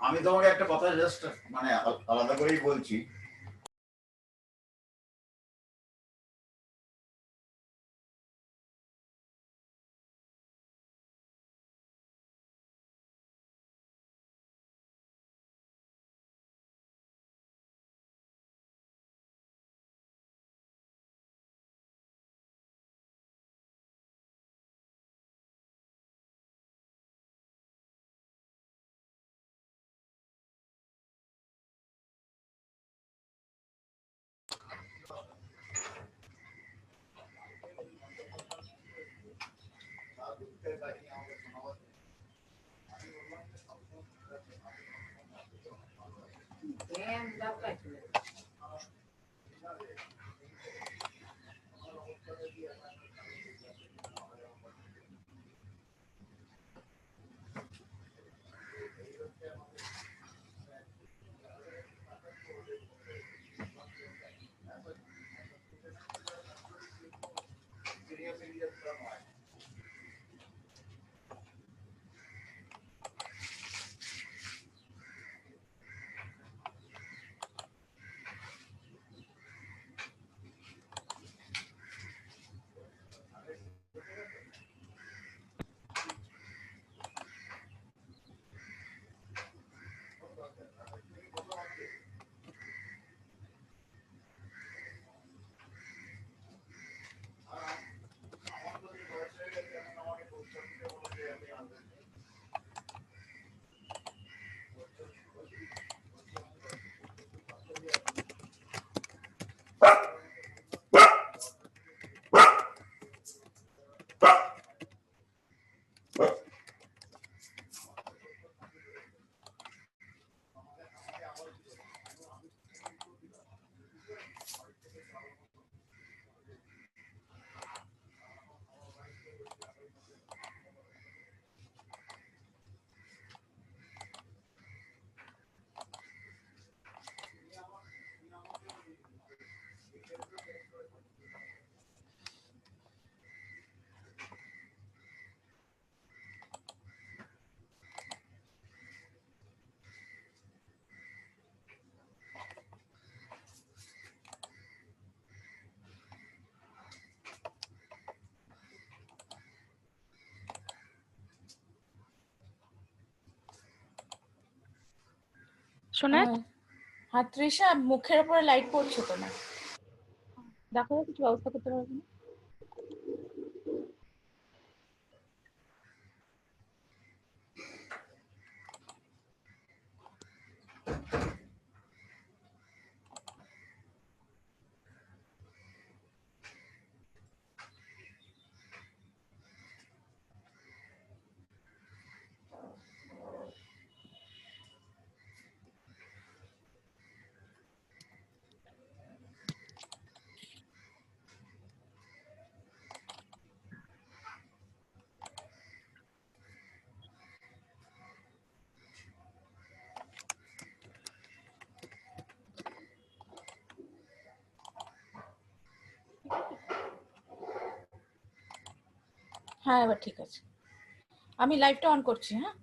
আমি তোমাকে একটা কথা জাস্ট মানে আলাদা করেই বলছি। শোনা হ্যাঁ তৃষা, মুখের উপরে লাইট পড়ছে তো না, দেখো কিছু ব্যবস্থা করতে পারবে না? হ্যাঁ এবার ঠিক আছে, আমি লাইভটা অন করছি। হ্যাঁ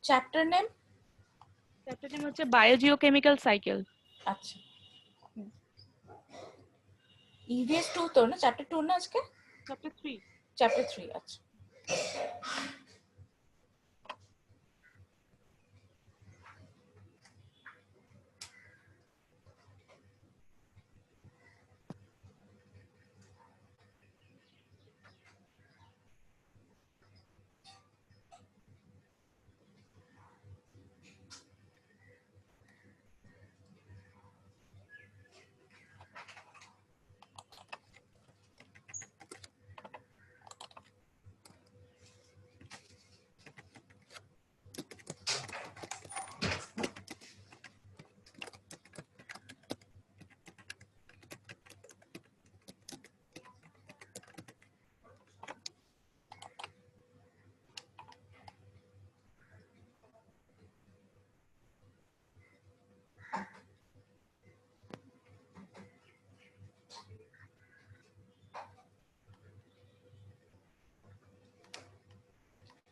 চ্যাপ্টার নেম হচ্ছে বায়োজিওকেমিক্যাল সাইকেল। আচ্ছা ইভিএস 2 তো না, চ্যাপ্টার 2 না আজকে? চ্যাপ্টার 3। চ্যাপ্টার 3 আচ্ছা।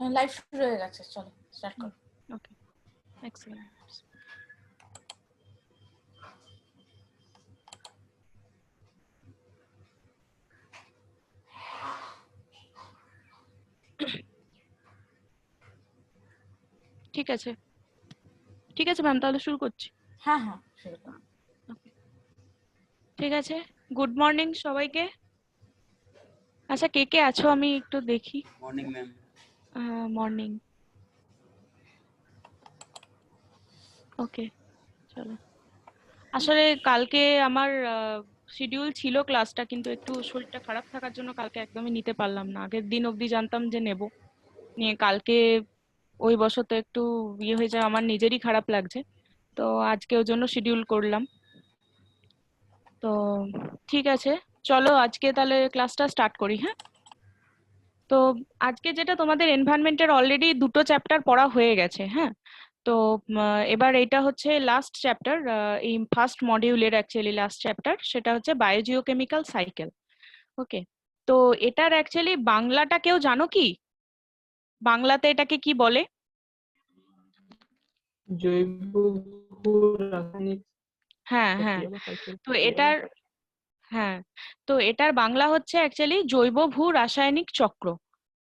লাইভ শুরু হয়ে গেছে, চলো স্টার্ট করো। ওকে, এক্সেলেন্ট। ঠিক আছে, ঠিক আছে ম্যাম, তাহলে শুরু করছি। হ্যাঁ হ্যাঁ শুরু করো। Okay, ঠিক আছে। গুড মর্নিং সবাইকে। আচ্ছা, কে কে আছো আমি একটু দেখি। Morning ma'am. মর্নিং। ওকে, চলো। আসলে কালকে আমার শিডিউল ছিল ক্লাসটা, কিন্তু একটু শরীরটা খারাপ থাকার জন্য কালকে একদমই নিতে পারলাম না। আগের দিন অবধি জানতাম যে নেব, নিয়ে কালকে ওই বশত একটু ইয়ে হয়ে যায়, আমার নিজেরই খারাপ লাগছে। তো আজকে ওর জন্য শিডিউল করলাম। তো ঠিক আছে, চলো আজকে তাহলে ক্লাসটা স্টার্ট করি। হ্যাঁ, তো আজকে যেটা তোমাদের এনভায়রনমেন্টের অলরেডি দুটো চ্যাপ্টার পড়া হয়ে গেছে। হ্যাঁ, তো এবার এটা হচ্ছে লাস্ট চ্যাপ্টার, এই ফার্স্ট মডিউলের অ্যাকচুয়ালি লাস্ট চ্যাপ্টার, সেটা হচ্ছে বায়োজিওকেমিক্যাল সাইকেল। ওকে, তো এটার অ্যাকচুয়ালি বাংলাটা কেউ জানো কি? বাংলাতে এটাকে কি বলে? জৈব রাসায়নিক হ্যাঁ হ্যাঁ, প্রক্রিয়া বা সাইকেল। তো এটার, হ্যাঁ, তো এটার বাংলা হচ্ছে অ্যাকচুয়ালি জৈব ভূ রাসায়নিক চক্র।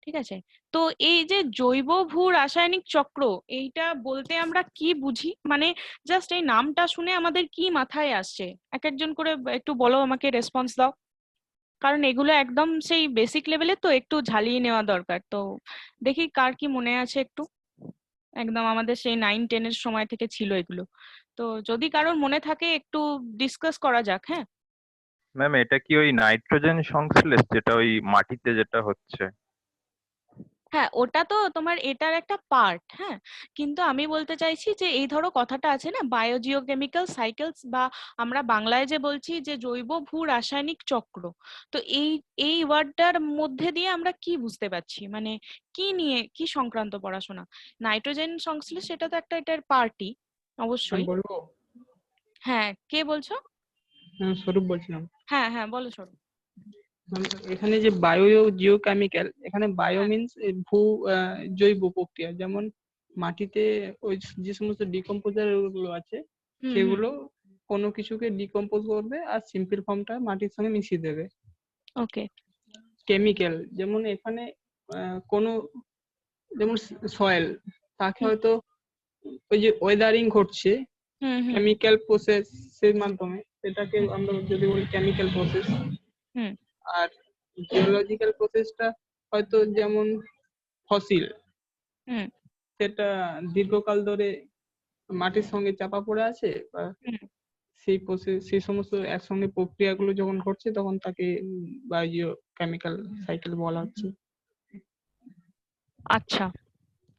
ঠিক আছে, তো এই যে জৈব ভূ রাসায়নিক চক্র, এইটা বলতে আমরা কি বুঝি? মানে জাস্ট এই নামটা শুনে আমাদের কি মাথায় আসছে? এক একজন করে একটু বলো, আমাকে রেসপন্স দাও। কারণ এগুলো একদম সেই বেসিক লেভেলে, তো একটু ঝালিয়ে নেওয়া দরকার। তো দেখি কার কি মনে আছে একটু। একদম আমাদের সেই 9-10-এর সময় থেকে ছিল এগুলো। তো যদি কারোর মনে থাকে একটু ডিসকাস করা যাক। হ্যাঁ ম্যাম, এটা কি ওই নাইট্রোজেন সংশ্লেষ, যেটা ওই মাটিতে যেটা হচ্ছে? হ্যাঁ, ওটা তো তোমার এটার একটা পার্ট। হ্যাঁ, কিন্তু আমি বলতে চাইছি যে এই ধরো কথাটা আছে না, বায়োজিওকেমিক্যাল সাইকেলস, বা আমরা বাংলায় যে বলছি যে জৈব ভূ রাসায়নিক চক্র। তো এই ওয়ার্ডটার মধ্যে দিয়ে আমরা কি বুঝতে পারছি? মানে কি নিয়ে, কি সংক্রান্ত পড়াশোনা? নাইট্রোজেন সংশ্লেষ সেটা তো একটা এটার পার্টই অবশ্যই। বলবো? হ্যাঁ, কে বলছো? স্বরূপ বলছিলাম। হ্যাঁ হ্যাঁ, বলো সরু। এখানে যে বায়ো জিওকেমিক্যাল, এখানে বায়ো হ্যাঁ মিন্স ভূ জৈব প্রক্রিয়া, যেমন মাটিতে ওই যে সমস্ত ডিকম্পোজার গুলো আছে হুম হুম, সেগুলো কোনো কিছুকে ডিকম্পোজ করবে আর সিম্পল ফর্মটা মাটির সঙ্গে মিশিয়ে দেবে। ওকে। কেমিক্যাল যেমন এখানে কোনো, যেমন সয়েল, তাকে হুম হয়তো ওই যে ওয়েদারিং ঘটছে হুম হুম কেমিক্যাল প্রসেসের মাধ্যমে, সেটাকে আমরা যদি বলি কেমিক্যাল প্রসেস। হুম আর জিওলজিক্যাল প্রসেসটা হয়তো যেমন ফসিল, হুম সেটা দীর্ঘকাল ধরে মাটির সঙ্গে চাপা পড়ে আছে, বা হুম। সেই প্রসেস, সেই সমস্ত একসঙ্গে প্রক্রিয়াগুলো যখন ঘটছে তখন তাকে বায়ো কেমিক্যাল সাইকেল বলা হচ্ছে। আচ্ছা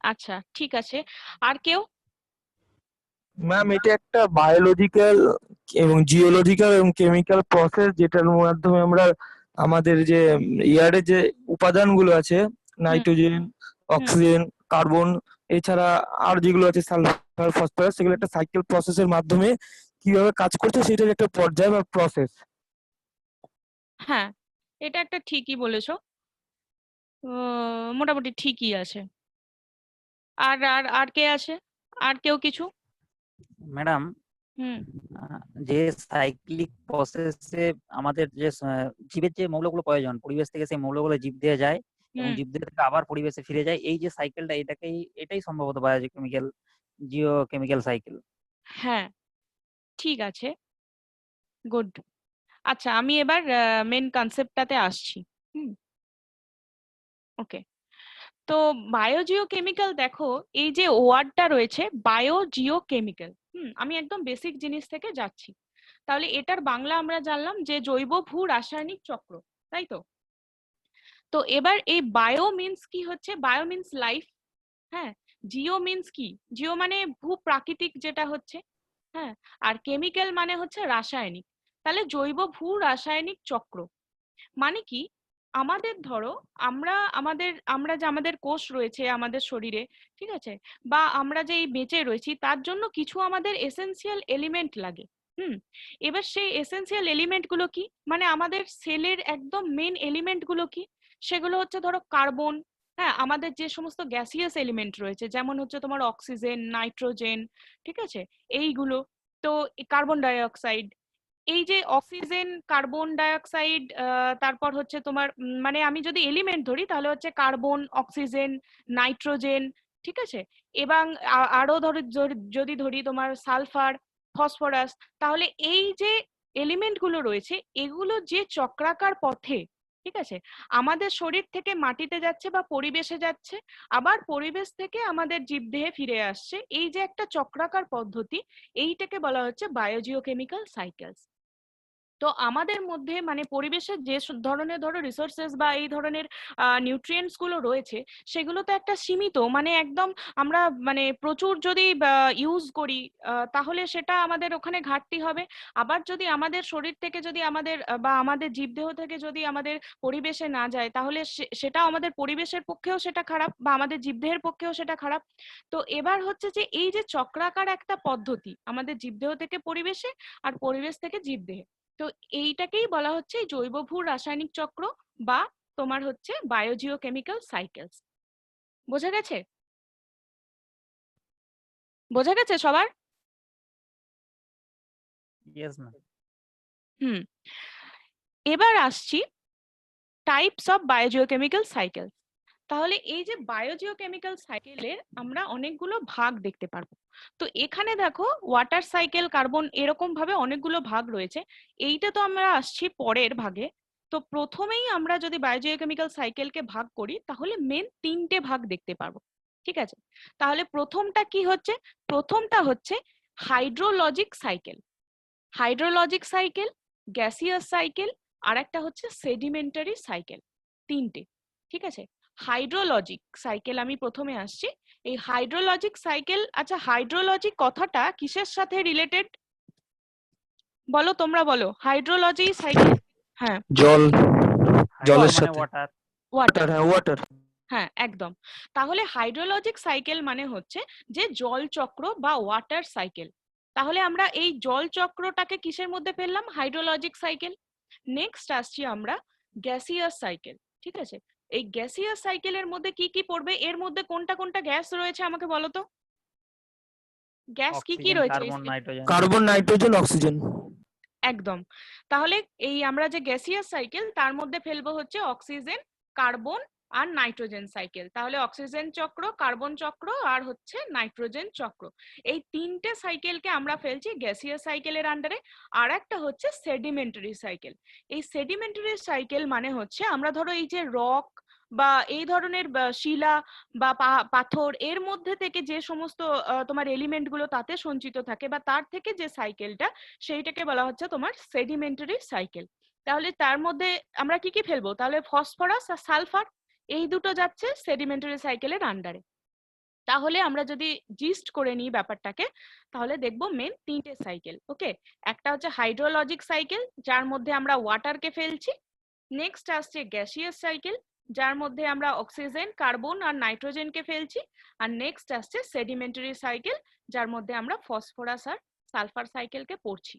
আচ্ছা, ঠিক আছে। আর কেউ? ম্যাম, এটা একটা বায়োলজিক্যাল এবং জিওলজিক্যাল এবং কেমিক্যাল প্রসেস, যেটার মাধ্যমে আমরা আমাদের যে এয়ারে যে উপাদানগুলো আছে, হুম নাইট্রোজেন, হুম। অক্সিজেন, কার্বন, এছাড়া আর যেগুলো আছে সালফার, ফসফরাস, সেগুলো একটা সাইকেল প্রসেসের মাধ্যমে কিভাবে কাজ করছে সেটার একটা পর্যায় বা প্রসেস। হ্যাঁ, এটা একটা ঠিকই বলেছো। মোটামুটি ঠিকই আছে। আর আর আর কে আছে? আর কেউ কিছু? ম্যাডাম, হুম যে সাইক্লিক প্রসেসে আমাদের যে জীবের যে মৌলগুলো প্রয়োজন, পরিবেশ থেকে সেই মৌলগুলো জীব দিয়ে যায় এবং হুম। জীব দিয়ে থেকে আবার পরিবেশে ফিরে যায়, এই যে সাইকেলটা, এটাই সম্ভবত বায়োকেমিক্যাল জিওকেমিক্যাল সাইকেল। হ্যাঁ, ঠিক আছে, গুড। আচ্ছা, আমি এবার মেন কনসেপ্টটাতে আসছি। হুম, ওকে। তো বায়োজিওকেমিক্যাল, দেখো এই যে ওয়ার্ডটা রয়েছে বায়োজিওকেমিক্যাল, আমি একদম বেসিক জিনিস থেকে যাচ্ছি। তাহলে এটার বাংলা আমরা জানলাম যে জৈব ভূ রাসায়নিক চক্র, তাই তো? তো এবার এই বায়ো মিন্স কি হচ্ছে? Bio means life. হ্যাঁ, জিও মিন্স কি? জিও মানে ভূ প্রাকৃতিক যেটা হচ্ছে। হ্যাঁ, আর কেমিক্যাল মানে হচ্ছে রাসায়নিক। তাহলে জৈব ভূ রাসায়নিক চক্র মানে কি? আমাদের ধরো, আমরা যে আমাদের কোষ রয়েছে আমাদের শরীরে, ঠিক আছে, বা আমরা যে এই বেঁচে রয়েছি, তার জন্য কিছু আমাদের এসেনশিয়াল এলিমেন্ট লাগে। হুম, এবার সেই এসেনশিয়াল এলিমেন্ট গুলো কি? মানে আমাদের সেলের একদম মেন এলিমেন্ট গুলো কি? সেগুলো হচ্ছে ধরো কার্বন, হ্যাঁ, আমাদের যে সমস্ত গ্যাসিয়াস এলিমেন্ট রয়েছে, যেমন হচ্ছে তোমার অক্সিজেন, নাইট্রোজেন, ঠিক আছে, এইগুলো, তো কার্বন ডাই অক্সাইড, এই যে অক্সিজেন, কার্বন ডাই অক্সাইড, তারপর হচ্ছে তোমার মানে আমি যদি এলিমেন্ট ধরি তাহলে হচ্ছে কার্বন, অক্সিজেন, নাইট্রোজেন, ঠিক আছে, এবং আরো যদি ধরি তোমার সালফার, ফসফরাস, তাহলে এই যে এলিমেন্ট গুলো রয়েছে এগুলো যে চক্রাকার পথে, ঠিক আছে, আমাদের শরীর থেকে মাটিতে যাচ্ছে বা পরিবেশে যাচ্ছে, আবার পরিবেশ থেকে আমাদের জীবদেহে ফিরে আসছে, এই যে একটা চক্রাকার পদ্ধতি, এইটাকে বলা হচ্ছে বায়োজিওকেমিক্যাল সাইকেলস। তো আমাদের মধ্যে মানে পরিবেশের যে ধরনের ধরো রিসোর্সেস বা এই ধরনের নিউট্রিয়েন্টস গুলো রয়েছে, সেগুলো তো একটা সীমিত, মানে একদম আমরা মানে প্রচুর যদি ইউজ করি তাহলে সেটা আমাদের ওখানে ঘাটতি হবে। আবার যদি আমাদের শরীর থেকে যদি আমাদের বা আমাদের জীবদেহ থেকে যদি আমাদের পরিবেশে না যায়, তাহলে সেটা আমাদের পরিবেশের পক্ষেও সেটা খারাপ বা আমাদের জীবদেহের পক্ষেও সেটা খারাপ। তো এবার হচ্ছে যে এই যে চক্রাকার একটা পদ্ধতি আমাদের জীবদেহ থেকে পরিবেশে আর পরিবেশ থেকে জীবদেহে, তো এইটাকেই বলা হচ্ছে জৈব ভূ রাসায়নিক চক্র বা তোমার হচ্ছে বায়োজিওকেমিক্যাল সাইকেলস। বোঝা গেছে? বোঝা গেছে সবার? Yes ma'am. হুম, এবার আসছি টাইপস অফ বায়োজিওকেমিক্যাল সাইকেল। তাহলে এই যে বায়োজিওকেমিক্যাল সাইকেলের আমরা অনেকগুলো ভাগ দেখতে পারবো। তো এখানে দেখো ওয়াটার সাইকেল, কার্বন, এরকম ভাবে অনেকগুলো ভাগ রয়েছে। এইটা তো আমরা আসছি পরের ভাগে। তো প্রথমেই আমরা যদি বায়োজিওকেমিক্যাল সাইকেলকে ভাগ করি তাহলে মেন 3টে ভাগ দেখতে পারবো, ঠিক আছে। তাহলে প্রথমটা কি হচ্ছে? প্রথমটা হচ্ছে hydrologic cycle. Hydrologic cycle, gaseous cycle, আর একটা হচ্ছে সেডিমেন্টারি সাইকেল। 3টে, ঠিক আছে। হাইড্রোলজিক সাইকেল আমি প্রথমে আসছি। এই হাইড্রোলজিক সাইকেল, আচ্ছা হাইড্রোলজি কথাটা কিসের সাথে রিলেটেড বলো, তোমরা বলো। হাইড্রোলজি সাইকেল, হ্যাঁ জল, জলের মানে সাথে ওয়াটার। ওয়াটার, হ্যাঁ ওয়াটার। হ্যাঁ একদম। তাহলে হাইড্রোলজিক সাইকেল মানে হচ্ছে যে জল চক্র বা ওয়াটার সাইকেল। তাহলে আমরা এই জল চক্রটাকে কিসের মধ্যে ফেললাম? Hydrologic cycle. নেক্সট আসছি আমরা গ্যাসিয়াস সাইকেল, ঠিক আছে। এই গ্যাসিয়াস সাইকেলের মধ্যে কি কি পড়বে? এর মধ্যে কোনটা কোনটা গ্যাস রয়েছে আমাকে বলো তো? গ্যাস কি কি অক্সিজেন, রয়েছে? Carbon, nitrogen. Carbon, nitrogen, oxygen. একদম। তাহলে এই আমরা যে গ্যাসিয়াস সাইকেল তার মধ্যে ফেলবো হচ্ছে অক্সিজেন, কার্বন আর নাইট্রোজেন সাইকেল। তাহলে অক্সিজেন চক্র, কার্বন চক্র আর হচ্ছে নাইট্রোজেন চক্র, এই 3টে সাইকেলকে আমরা ফেলছি গ্যাসিয়াস সাইকেলের আন্ডারে। আর একটা হচ্ছে সেডিমেন্টারি সাইকেল। এই সেডিমেন্টারি সাইকেল মানে হচ্ছে আমরা ধরো এই যে রক বা এই ধরনের শিলা বা পাথর, এর মধ্যে থেকে যে সমস্ত তোমার এলিমেন্ট গুলো তাতে সঞ্চিত থাকে বা তার থেকে যে সাইকেলটা, সেইটাকে বলা হচ্ছে তোমার সেডিমেন্টারি সাইকেল। তাহলে তার মধ্যে আমরা কি কি ফেলবো? তাহলে ফসফরাস আর সালফার, এই দুটো যাচ্ছে সেডিমেন্টারি সাইকেলের আন্ডারে। তাহলে আমরা যদি জিস্ট করে নিই ব্যাপারটাকে, তাহলে দেখবো মেন 3টে সাইকেল। ওকে, একটা হচ্ছে হাইড্রোলজিক সাইকেল যার মধ্যে আমরা ওয়াটারকে ফেলছি। নেক্সট আসছে গ্যাসিয়াস সাইকেল যার মধ্যে আমরা অক্সিজেন, কার্বন আর নাইট্রোজেনকে ফেলছি। আর নেক্সট আসছে সেডিমেন্টারি সাইকেল যার মধ্যে আমরা ফসফরাস আর সালফার সাইকেলকে পড়ছি,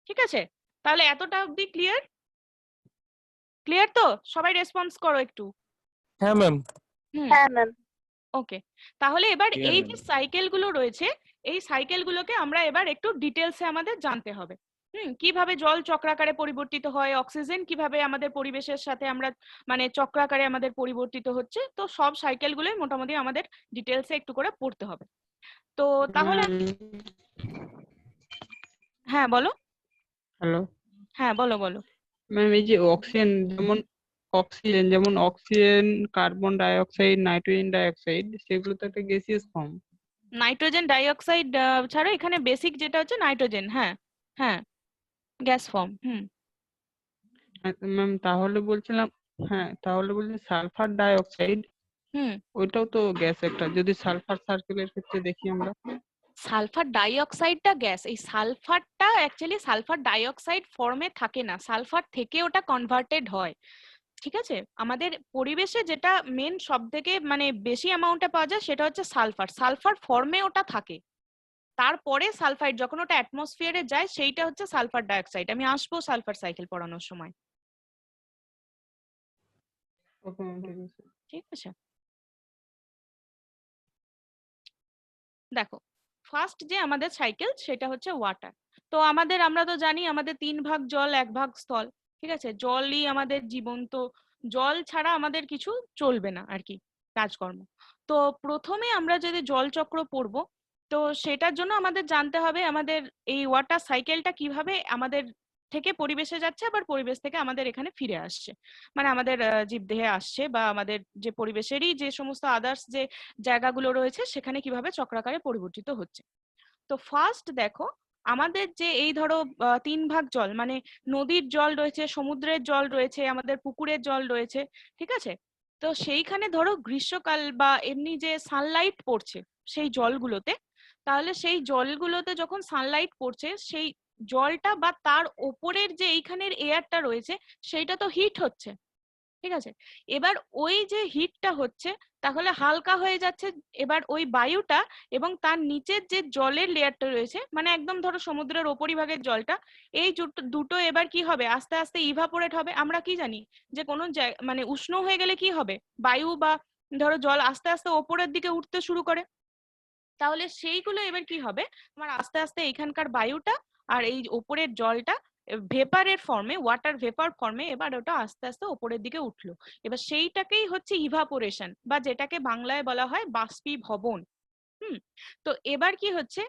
ঠিক আছে। তাহলে এতটা অবধি ক্লিয়ার? ক্লিয়ার তো? সবাই রেসপন্স করো একটু। হ্যাঁ ম্যাম। হ্যাঁ ম্যাম। ওকে, তাহলে এবার Clear, এই ma'am. যে সাইকেল গুলো রয়েছে, এই সাইকেল গুলোকে আমরা এবার একটু ডিটেলসে আমাদের জানতে হবে। কিভাবে জল চক্রাকারে পরিবর্তিত হয়, অক্সিজেন কিভাবে আমাদের পরিবেশের সাথে আমরা মানে চক্রাকারে আমাদের পরিবর্তিত হচ্ছে, তো সব সাইকেল গুলোই মোটামুটি আমাদের ডিটেলসে একটু করে পড়তে হবে। তো তাহলে হ্যাঁ বলো। হ্যালো হ্যাঁ বলো বলো। ম্যাম, এই যে যেমন oxygen, carbon die oxide, nitrogen die oxide, সেগুলো তো একটা gaseous form. Nitrogen die oxide ছাড়া এখানে বেসিক যেটা হচ্ছে নাইট্রোজেন, হ্যাঁ হ্যাঁ গ্যাস ফর্ম। ম্যাম তাহলে বলছিলাম, হ্যাঁ তাহলে বলছি সালফার ডাই অক্সাইড, হুম ওইটাও তো গ্যাস একটা, যদি সালফার সার্কেলের ক্ষেত্রে দেখি আমরা। সালফার ডাইঅক্সাইডটা গ্যাস। এই সালফারটা অ্যাকচুয়ালি সালফার ডাইঅক্সাইড ফর্মে থাকে না, সালফার থেকে ওটা কনভার্টেড হয়, ঠিক আছে। আমাদের পরিবেশে যেটা মেন সব থেকে মানে বেশি অ্যামাউন্টে পাওয়া যায় সেটা হচ্ছে সালফার, সালফার ফর্মে ওটা থাকে। তারপরে সালফাইড যখন ওটা অ্যাটমসফিয়ারে যায় সেইটা হচ্ছে সালফার ডাইঅক্সাইড। আমি আসবো সালফার সাইকেল পড়ানোর সময়, ওকে ম্যাম, ঠিক আছে। ঠিক আছে। দেখো ফার্স্ট যে আমাদের সাইকেল সেটা হচ্ছে ওয়াটার। তো আমরা তো জানি আমাদের 3 ভাগ জল 1 ভাগ স্থল, ঠিক আছে? জলই আমাদের জীবন, তো জল ছাড়া আমাদের কিছু চলবে না আর কি কাজকর্ম। তো প্রথমে আমরা যদি জল চক্র পড়বো, তো সেটার জন্য আমাদের জানতে হবে আমাদের এই ওয়াটার সাইকেলটা কিভাবে আমাদের থেকে পরিবেশে যাচ্ছে, আবার পরিবেশ থেকে আমাদের এখানে ফিরে আসছে, মানে আমাদের জীবদেহে আসছে, বা আমাদের যে পরিবেশেরই যে সমস্ত আদার্স যে জায়গাগুলো রয়েছে সেখানে কিভাবে চক্রাকারে পরিবর্তিত হচ্ছে। তো ফার্স্ট দেখো আমাদের যে এই ধরো 3 ভাগ জল, মানে নদীর জল রয়েছে, সমুদ্রের জল রয়েছে, আমাদের পুকুরের জল রয়েছে, ঠিক আছে? তো সেইখানে ধরো গ্রীষ্মকাল বা এমনি যে সানলাইট পড়ছে সেই জলগুলোতে, তাহলে সেই জলগুলোতে যখন সানলাইট পড়ছে সেই জলটা বা তার ওপরের যে এইখানের এয়ারটা রয়েছে সেইটা তো হিট হচ্ছে, ঠিক আছে? এবার ওই যে হিটটা হচ্ছে তাহলে হালকা হয়ে যাচ্ছে, এবার ওই বায়ুটা এবং তার নিচের যে জলের লেয়ারটা রয়েছে, মানে একদম ধরো সমুদ্রের ওপরিভাগের জলটা, এই দুটো এবার কি হবে, আস্তে আস্তে ইভাপোরেট হবে। আমরা কি জানি যে কোনো মানে উষ্ণ হয়ে গেলে কি হবে, বায়ু বা ধরো জল আস্তে আস্তে ওপরের দিকে উঠতে শুরু করে, তাহলে সেইগুলো এবার কি হবে, আমার আস্তে আস্তে এখানকার বায়ুটা আর এই ওপরের জলটা ভেপারের ফর্মে, ওয়াটার ভেপার ফর্মে এবার ওটা আস্তে আস্তে ওপরের দিকে উঠলো। এবার সেইটাকেই হচ্ছে ইভাপোরেশন, বা যেটাকে বাংলায় বলা হয় বাষ্পীভবন। তো এবার কি হচ্ছে,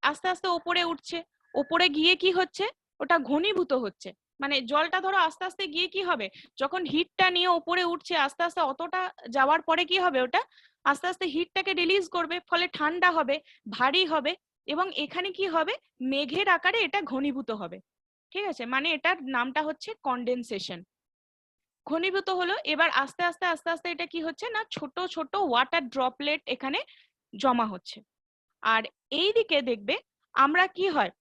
আস্তে আস্তে ওপরে উঠছে, ওপরে গিয়ে কি হচ্ছে, ওটা ঘনীভূত হচ্ছে। মানে জলটা ধরো আস্তে আস্তে গিয়ে কি হবে, যখন হিটটা নিয়ে উপরে উঠছে আস্তে আস্তে অতটা যাওয়ার পরে কি হবে, ওটা আস্তে আস্তে হিটটাকে রিলিজ করবে, ফলে ঠান্ডা হবে, ভারী হবে, এবং এখানে কি হবে, মেঘের আকারে এটা ঘনীভূত হবে, ঠিক আছে? মানে এটার নামটা হচ্ছে কনডেনসেশন। ঘনীভূত হলো, এবার আস্তে আস্তে আস্তে আস্তে এটা কি হচ্ছে না, ছোট ছোট ওয়াটার ড্রপলেট এখানে জমা হচ্ছে। আর এই দিকে দেখবে আমরা কি হয়,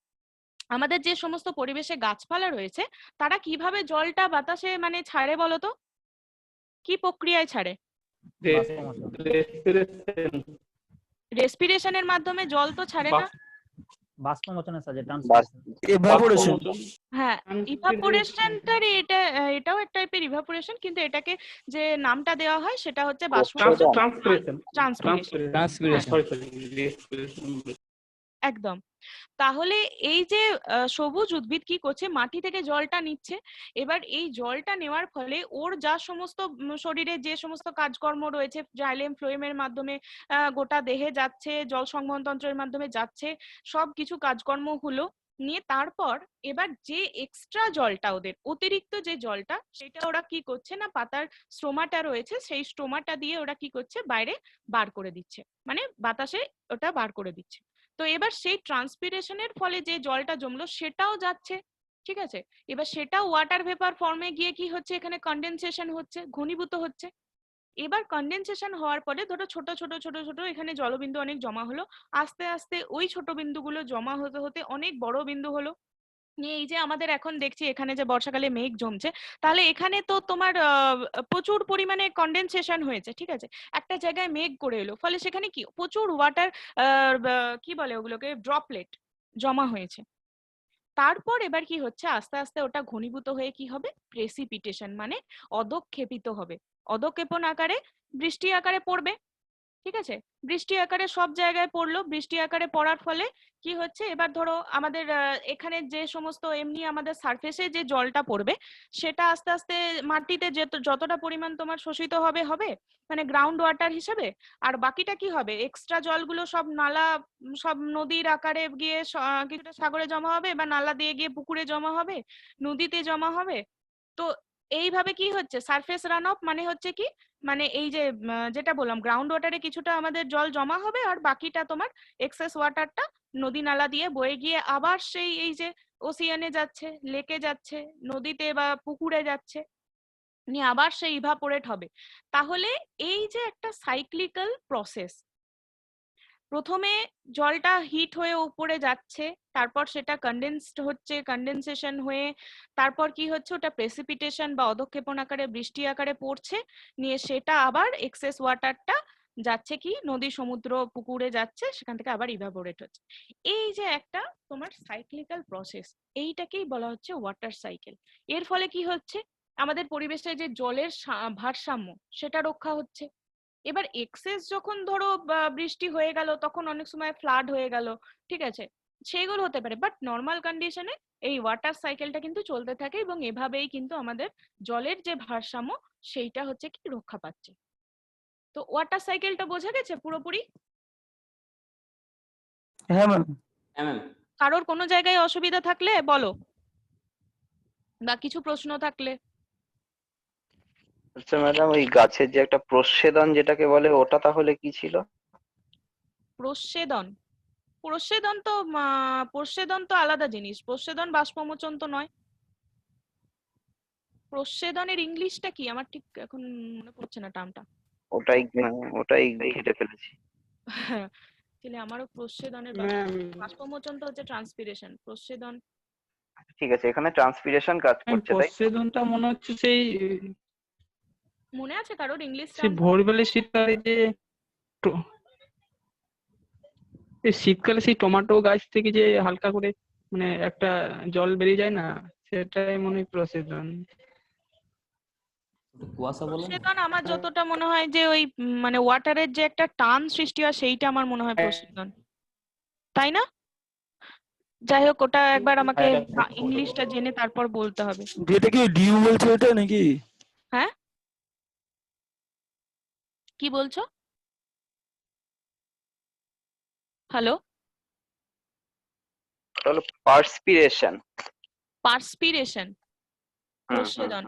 আমাদের যে সমস্ত পরিবেশে গাছপালা রয়েছে তারা কিভাবে জলটা বাতাসে মানে ছাড়ে বলতো, কি প্রক্রিয়ায় ছাড়ে? বাষ্পমোচন। রেসপিরেশনের মাধ্যমে জল তো ছাড়ে না। বাষ্পমোচনের সাহায্যে ট্রান্সপিরেশন। এভাপোরেশন। হ্যাঁ, ইভাপোরেশনটারই এটাও এক টাইপের ইভাপোরেশন, কিন্তু এটাকে যে নামটা দেওয়া হয় সেটা হচ্ছে বাষ্পমোচন, ট্রান্সপিরেশন। একদম। তাহলে এই যে সবুজ উদ্ভিদ কি করছে, মাটি থেকে জলটা নিচ্ছে, এবার এই জলটা নেওয়ার ফলে ওর যা সমস্ত শরীরে যে সমস্ত কাজকর্ম রয়েছে জাইলেম ফ্লোয়েমের মাধ্যমে গোটা দেহে যাচ্ছে, জল সংবহন তন্ত্রের মাধ্যমে যাচ্ছে, সব কিছু কাজকর্ম হলো, নিয়ে তারপর এবার যে এক্সট্রা জলটা, ওদের অতিরিক্ত যে জলটা, সেটা ওরা কি করছে না, পাতার স্ট্রোমাটা রয়েছে সেই স্ট্রোমাটা দিয়ে ওরা কি করছে, বাইরে বার করে দিচ্ছে, মানে বাতাসে ওটা বার করে দিচ্ছে। তো এবার সেই ট্রান্সপিরেশনের ফলে যে জলটা জমলো সেটাও যাচ্ছে, ঠিক আছে? এবার সেটা ওয়াটার ভেপার ফর্মে গিয়ে কি হচ্ছে, এখানে কনডেনসেশন হচ্ছে, ঘনীভূত হচ্ছে। এবার কনডেনসেশন হওয়ার পরে ধরো ছোট ছোট ছোট ছোট এখানে জলবিন্দু অনেক জমা হলো, আস্তে আস্তে ওই ছোট বিন্দুগুলো জমা হতে হতে অনেক বড় বিন্দু হলো, নিয়ে এই যে আমাদের এখন দেখছি এখানে যে বর্ষাকালে মেঘ জমছে, তাহলে এখানে তো তোমার প্রচুর পরিমাণে কনডেনসেশন হয়েছে, ঠিক আছে? একটা জায়গায় মেঘ করে এলো, ফলে সেখানে কি প্রচুর ওয়াটার কি বলে ওগুলোকে, ড্রপলেট জমা হয়েছে। তারপর এবার কি হচ্ছে, আস্তে আস্তে ওটা ঘনীভূত হয়ে কি হবে, প্রেসিপিটেশন, মানে অধঃক্ষেপিত হবে, অধঃক্ষেপণ আকারে বৃষ্টি আকারে পড়বে, ঠিক আছে? বৃষ্টি আকারে সব জায়গায় পড়লো, বৃষ্টি আকারে পড়ার ফলে কি হচ্ছে, এবার ধরো আমাদের এখানে যে সমস্ত এমনি আমাদের সারফেসে যে জলটা পড়বে সেটা আস্তে আস্তে মাটিতে যতটা পরিমাণ তোমার শোষিত হবে হবে, মানে গ্রাউন্ড ওয়াটার হিসেবে, আর বাকিটা কি হবে, এক্সট্রা জলগুলো সব নালা, সব নদীর আকারে গিয়ে কিছুটা সাগরে জমা হবে, বা নালা দিয়ে গিয়ে পুকুরে জমা হবে, নদীতে জমা হবে। তো এইভাবে কি হচ্ছে, সারফেস রান অফ, মানে হচ্ছে কি, মানে এই যে যেটা বললাম গ্রাউন্ড ওয়াটারে কিছুটা আমাদের জল জমা হবে, আর বাকিটা তোমার এক্সেস ওয়াটারটা নদী নালা দিয়ে বয়ে গিয়ে আবার সেই এই যে ওসিয়ানে যাচ্ছে, লেকে যাচ্ছে, নদীতে বা পুকুরে যাচ্ছে, নিয়ে আবার সেই ইভাপোরেট হবে। তাহলে এই যে একটা সাইক্লিক্যাল প্রসেস, প্রথমে জলটা হিট হয়ে উপরে যাচ্ছে, তারপর সেটা কনডেন্সড হচ্ছে, কনডেনসেশন হয়ে তারপর কি হচ্ছে, ওটা প্রেসিপিটেশন বা অধঃক্ষেপণ আকারে বৃষ্টি আকারে পড়ছে, নিয়ে সেটা আবার এক্সেস ওয়াটারটা যাচ্ছে কি নদী সমুদ্র পুকুরে যাচ্ছে, সেখান থেকে আবার ইভাপোরেট হচ্ছে। এই যে একটা তোমার সাইক্লিক্যাল প্রসেস, এইটাকেই বলা হচ্ছে ওয়াটার সাইকেল। এর ফলে কি হচ্ছে, আমাদের পরিবেশে যে জলের ভারসাম্য সেটা রক্ষা হচ্ছে, এবার এক্সেস যখন ধরো বৃষ্টি হয়ে গেল তখন অনেক সময় ফ্লাড হয়ে গেল, ঠিক আছে, সেগুলো হতে পারে, বাট নর্মাল কন্ডিশনে এই ওয়াটার সাইকেলটা কিন্তু চলতে থাকে এবং এভাবেই কিন্তু আমাদের জলের যে ভারসাম্য সেইটা হচ্ছে কি রক্ষা পাচ্ছে। তো ওয়াটার সাইকেলটা বোঝা গেছে পুরোপুরি? হ্যাঁ ম্যাম। হ্যাঁ ম্যাম। কারোর কোনো জায়গায় অসুবিধা থাকলে বলো, বা কিছু প্রশ্ন থাকলে। আচ্ছা ম্যাডাম, ওই গাছের যে একটা প্রচ্ছেদন যেটাকে বলে ওটা তাহলে কি ছিল? প্রচ্ছেদন, প্রচ্ছেদন তো আলাদা জিনিস, প্রচ্ছেদন বাষ্পমোচন তো নয়। প্রচ্ছেদনের ইংলিশটা কি আমার ঠিক এখন মনে পড়ছে না টার্মটা। ওটাই ঘেটে ফেলেছি। তাহলে আমারও প্রচ্ছেদনের ম্যাম বাষ্পমোচন তো হচ্ছে ট্রান্সপিরেশন, প্রচ্ছেদন ঠিক আছে, এখানে ট্রান্সপিরেশন কাজ করছে তাই? প্রচ্ছেদনটা মনে হচ্ছে সেই মনে আছে কারোর ইংলিশ সেই ভোরবেলা শীতকালে যে এই শীতকালে সেই টমেটো গাছ থেকে যে হালকা করে মানে একটা জল বেরিয়ে যায় না, সেটাই মনে হয় প্রচ্ছেদন। কুয়াশা বলে না? প্রচ্ছেদন আমার যতটা মনে হয় যে ওই মানে ওয়াটারের যে একটা টান সৃষ্টি হয় সেইটা আমার মনে হয় প্রচ্ছেদন, তাই না? যাই হোক, ওটা একবার আমাকে ইংলিশটা জেনে তারপর বলতে হবে। যেটা কি ডিউ বলছে ওটা নাকি? হ্যাঁ, কি বলছো? হ্যালো, ওটা হলো পার্সপিরেশন। পার্সপিরেশন, প্রচ্ছেদন,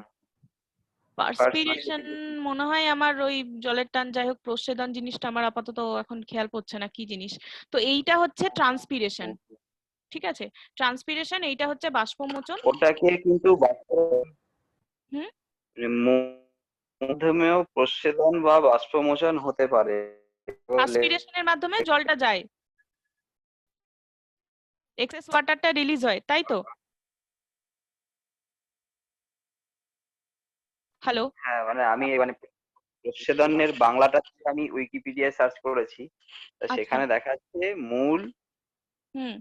পার্সপিরেশন মনে হয় আমার ওই জলের টান। যাই হোক, প্রচ্ছেদন জিনিসটা আমার আপাতত এখন খেয়াল পড়ছে না কি জিনিস। তো এইটা হচ্ছে ট্রান্সপিরেশন, ঠিক আছে, ট্রান্সপিরেশন এইটা হচ্ছে বাষ্পমোচন। ওটাকে কিন্তু হুম, মাধ্যমেও প্রচ্ছেদন বা বাষ্পমোচন হতে পারে। ট্রান্সপিরেশনের মাধ্যমে জলটা যায়, এক্সেস ওয়াটারটা রিলিজ হয়, তাই তো? হ্যালো, হ্যাঁ, আমি প্রচ্ছেদনের বাংলাটা আমি উইকিপিডিয়ায় সার্চ করেছি, তা আচ্ছা, সেখানে দেখা যাচ্ছে মূল হুম,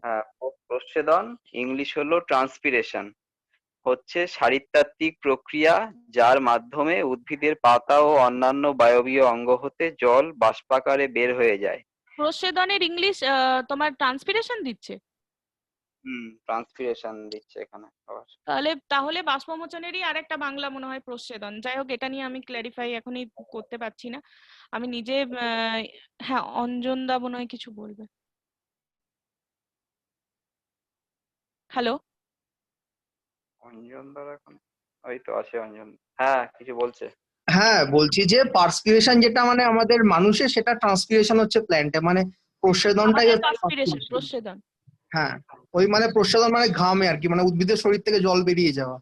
প্রচ্ছেদন ইংলিশ হলো ট্রান্সপিরেশন, হচ্ছে শারীরতাত্ত্বিক প্রক্রিয়া যার মাধ্যমে উদ্ভিদের পাতা ও অন্যান্য বায়বীয় অঙ্গ হতে জল বাষ্পাকারে বের হয়ে যায়। প্রচ্ছেদনের ইংলিশ তোমার ট্রান্সপিরেশন দিচ্ছে? ট্রান্সপিরেশন দিচ্ছে এখানে আবার। তাহলে বাষ্পমোচনেরই আরেকটা বাংলা মনে হয় প্রচ্ছেদন। যাই হোক, এটা নিয়ে আমি ক্ল্যারিফাই এখনই করতে পারছি না, আমি নিজে হ্যাঁ, অঞ্জন দা মনে হয় কিছু বলবে। হ্যালো, অঞ্জন দ্বারা এখন ওই তো আছে অঞ্জন, হ্যাঁ কিছু বলছে। হ্যাঁ, বলছি যে পার্সপিরেশন যেটা মানে আমাদের মানুষের, সেটা ট্রান্সপিরেশন হচ্ছে প্ল্যান্টে, মানে প্রচ্ছেদনটাই হচ্ছে পার্সপিরেশন, transpiration। প্রচ্ছেদন। হ্যাঁ, ওই মানে প্রচ্ছেদন মানে ঘামে আর কি, মানে উদ্ভিদের শরীর থেকে জল বেরিয়ে যাওয়া।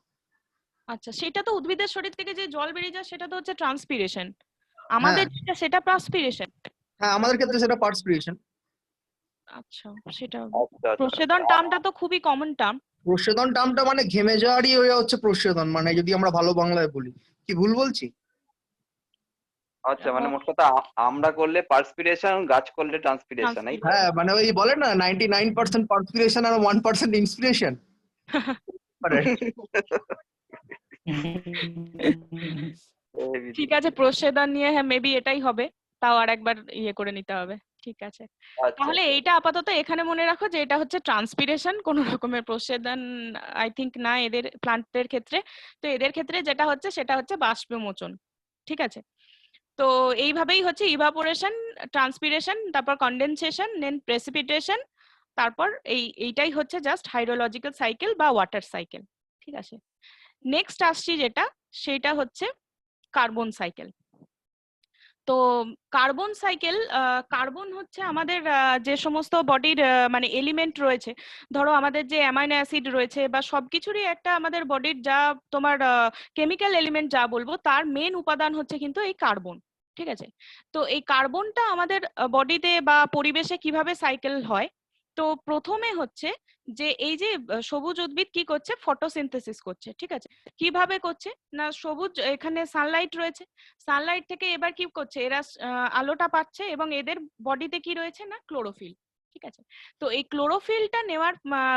আচ্ছা, সেটা তো উদ্ভিদের শরীর থেকে যে জল বেরিয়ে যায় সেটা তো হচ্ছে ট্রান্সপিরেশন, আমাদের যেটা সেটা পার্সপিরেশন। হ্যাঁ, আমাদের ক্ষেত্রে সেটা পার্সপিরেশন। আচ্ছা, সেটা আচ্ছা, প্রচ্ছেদন টার্মটা তো খুবই কমন টার্ম। প্রচ্ছেদন টার্মটা মানে ঘেমে যাওয়ারই ওই হচ্ছে প্রচ্ছেদন, মানে যদি আমরা ভালো বাংলায় বলি। কি ভুল বলছি? আচ্ছা, মানে মোট কথা আমরা করলে পার্সপিরেশন, গাছ করলে ট্রান্সপিরেশন, এই তো? হ্যাঁ, মানে ওই বলে না 99% পার্সপিরেশন আর 1% ইন্সপিরেশন। ঠিক আছে, প্রচ্ছেদন নিয়ে হ্যাঁ মেবি এটাই হবে, তাও আর একবার ইয়ে করে নিতে হবে। ঠিক আছে, আচ্ছা, তাহলে এইটা আপাতত এখানে মনে রাখো যে এটা হচ্ছে ট্রান্সপিরেশন, কোন রকমের প্রচ্ছেদন আই থিংক না এদের প্লান্টের ক্ষেত্রে। তো এদের ক্ষেত্রে যেটা হচ্ছে সেটা হচ্ছে বাষ্পমোচন, ঠিক আছে। তো এইভাবেই হচ্ছে ইভাপোরেশন, ট্রান্সপিরেশন, তারপর কন্ডেনসেশন, দেন প্রেসিপিটেশন, তারপর এইটাই হচ্ছে জাস্ট হাইড্রোলজিক্যাল সাইকেল বা ওয়াটার সাইকেল, ঠিক আছে। নেক্সট আসছি যেটা, সেটা হচ্ছে কার্বন সাইকেল। তো কার্বন সাইকেল, কার্বন হচ্ছে আমাদের যে সমস্ত বডির মানে এলিমেন্ট রয়েছে, ধরো আমাদের যে অ্যামাইনো অ্যাসিড রয়েছে বা সবকিছুরই একটা আমাদের বডির যা তোমার কেমিক্যাল এলিমেন্ট যা বলবো, তার মেন উপাদান হচ্ছে কিন্তু এই কার্বন, ঠিক আছে। তো এই কার্বনটা আমাদের বডিতে বা পরিবেশে কিভাবে সাইকেল হয়, তো প্রথমে হচ্ছে যে এই যে সবুজ উদ্ভিদ কি করছে, ফটোসিনথেসিস করছে, ঠিক আছে। কিভাবে করছে না, সবুজ এখানে সানলাইট রয়েছে, সানলাইট থেকে এবার কি করছে, এরা আলোটা পাচ্ছে এবং এদের বডিতে কি রয়েছে না, ক্লোরোফিল, ঠিক আছে। তো এই ক্লোরোফিলটা নেওয়ার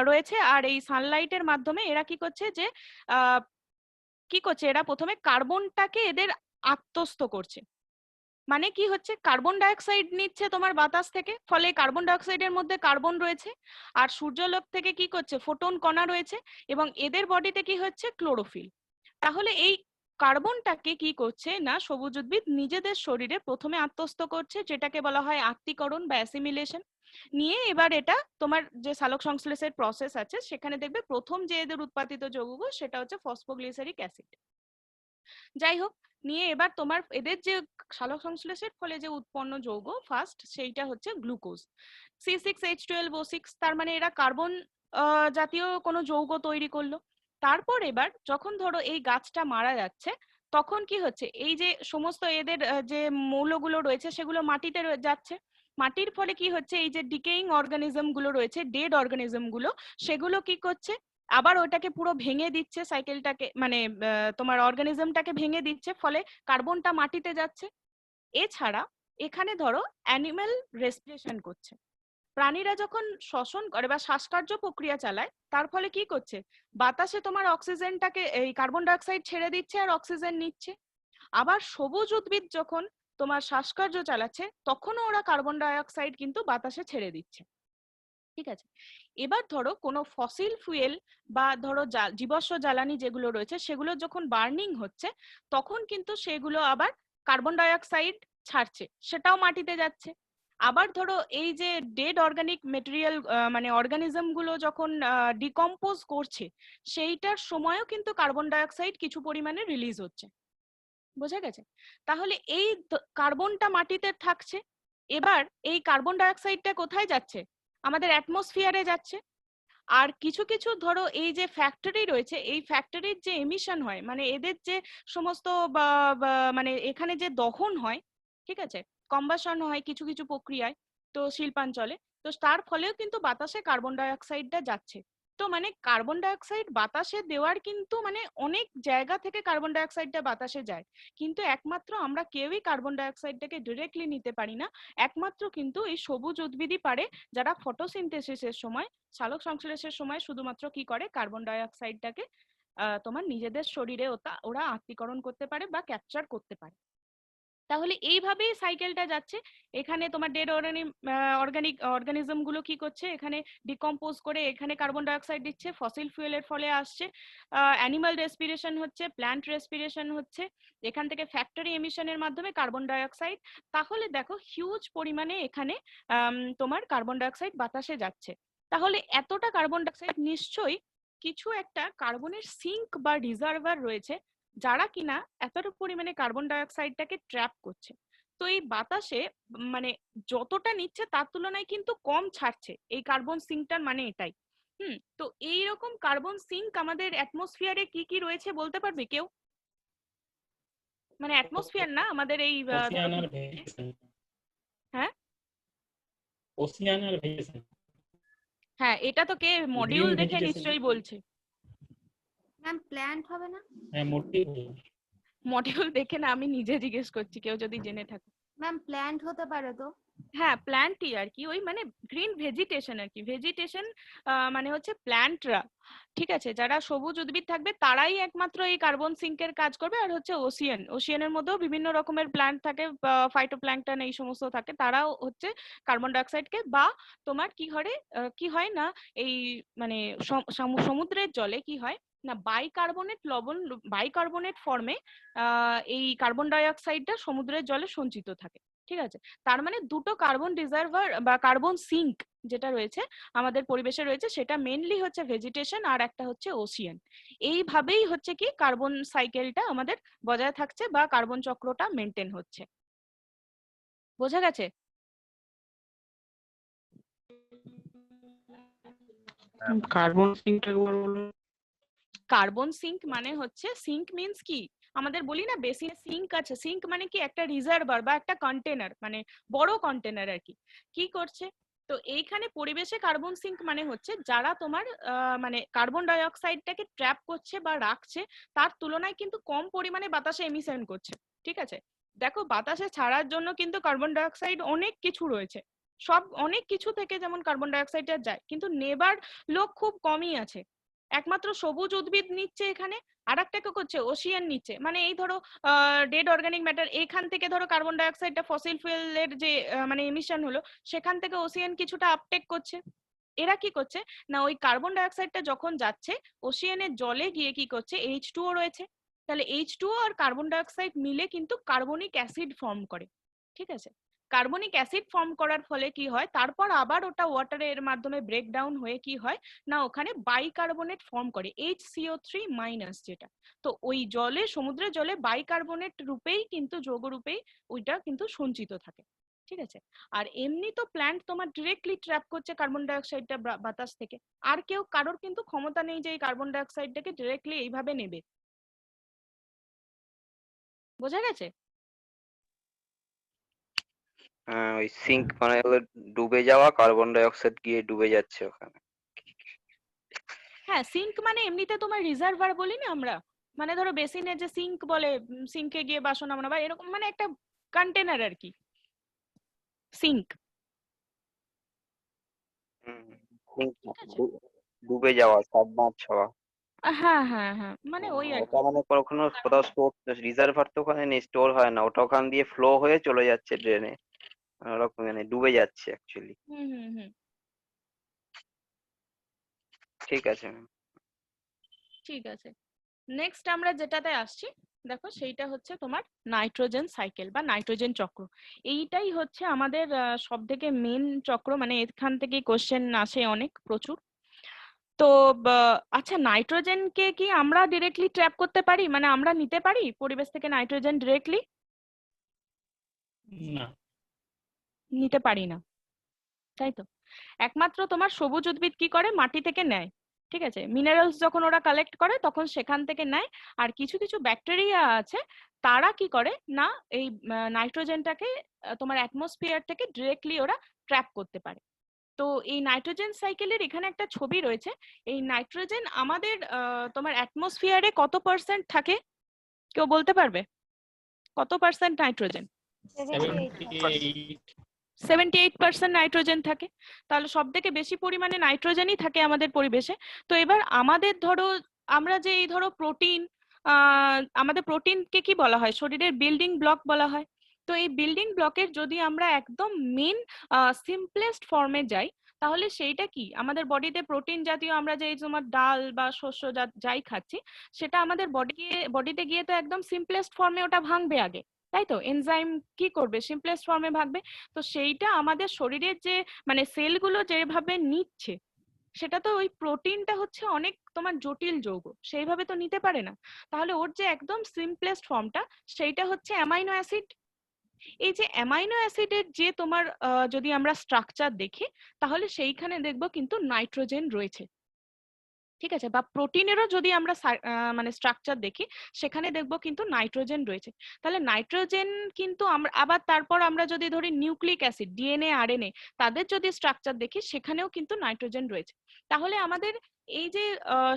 রয়েছে, আর এই সানলাইটের মাধ্যমে এরা কি করছে যে কি করছে, এরা প্রথমে কার্বনটাকে এদের আত্মস্থ করছে, মানে কি হচ্ছে, কার্বন ডাইঅক্সাইড নিচ্ছে তোমার বাতাস থেকে, ফলে কার্বন ডাইঅক্সাইডের মধ্যে কার্বন রয়েছে, আর সূর্যালোক থেকে কি করছে, ফোটন কণা রয়েছে, এবং এদের বডিতে কি হচ্ছে, ক্লোরোফিল। তাহলে এই কার্বনটাকে কি করছে না সবুজ উদ্ভিদ নিজেদের শরীরে প্রথমে আত্মস্থ করছে, যেটাকে বলা হয় আত্তীকরণ বা অ্যাসিমিলেশন। নিয়ে এবার এটা তোমার যে সালোক সংশ্লেষের প্রসেস আছে সেখানে দেখবে প্রথম যে এদের উৎপাদিত যৌগ সেটা হচ্ছে ফসফোগ্লিসারিক অ্যাসিড। যাই হোক, নিয়ে এবার তোমার এদের যে সালোক সংশ্লেষের ফলে যে উৎপন্ন যৌগ ফার্স্ট, সেইটা হচ্ছে গ্লুকোজ, C6H12O6। তার মানে এরা কার্বন জাতীয় কোনো যৌগ তৈরি করলো। তারপর এবার যখন ধরো এই গাছটা মারা যাচ্ছে, তখন কি হচ্ছে, এই যে সমস্ত এদের যে মৌলগুলো রয়েছে সেগুলো মাটিতে যাচ্ছে। মাটির ফলে কি হচ্ছে, এই যে ডিকেইং অর্গানিজম গুলো রয়েছে, ডেড অর্গানিজম গুলো, সেগুলো কি করছে, আবার ওটাকে পুরো ভেঙে দিচ্ছে, সাইকেলটাকে মানে তোমার অর্গানিজমটাকে ভেঙে দিচ্ছে, ফলে কার্বনটা মাটিতে যাচ্ছে। এছাড়া এখানে ধরো অ্যানিম্যাল রেসপিরেশন করছে, প্রাণীরা যখন শ্বসন করে বা শ্বাসকার্য প্রক্রিয়া চালায়, তার ফলে কি করছে, বাতাসে তোমার অক্সিজেনটাকে, এই কার্বন ডাইঅক্সাইড ছেড়ে দিচ্ছে আর অক্সিজেন নিচ্ছে। আবার সবুজ উদ্ভিদ যখন তোমার শ্বাসকার্য চালাচ্ছে, তখনও ওরা কার্বন ডাইঅক্সাইড কিন্তু বাতাসে ছেড়ে দিচ্ছে। ঠিক আছে, এবার ধরো কোনো ফসিল ফুয়েল বা ধরো জীবাশ্ম জ্বালানি যেগুলো রয়েছে সেগুলো যখন বার্নিং হচ্ছে, তখন কিন্তু সেগুলো আবার কার্বন ডাইঅক্সাইড ছাড়ছে, সেটাও মাটিতে যাচ্ছে। আবার ধরো এই যে ডেড অর্গানিক মেটেরিয়াল মানে অর্গানিজম গুলো যখন ডিকম্পোজ করছে, সেইটার সময়ও কিন্তু কার্বন ডাইঅক্সাইড কিছু পরিমাণে রিলিজ হচ্ছে। বোঝা গেছে? তাহলে এই কার্বনটা মাটিতে থাকছে, এবার এই কার্বন ডাইঅক্সাইডটা কোথায় যাচ্ছে, আমাদের অ্যাটমসফিয়ারে যাচ্ছে। আর কিছু কিছু ধরো এই যে ফ্যাক্টরি রয়েছে, এই ফ্যাক্টরির যে এমিশন হয়, মানে এদের যে সমস্ত মানে এখানে যে দহন হয়, ঠিক আছে, কম্বাসন হয় কিছু কিছু প্রক্রিয়ায়, তো শিল্পাঞ্চলে, তো তার ফলেও কিন্তু বাতাসে কার্বন ডাইঅক্সাইডটা যাচ্ছে। তো মানে কার্বন ডাইঅক্সাইড বাতাসে দেওয়ার কিন্তু মানে অনেক জায়গা থেকে কার্বন ডাইঅক্সাইডটা বাতাসে যায়, কিন্তু একমাত্র আমরা কেউই কার্বন ডাইঅক্সাইডটাকে ডিরেক্টলি নিতে পারি না। একমাত্র কিন্তু এই সবুজ উদ্ভিদই পারে, যারা ফটোসিনথেসিসের সময়, সালোক সংশ্লেষের সময় শুধুমাত্র কি করে, কার্বন ডাইঅক্সাইডটাকে তোমার নিজেদের শরীরে ওরা আত্তীকরণ করতে পারে বা ক্যাপচার করতে পারে। তাহলে এইভাবেই সাইকেলটা যাচ্ছে। এখানে তোমার ডেড অর্গানিক অর্গানিজম গুলো কি করছে, এখানে ডিকম্পোজ করে এখানে কার্বন ডাইঅক্সাইড দিচ্ছে, ফসিল ফুয়েলের ফলে আসছে, অ্যানিমাল রেসপিরেশন হচ্ছে, প্ল্যান্ট রেসপিরেশন হচ্ছে, এখান থেকে ফ্যাক্টরি এমিশনের মাধ্যমে কার্বন ডাইঅক্সাইড। তাহলে দেখো হিউজ পরিমাণে এখানে তোমার কার্বন ডাইঅক্সাইড বাতাসে যাচ্ছে। তাহলে এতটা কার্বন ডাইঅক্সাইড নিশ্চয়ই কিছু একটা কার্বনের সিঙ্ক বা রিজার্ভার রয়েছে, যারা কিনা এতটা পরিমাণে কার্বন ডাইঅক্সাইডটাকে ট্র্যাপ করছে। তো এই বাতাসে মানে যতটা নিচ্ছে তার তুলনায় কিন্তু কম ছাড়ছে, এই কার্বন সিঙ্কটার মানে এটাই। তো এইরকম কার্বন সিঙ্ক আমাদের অ্যাটমসফিয়ারে কি কি রয়েছে বলতে পারবে কেউ? মানে অ্যাটমসফিয়ার না, আমাদের এই হ্যাঁ হ্যাঁ, এটা তো কে মডিউল দেখে নিশ্চয়ই বলছে। ম্যাম প্ল্যান্ট হবে না? হ্যাঁ মডিউল দেখে না, আমি নিজে জিজ্ঞেস করছি, কেউ যদি জেনে থাকে। ম্যাম প্ল্যান্ট হতে পারে তো? হ্যাঁ প্ল্যান্টই আর কি, ওই মানে গ্রিন ভেজিটেশন আর কি। ভেজিটেশন মানে হচ্ছে প্ল্যান্টরা, ঠিক আছে, যারা সবুজ উদ্ভিদ থাকবে তারাই একমাত্র এই কার্বন সিঙ্কের কাজ করবে। আর হচ্ছে ওশিয়ানের মধ্যেও বিভিন্ন রকমের প্ল্যান্ট থাকে, ফাইটোপ্ল্যাঙ্কটন এই সমস্ত থাকে, তারাও হচ্ছে কার্বন ডাইঅক্সাইডকে বা তোমার কি হয় না, এই মানে সমুদ্রের জলে কি হয় না, বাইকার্বনেট ফর্মে এই কার্বন ডাইঅক্সাইডটা সমুদ্রের জলে সঞ্চিত থাকে। ঠিক আছে, তার মানে দুটো কার্বন রিজার্ভার বা কার্বন সিঙ্ক যেটা রয়েছে আমাদের পরিবেশে রয়েছে, সেটা মেইনলি হচ্ছে ভেজিটেশন আর একটা হচ্ছে ওশিয়ান। এইভাবেই হচ্ছে কি কার্বন সাইকেলটা আমাদের বজায় থাকছে বা কার্বন চক্রটা মেনটেন হচ্ছে। বোঝা গেছে? কার্বন সিঙ্কটা একবার বলুন। কার্বন সিঙ্ক মানে হচ্ছে, সিঙ্ক মিন্স কি, আমাদের বলি না বেসিনে সিঙ্ক আছে, সিঙ্ক মানে কি একটা রিজার্ভার বা একটা কন্টেনার, মানে বড় কন্টেনার আর কি। কি করছে, তো এইখানে পরিবেশে কার্বন সিঙ্ক মানে হচ্ছে যারা তোমার মানে কার্বন ডাইঅক্সাইডটাকে ট্র্যাপ করছে বা রাখছে, তার তুলনায় কিন্তু কম পরিমাণে বাতাসে এমিশন করছে। ঠিক আছে, দেখো বাতাসে ছাড়ার জন্য কিন্তু কার্বন ডাইঅক্সাইড অনেক কিছু রয়েছে, সব অনেক কিছু থেকে যেমন কার্বন ডাইঅক্সাইডটা যায়, কিন্তু নেবার লোক খুব কমই আছে। একমাত্র সবুজ উদ্ভিদ নিচ্ছে এখানে, আর একটা কি করছে ওশিয়ান নিচ্ছে। মানে এই ধরো ডেড অর্গানিক ম্যাটার, এখান থেকে ধরো কার্বন ডাইঅক্সাইডটা ফসিল ফুয়েলের যে মানে এমিশন হলো সেখান থেকে ওশিয়ান কিছুটা আপটেক করছে। এরা কি করছে না ওই কার্বন ডাইঅক্সাইডটা যখন যাচ্ছে ওশিয়ানের জলে গিয়ে কি করছে H2O রয়েছে, তাহলে H2O আর কার্বন ডাইঅক্সাইড মিলে কিন্তু কার্বনিক অ্যাসিড ফর্ম করে। ঠিক আছে, কার্বনিক অ্যাসিড ফর্ম করার ফলে কি হয় তারপর আবার ওটা ওয়াটারের মাধ্যমে ব্রেকডাউন হয়ে কি হয় না ওখানে বাইকার্বনেট ফর্ম করে HCO3- যেটা। তো ওই জলে সমুদ্রের জলে বাইকার্বনেট রূপেই কিন্তু যৌগ রূপেই ওইটা কিন্তু সঞ্চিত থাকে। ঠিক আছে, আর এমনি তো প্ল্যান্ট তোমার ডিরেক্টলি ট্র্যাপ করছে কার্বন ডাইঅক্সাইডটা বাতাস থেকে, আর কেউ কারোর কিন্তু ক্ষমতা নেই যে এই কার্বন ডাইঅক্সাইডটাকে ডিরেক্টলি এইভাবে নেবে। বোঝা গেছে? হ্যাঁ, ওই সিঙ্ক মানে হলো ডুবে যাওয়া, কার্বন ডাই অক্সাইড গিয়ে ডুবে যাচ্ছে ওখানে। হ্যাঁ, সিঙ্ক মানে এমনিতে তোমার রিজার্ভার বলি না আমরা, মানে ধরো বেসিনে যে সিঙ্ক বলে, সিঙ্কে গিয়ে বাসন আমরা বা এরকম মানে একটা কন্টেনার আর কি সিঙ্ক। সিঙ্ক ডুবে যাওয়া, সাবমার্জ হওয়া। হ্যাঁ হ্যাঁ হ্যাঁ, মানে ওই আর ওটা মানে কখনো কোথাও স্টোর, রিজার্ভার তো ওখানে নেই, স্টোর হয় না, ওটা ওখান দিয়ে ফ্লো হয়ে চলে যাচ্ছে ড্রেনে, ওরকম মানে ডুবে যাচ্ছে অ্যাকচুয়ালি। হুম হুম হুম, ঠিক আছে। ঠিক আছে। নেক্সট আমরা যেটাতে আসছি দেখো সেইটা হচ্ছে তোমার নাইট্রোজেন সাইকেল বা নাইট্রোজেন চক্র। এইটাই হচ্ছে আমাদের সব থেকে মেন চক্র, মানে এখান থেকে কোশ্চেন আসে অনেক প্রচুর। তো আচ্ছা, নাইট্রোজেনকে কি আমরা ডিরেক্টলি ট্র্যাপ করতে পারি, মানে আমরা নিতে পারি পরিবেশ থেকে নাইট্রোজেন ডিরেক্টলি? না। নিতে পারি না, তাই তো। একমাত্র তোমার সবুজ উদ্ভিদ কি করে মাটি থেকে নেয়। ঠিক আছে, মিনারেলস যখন ওরা কালেক্ট করে তখন সেখান থেকে নেয়। আর কিছু কিছু ব্যাকটেরিয়া আছে তারা কি করে না এই নাইট্রোজেনটাকে তোমার অ্যাটমসফিয়ার থেকে ডিরেক্টলি ওরা ট্র্যাপ করতে পারে। তো এই নাইট্রোজেন সাইকেলের এখানে একটা ছবি রয়েছে। এই নাইট্রোজেন আমাদের তোমার অ্যাটমসফিয়ারে কত পার্সেন্ট থাকে কেউ বলতে পারবে? কত পার্সেন্ট নাইট্রোজেন? 78% নাইট্রোজেন থাকে। তাহলে সব থেকে বেশি পরিমাণে নাইট্রোজেনই থাকে আমাদের পরিবেশে। তো এবার আমাদের ধরো আমরা যে এই ধরো প্রোটিন, আমাদের প্রোটিনকে কি বলা হয় শরীরের বিল্ডিং ব্লক বলা হয়। তো এই বিল্ডিং ব্লকের যদি আমরা একদম মেন সিম্পলেস্ট ফর্মে যাই তাহলে সেইটা কি আমাদের বডিতে প্রোটিন জাতীয় আমরা যে তোমার ডাল বা শস্য যাই খাচ্ছি সেটা আমাদের বডিতে গিয়ে তো একদম সিম্পলেস্ট ফর্মে ওটা ভাঙবে আগে, তাই তো। এনজাইম কি করবে সিম্পলেস্ট ফর্মে ভাঙবে। তো সেইটা আমাদের শরীরের যে মানে সেলগুলো যেভাবে নিচ্ছে সেটা তো ওই প্রোটিনটা হচ্ছে অনেক তোমার জটিল যৌগ, সেইভাবে তো নিতে পারে না। তাহলে ওর যে একদম সিম্পলেস্ট ফর্মটা সেইটা হচ্ছে অ্যামাইনো অ্যাসিড। এই যে অ্যামাইনো অ্যাসিডের যে তোমার যদি আমরা স্ট্রাকচার দেখি তাহলে সেইখানে দেখবো কিন্তু নাইট্রোজেন রয়েছে। ঠিক আছে, বা প্রোটিনেরও যদি আমরা মানে স্ট্রাকচার দেখি সেখানে দেখবো কিন্তু নাইট্রোজেন রয়েছে। তাহলে নাইট্রোজেন কিন্তু আমরা আবার তারপর আমরা যদি ধরি নিউক্লিক অ্যাসিড ডিএনএ আরএনএ তাদের যদি স্ট্রাকচার দেখি সেখানেও কিন্তু নাইট্রোজেন রয়েছে। তাহলে আমাদের এই যে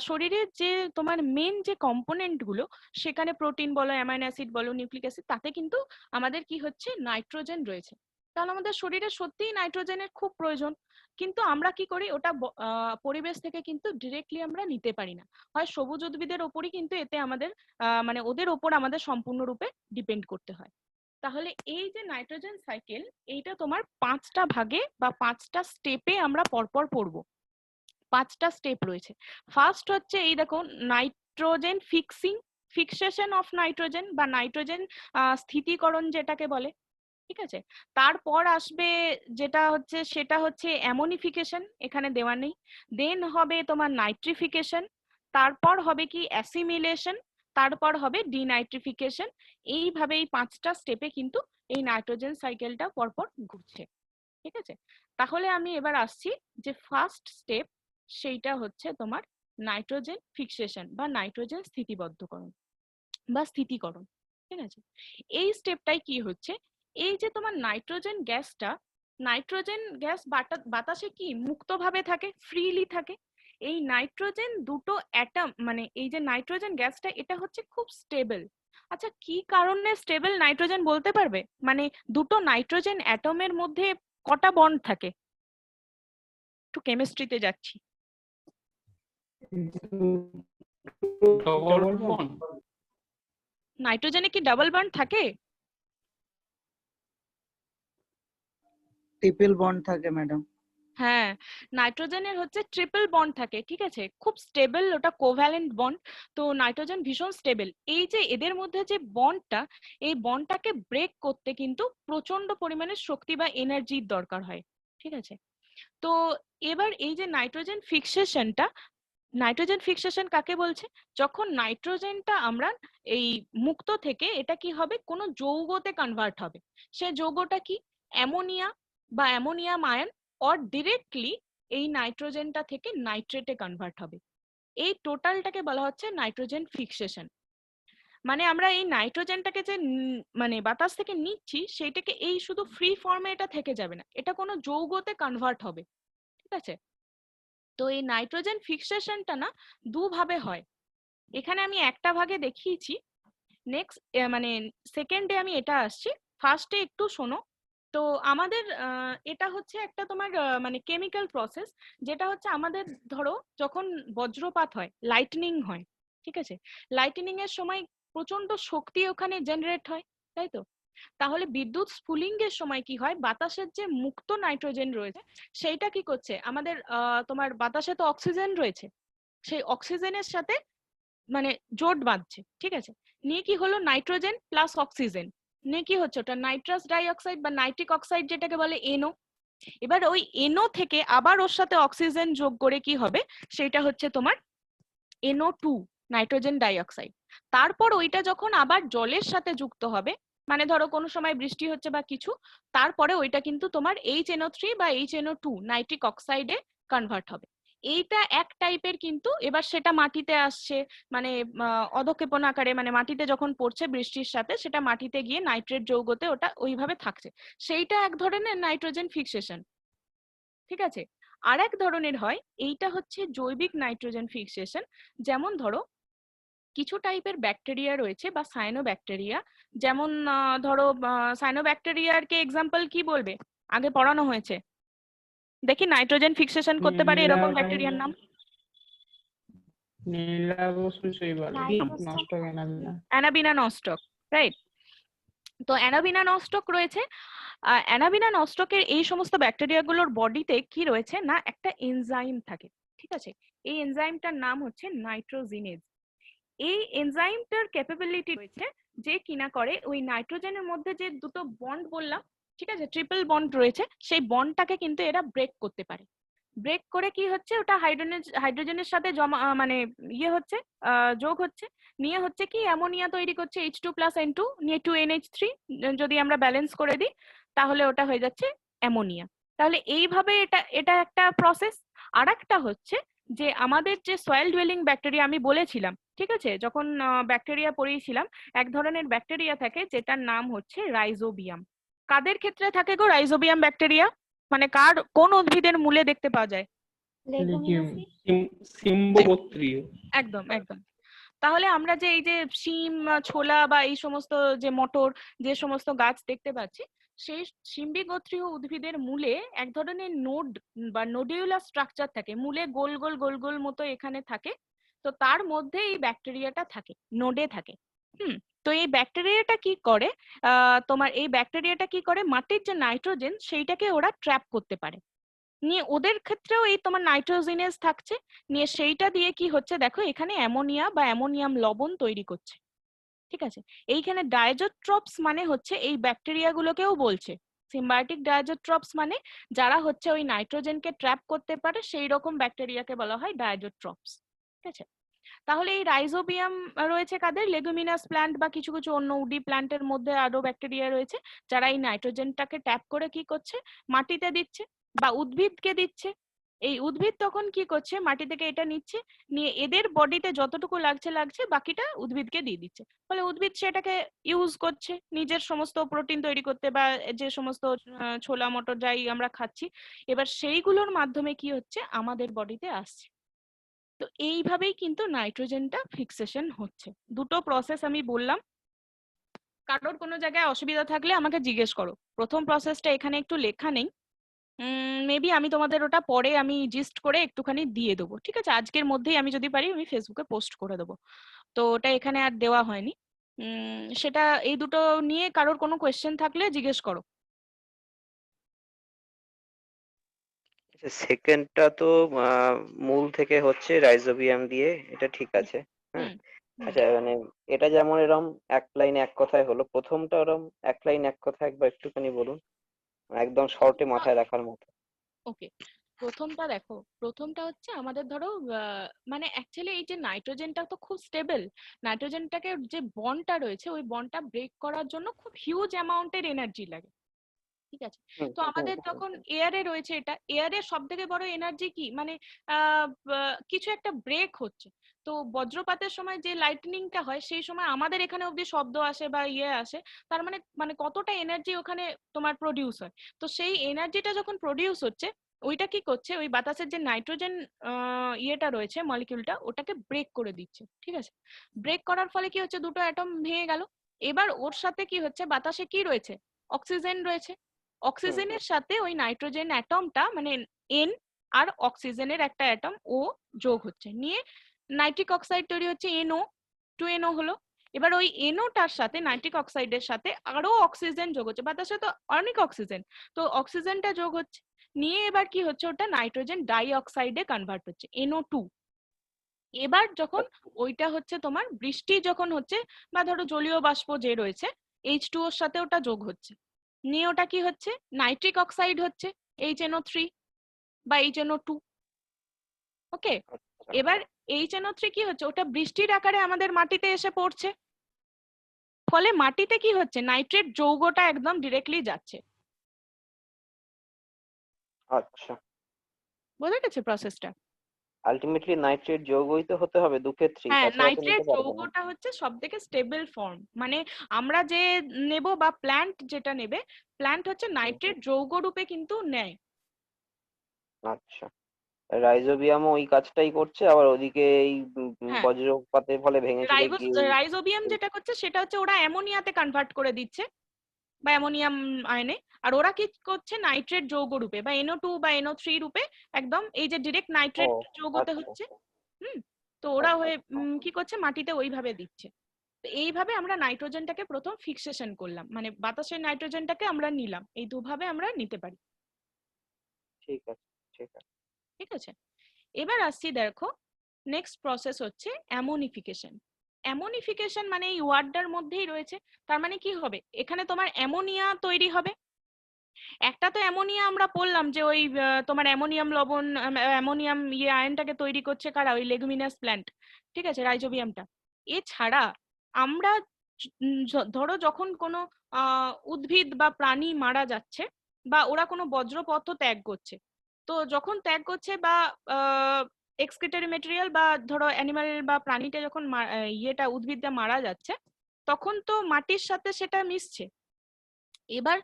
শরীরের যে তোমার মেন যে কম্পোনেন্ট গুলো সেখানে প্রোটিন বলো অ্যামাইনো অ্যাসিড বলো নিউক্লিক অ্যাসিড তাতে কিন্তু আমাদের কি হচ্ছে নাইট্রোজেন রয়েছে। তাহলে আমাদের শরীরে সত্যিই নাইট্রোজেনের খুব প্রয়োজন, কিন্তু আমরা কি করি ওটা পরিবেশ থেকে কিন্তু ডিরেক্টলি আমরা নিতে পারি না। হয় সবুজ উদ্ভিদের ওপরই কিন্তু এতে আমাদের মানে ওদের ওপর আমাদের সম্পূর্ণরূপে ডিপেন্ড করতে হয়। তাহলে এই যে নাইট্রোজেন সাইকেল এইটা তোমার 5টা ভাগে বা 5টা স্টেপে আমরা পরপর পড়বো। 5টা স্টেপ রয়েছে। ফার্স্ট হচ্ছে এই দেখো নাইট্রোজেন ফিক্সেশন অফ নাইট্রোজেন বা নাইট্রোজেন স্থিতিকরণ যেটাকে বলে। ঠিক আছে, তারপর আসবে যেটা হচ্ছে সেটা হচ্ছে অ্যামোনিফিকেশন, এখানে দেওয়া নেই। দেন হবে তোমার নাইট্রিফিকেশন, তারপর হবে কি অ্যাসিমিলেশন, তারপর হবে ডিনাইট্রিফিকেশন। এইভাবে এই 5টা স্টেপে কিন্তু এই নাইট্রোজেন সাইকেলটা পরপর ঘুরছে। ঠিক আছে, তাহলে আমি এবার আসছি যে ফার্স্ট স্টেপ সেইটা হচ্ছে তোমার নাইট্রোজেন ফিক্সেশন বা নাইট্রোজেন স্থিতিবদ্ধকরণ বা স্থিতিকরণ। ঠিক আছে, এই স্টেপটাই কি হচ্ছে এই যে তোমার নাইট্রোজেন গ্যাস বাতাসে কি মুক্তভাবে থাকে, ফ্রিলি থাকে। এই নাইট্রোজেন দুটো অ্যাটম মানে এই যে নাইট্রোজেন গ্যাসটা এটা হচ্ছে খুব স্টেবল। আচ্ছা, কি কারণে স্টেবল নাইট্রোজেন বলতে পারবে? মানে দুটো নাইট্রোজেন অ্যাটমের মধ্যে কটা বন্ড থাকে? একটু কেমিস্ট্রিতে যাচ্ছি। Double bond. নাইট্রোজেনে কি ডাবল বন্ড থাকে? ট্রিপল বন্ড থাকে ম্যাডাম। হ্যাঁ, নাইট্রোজেনের হচ্ছে ট্রিপল বন্ড থাকে, ঠিক আছে, খুব স্টেবল, ওটা কোভ্যালেন্ট বন্ড। তো নাইট্রোজেন ভীষণ স্টেবল। এই যে এদের মধ্যে যে বন্ডটা, এই বন্ডটাকে ব্রেক করতে কিন্তু প্রচন্ড পরিমাণে শক্তি বা এনার্জির দরকার হয়, ঠিক আছে। তো এবার এই যে নাইট্রোজেন ফিক্সেশন কাকে বলছে? যখন নাইট্রোজেনটা আমরা এই মুক্ত থেকে এটা কি হবে, কোনো যৌগতে কনভার্ট হবে। সে যৌগটা কি? অ্যামোনিয়া বা অ্যামোনিয়াম আয়ন, অর ডিরেক্টলি এই নাইট্রোজেনটা থেকে নাইট্রেটে কনভার্ট হবে। এই টোটালটাকে বলা হচ্ছে নাইট্রোজেন ফিক্সেশন। মানে আমরা এই নাইট্রোজেনটাকে যে মানে বাতাস থেকে নিচ্ছি, সেইটাকে এই শুধু ফ্রি ফর্মে এটা থেকে যাবে না, এটা কোনো যৌগতে কনভার্ট হবে, ঠিক আছে। তো এই নাইট্রোজেন ফিক্সেশনটা না দুভাবে হয়। এখানে আমি একটা ভাগে দেখিয়েছি, নেক্সট মানে সেকেন্ডে আমি এটা আসছি। ফার্স্টে একটু শোনো। তো আমাদের এটা হচ্ছে একটা তোমার মানে কেমিক্যাল প্রসেস, যেটা হচ্ছে আমাদের ধরো যখন বজ্রপাত হয়, লাইটনিং হয়, ঠিক আছে, লাইটনিং এর সময় প্রচন্ড শক্তি ওখানে জেনারেট হয়, তাই তো। তাহলে বিদ্যুৎ স্ফুলিঙ্গের সময় কি হয়, বাতাসের যে মুক্ত নাইট্রোজেন রয়েছে সেইটা কি করছে, আমাদের তোমার বাতাসে তো অক্সিজেন রয়েছে, সেই অক্সিজেনের সাথে মানে জোট বাঁধছে, ঠিক আছে। নিয়ে কি হলো, নাইট্রোজেন প্লাস অক্সিজেন নিয়ে কি হচ্ছে, ওটা নাইট্রাস ডাই অক্সাইড বা নাইট্রিক অক্সাইড যেটাকে বলে NO। এবার ওই NO থেকে আবার ওর সাথে অক্সিজেন যোগ করে কি হবে, সেটা হচ্ছে তোমার NO2, নাইট্রোজেন ডাই অক্সাইড। তারপর ওইটা যখন আবার জলের সাথে যুক্ত হবে, মানে ধরো কোনো সময় বৃষ্টি হচ্ছে বা কিছু, তারপরে ওইটা কিন্তু তোমার HNO3 বা HNO2, নাইট্রিক অক্সাইডে কনভার্ট হবে। এইটা এক টাইপের, কিন্তু এবার সেটা মাটিতে আসছে, মানে অধঃক্ষেপণ আকারে, মানে মাটিতে যখন পড়ছে বৃষ্টির সাথে, সেটা মাটিতে গিয়ে নাইট্রেট যৌগতে ওটা ওইভাবে থাকছে, সেইটা এক ধরনের নাইট্রোজেন ফিক্সেশন, ঠিক আছে। আর এক ধরনের হয়, এইটা হচ্ছে জৈবিক নাইট্রোজেন ফিক্সেশন। যেমন ধরো কিছু টাইপের ব্যাকটেরিয়া রয়েছে বা সায়ানোব্যাকটেরিয়া, যেমন ধরো সায়ানোব্যাকটেরিয়ার কে এক্সাম্পল কি বলবে, আগে পড়ানো হয়েছে, দেখি নাইট্রোজেন ফিক্সেশন করতে পারে এরকম ব্যাকটেরিয়ার নাম। Anabaena নস্টক, right. তো অ্যানাবিনা নস্টক রয়েছে। অ্যানাবিনা নস্টকের এই সমস্ত ব্যাকটেরিয়াগুলোর বডিতে কি রয়েছে না, একটা এনজাইম থাকে, ঠিক আছে। এই এনজাইমটার নাম হচ্ছে নাইট্রোজিনেজ। এই এনজাইমটার ক্যাপাবিলিটি রয়েছে যে কিনা করে ওই নাইট্রোজেনের মধ্যে যে দুটো বন্ড বললাম, ঠিক আছে, ট্রিপল বন্ড রয়েছে, সেই বন্ডটাকে কিন্তু এরা ব্রেক করতে পারে। ব্রেক করে কি হচ্ছে, ওটা হাইড্রোজেনের সাথে জমা মানে ইয়ে হচ্ছে, যোগ হচ্ছে, নিয়ে হচ্ছে কি অ্যামোনিয়া তৈরি করছে, H2+N2 নিয়ে 2NH3, যদি আমরা ব্যালেন্স করে দিই তাহলে ওটা হয়ে যাচ্ছে অ্যামোনিয়া। তাহলে এইভাবে এটা একটা প্রসেস। আর একটা হচ্ছে যে আমাদের যে সয়েল ডুয়েলিং ব্যাকটেরিয়া আমি বলেছিলাম, ঠিক আছে, যখন ব্যাকটেরিয়া পড়িয়েছিলাম, এক ধরনের ব্যাকটেরিয়া থাকে যেটার নাম হচ্ছে রাইজোবিয়াম। কাদের ক্ষেত্রে থাকে গো রাইজোবিয়াম ব্যাকটেরিয়া, মানে কোন উদ্ভিদের মূলে দেখতে পাওয়া যায়? একদম একদম। তাহলে আমরা যে এই যে শিম, ছোলা বা এই সমস্ত যে মটর, যে সমস্ত গাছ দেখতে পাচ্ছি, সেই শিম্বি গোত্রীয় উদ্ভিদের মূলে এক ধরনের নোড বা নোডিউলার স্ট্রাকচার থাকে, মূলে গোল গোল গোল গোল মতো এখানে থাকে। তো তার মধ্যে এই ব্যাকটেরিয়াটা থাকে, নোডে থাকে। তো এই ব্যাকটেরিয়াটা কি করে, তোমার এই ব্যাকটেরিয়াটা কি করে, মাটির যে নাইট্রোজেন সেইটাকে ওরা ট্র্যাপ করতে পারে। নিয়ে ওদের ক্ষেত্রেও এই তোমার নাইট্রোজিনেজ থাকছে, নিয়ে সেইটা দিয়ে কি হচ্ছে দেখো, এখানে অ্যামোনিয়া বা অ্যামোনিয়াম লবণ তৈরি করছে, ঠিক আছে। এইখানে ডায়াজোট্রপস মানে হচ্ছে এই ব্যাকটেরিয়া গুলোকেও বলছে, সিম্বায়োটিক ডায়াজোট্রপস মানে যারা হচ্ছে ওই নাইট্রোজেনকে ট্র্যাপ করতে পারে, সেই রকম ব্যাকটেরিয়াকে বলা হয় ডায়াজোট্রপস, ঠিক আছে। তাহলে এই রাইজোবিয়াম রয়েছে কাদের, লেগুমিনাস প্ল্যান্ট বা কিছু কিছু অন্য উডি প্ল্যান্টের মধ্যে আরো ব্যাকটেরিয়া রয়েছে, যারা এই নাইট্রোজেনটাকে ট্যাপ করে কি করছে, মাটিতে দিচ্ছে বা উদ্ভিদকে দিচ্ছে। এই উদ্ভিদ তখন কি করছে, মাটি থেকে এটা নিচ্ছে, নিয়ে এদের বডিতে যতটুকু লাগছে বাকিটা উদ্ভিদকে দিয়ে দিচ্ছে। ফলে উদ্ভিদ সেটাকে ইউজ করছে নিজের সমস্ত প্রোটিন তৈরি করতে, বা যে সমস্ত ছোলা মটর যাই আমরা খাচ্ছি, এবার সেইগুলোর মাধ্যমে কি হচ্ছে, আমাদের বডিতে আসছে। তো এইভাবেই কিন্তু নাইট্রোজেনটা ফিক্সেশন হচ্ছে। দুটো প্রসেস আমি বললাম, কারোর কোনো জায়গায় অসুবিধা থাকলে আমাকে জিজ্ঞেস করো। প্রথম প্রসেসটা এখানে একটু লেখা নেই, মেবি আমি তোমাদের ওটা পরে আমি জিস্ট করে একটুখানি দিয়ে দেবো, ঠিক আছে? আজকের মধ্যেই আমি যদি পারি আমি ফেসবুকে পোস্ট করে দেবো। তো ওটা এখানে আর দেওয়া হয়নি। সেটা এই দুটো নিয়ে কারোর কোনো কোয়েশ্চেন থাকলে জিজ্ঞেস করো। সেকেন্ডটা তো মূল থেকে হচ্ছে রাইজোবিয়াম দিয়ে, এটা ঠিক আছে। হ্যাঁ, আচ্ছা মানে এটা যেমন এরম এক লাইনে এক কথায় হলো, প্রথমটা ওরম এক লাইন এক কথা একবার একটুখানি বলুন, একদম শর্টে মাথায় রাখার মতো। ওকে, প্রথমটা দেখো, প্রথমটা হচ্ছে আমাদের ধরো মানে অ্যাকচুয়ালি এই যে নাইট্রোজেনটা তো খুব স্টেবল, নাইট্রোজেনটাকে যে বন্ডটা রয়েছে ওই বন্ডটা ব্রেক করার জন্য খুব হিউজ অ্যামাউন্টের এনার্জি লাগে, ঠিক আছে? তো আমাদের যখন এয়ারে রয়েছে, এটা এয়ারের সব থেকে বড় এনার্জি কি, মানে কিছু একটা ব্রেক হচ্ছে। তো বজ্রপাতের সময় যে লাইটনিংটা হয় সেই সময় আমাদের এখানে অব্দি শব্দ আসে বা ইয়ে আসে, তার মানে মানে কতটা এনার্জি ওখানে তোমার প্রডিউস হয়। তো সেই এনার্জিটা যখন প্রডিউস হচ্ছে ওইটা কি করছে, ওই বাতাসের যে নাইট্রোজেন ইয়েটা রয়েছে মলিকিউলটা, ওটাকে ব্রেক করে দিচ্ছে, ঠিক আছে? ব্রেক করার ফলে কি হচ্ছে, দুটো অ্যাটম ভেঙে গেল। এবার ওর সাথে কি হচ্ছে, বাতাসে কি রয়েছে, অক্সিজেন রয়েছে। অক্সিজেনের সাথে ওই নাইট্রোজেন অ্যাটমটা মানে এন আর অক্সিজেনের একটা অ্যাটম ও যোগ হচ্ছে, নিয়ে নাইট্রিক অক্সাইড তৈরি হচ্ছে, NO 2NO হলো। এবার ওই NOটার সাথে নাইট্রিক অক্সাইডের সাথে আরো অক্সিজেন যোগ হচ্ছে, বাতাসে তো অনেক অক্সিজেন, তো অক্সিজেনটা যোগ হচ্ছে, নিয়ে এবার কি হচ্ছে, ওটা নাইট্রোজেন ডাই অক্সাইডে কনভার্ট হচ্ছে, NO2। এবার যখন ওইটা হচ্ছে তোমার বৃষ্টি যখন হচ্ছে বা ধরো জলীয় বাষ্প যে রয়েছে H2O এর সাথে ওটা যোগ হচ্ছে, নিয়ে ওটা কি হচ্ছে, নাইট্রিক অক্সাইড হচ্ছে, HNO3 বা HNO2। ওকে, এবার HNO3 কি হচ্ছে, ওটা বৃষ্টির আকারে আমাদের মাটিতে এসে পড়ছে, ফলে মাটিতে কি হচ্ছে, নাইট্রেট যৌগটা একদম ডিরেক্টলি যাচ্ছে। আচ্ছা, বোঝা গেছে প্রসেসটা? আলটিমেটলি নাইট্রেট যৌগই তো হতে হবে দু ক্ষেত্রেই, হ্যাঁ, তাছাড়া তো নাইট্রেট নিতে পারবো না। যৌগটা হচ্ছে সবথেকে স্টেবল ফর্ম, মানে আমরা যে নেব বা প্ল্যান্ট যেটা নেবে, প্ল্যান্ট হচ্ছে নাইট্রেট যৌগ রূপে কিন্তু নেয়। আচ্ছা, রাইজোবিয়ামও ওই কাজটাই করছে, আবার ওদিকে এই হ্যাঁ, বজ্রপাতের ফলে ভেঙে চুরে গিয়ে রাইজোবিয়াম যেটা করছে সেটা হচ্ছে ওরা অ্যামোনিয়াতে কনভার্ট করে দিচ্ছে বা অ্যামোনিয়াম আয়নে, আর ওরা কি করছে, নাইট্রেট যৌগ রূপে বা NO2 বা NO3 রূপে একদম এই যে ডিরেক্ট নাইট্রেট যৌগতে হচ্ছে। তো ওরা হয়ে কি করছে, মাটিতে ওইভাবে দিচ্ছে। তো এইভাবে আমরা নাইট্রোজেনটাকে প্রথম ফিক্সেশন করলাম, মানে বাতাসের নাইট্রোজেনটাকে আমরা নিলাম, এই দুভাবে আমরা নিতে পারি। ঠিক আছে, ঠিক আছে। ঠিক আছে, এবার আসছি দেখো, নেক্সট প্রসেস হচ্ছে অ্যামোনিফিকেশন। অ্যামোনিফিকেশন মানে এই ওয়ার্ডটার মধ্যেই রয়েছে, তার মানে কি হবে, এখানে তোমার অ্যামোনিয়া তৈরি হবে। একটা তো অ্যামোনিয়া আমরা বললাম যে ওই তোমার অ্যামোনিয়াম লবণ, অ্যামোনিয়াম ইয়ে আয়নটাকে তৈরি করছে কারা, ওই লেগুমিনাস প্ল্যান্ট, ঠিক আছে, রাইজোবিয়ামটা। এছাড়া আমরা ধরো যখন কোনো উদ্ভিদ বা প্রাণী মারা যাচ্ছে বা ওরা কোনো বজ্রপদার্থ ত্যাগ করছে, তো যখন ত্যাগ করছে বা এক্সক্রিটরি মেটেরিয়াল বা ধরো অ্যানিমাল বা প্রাণীটা যখন ইয়েটা উদ্ভিদটা মারা যাচ্ছে, তখন তো মাটির সাথে সেটা মিশছে। এবার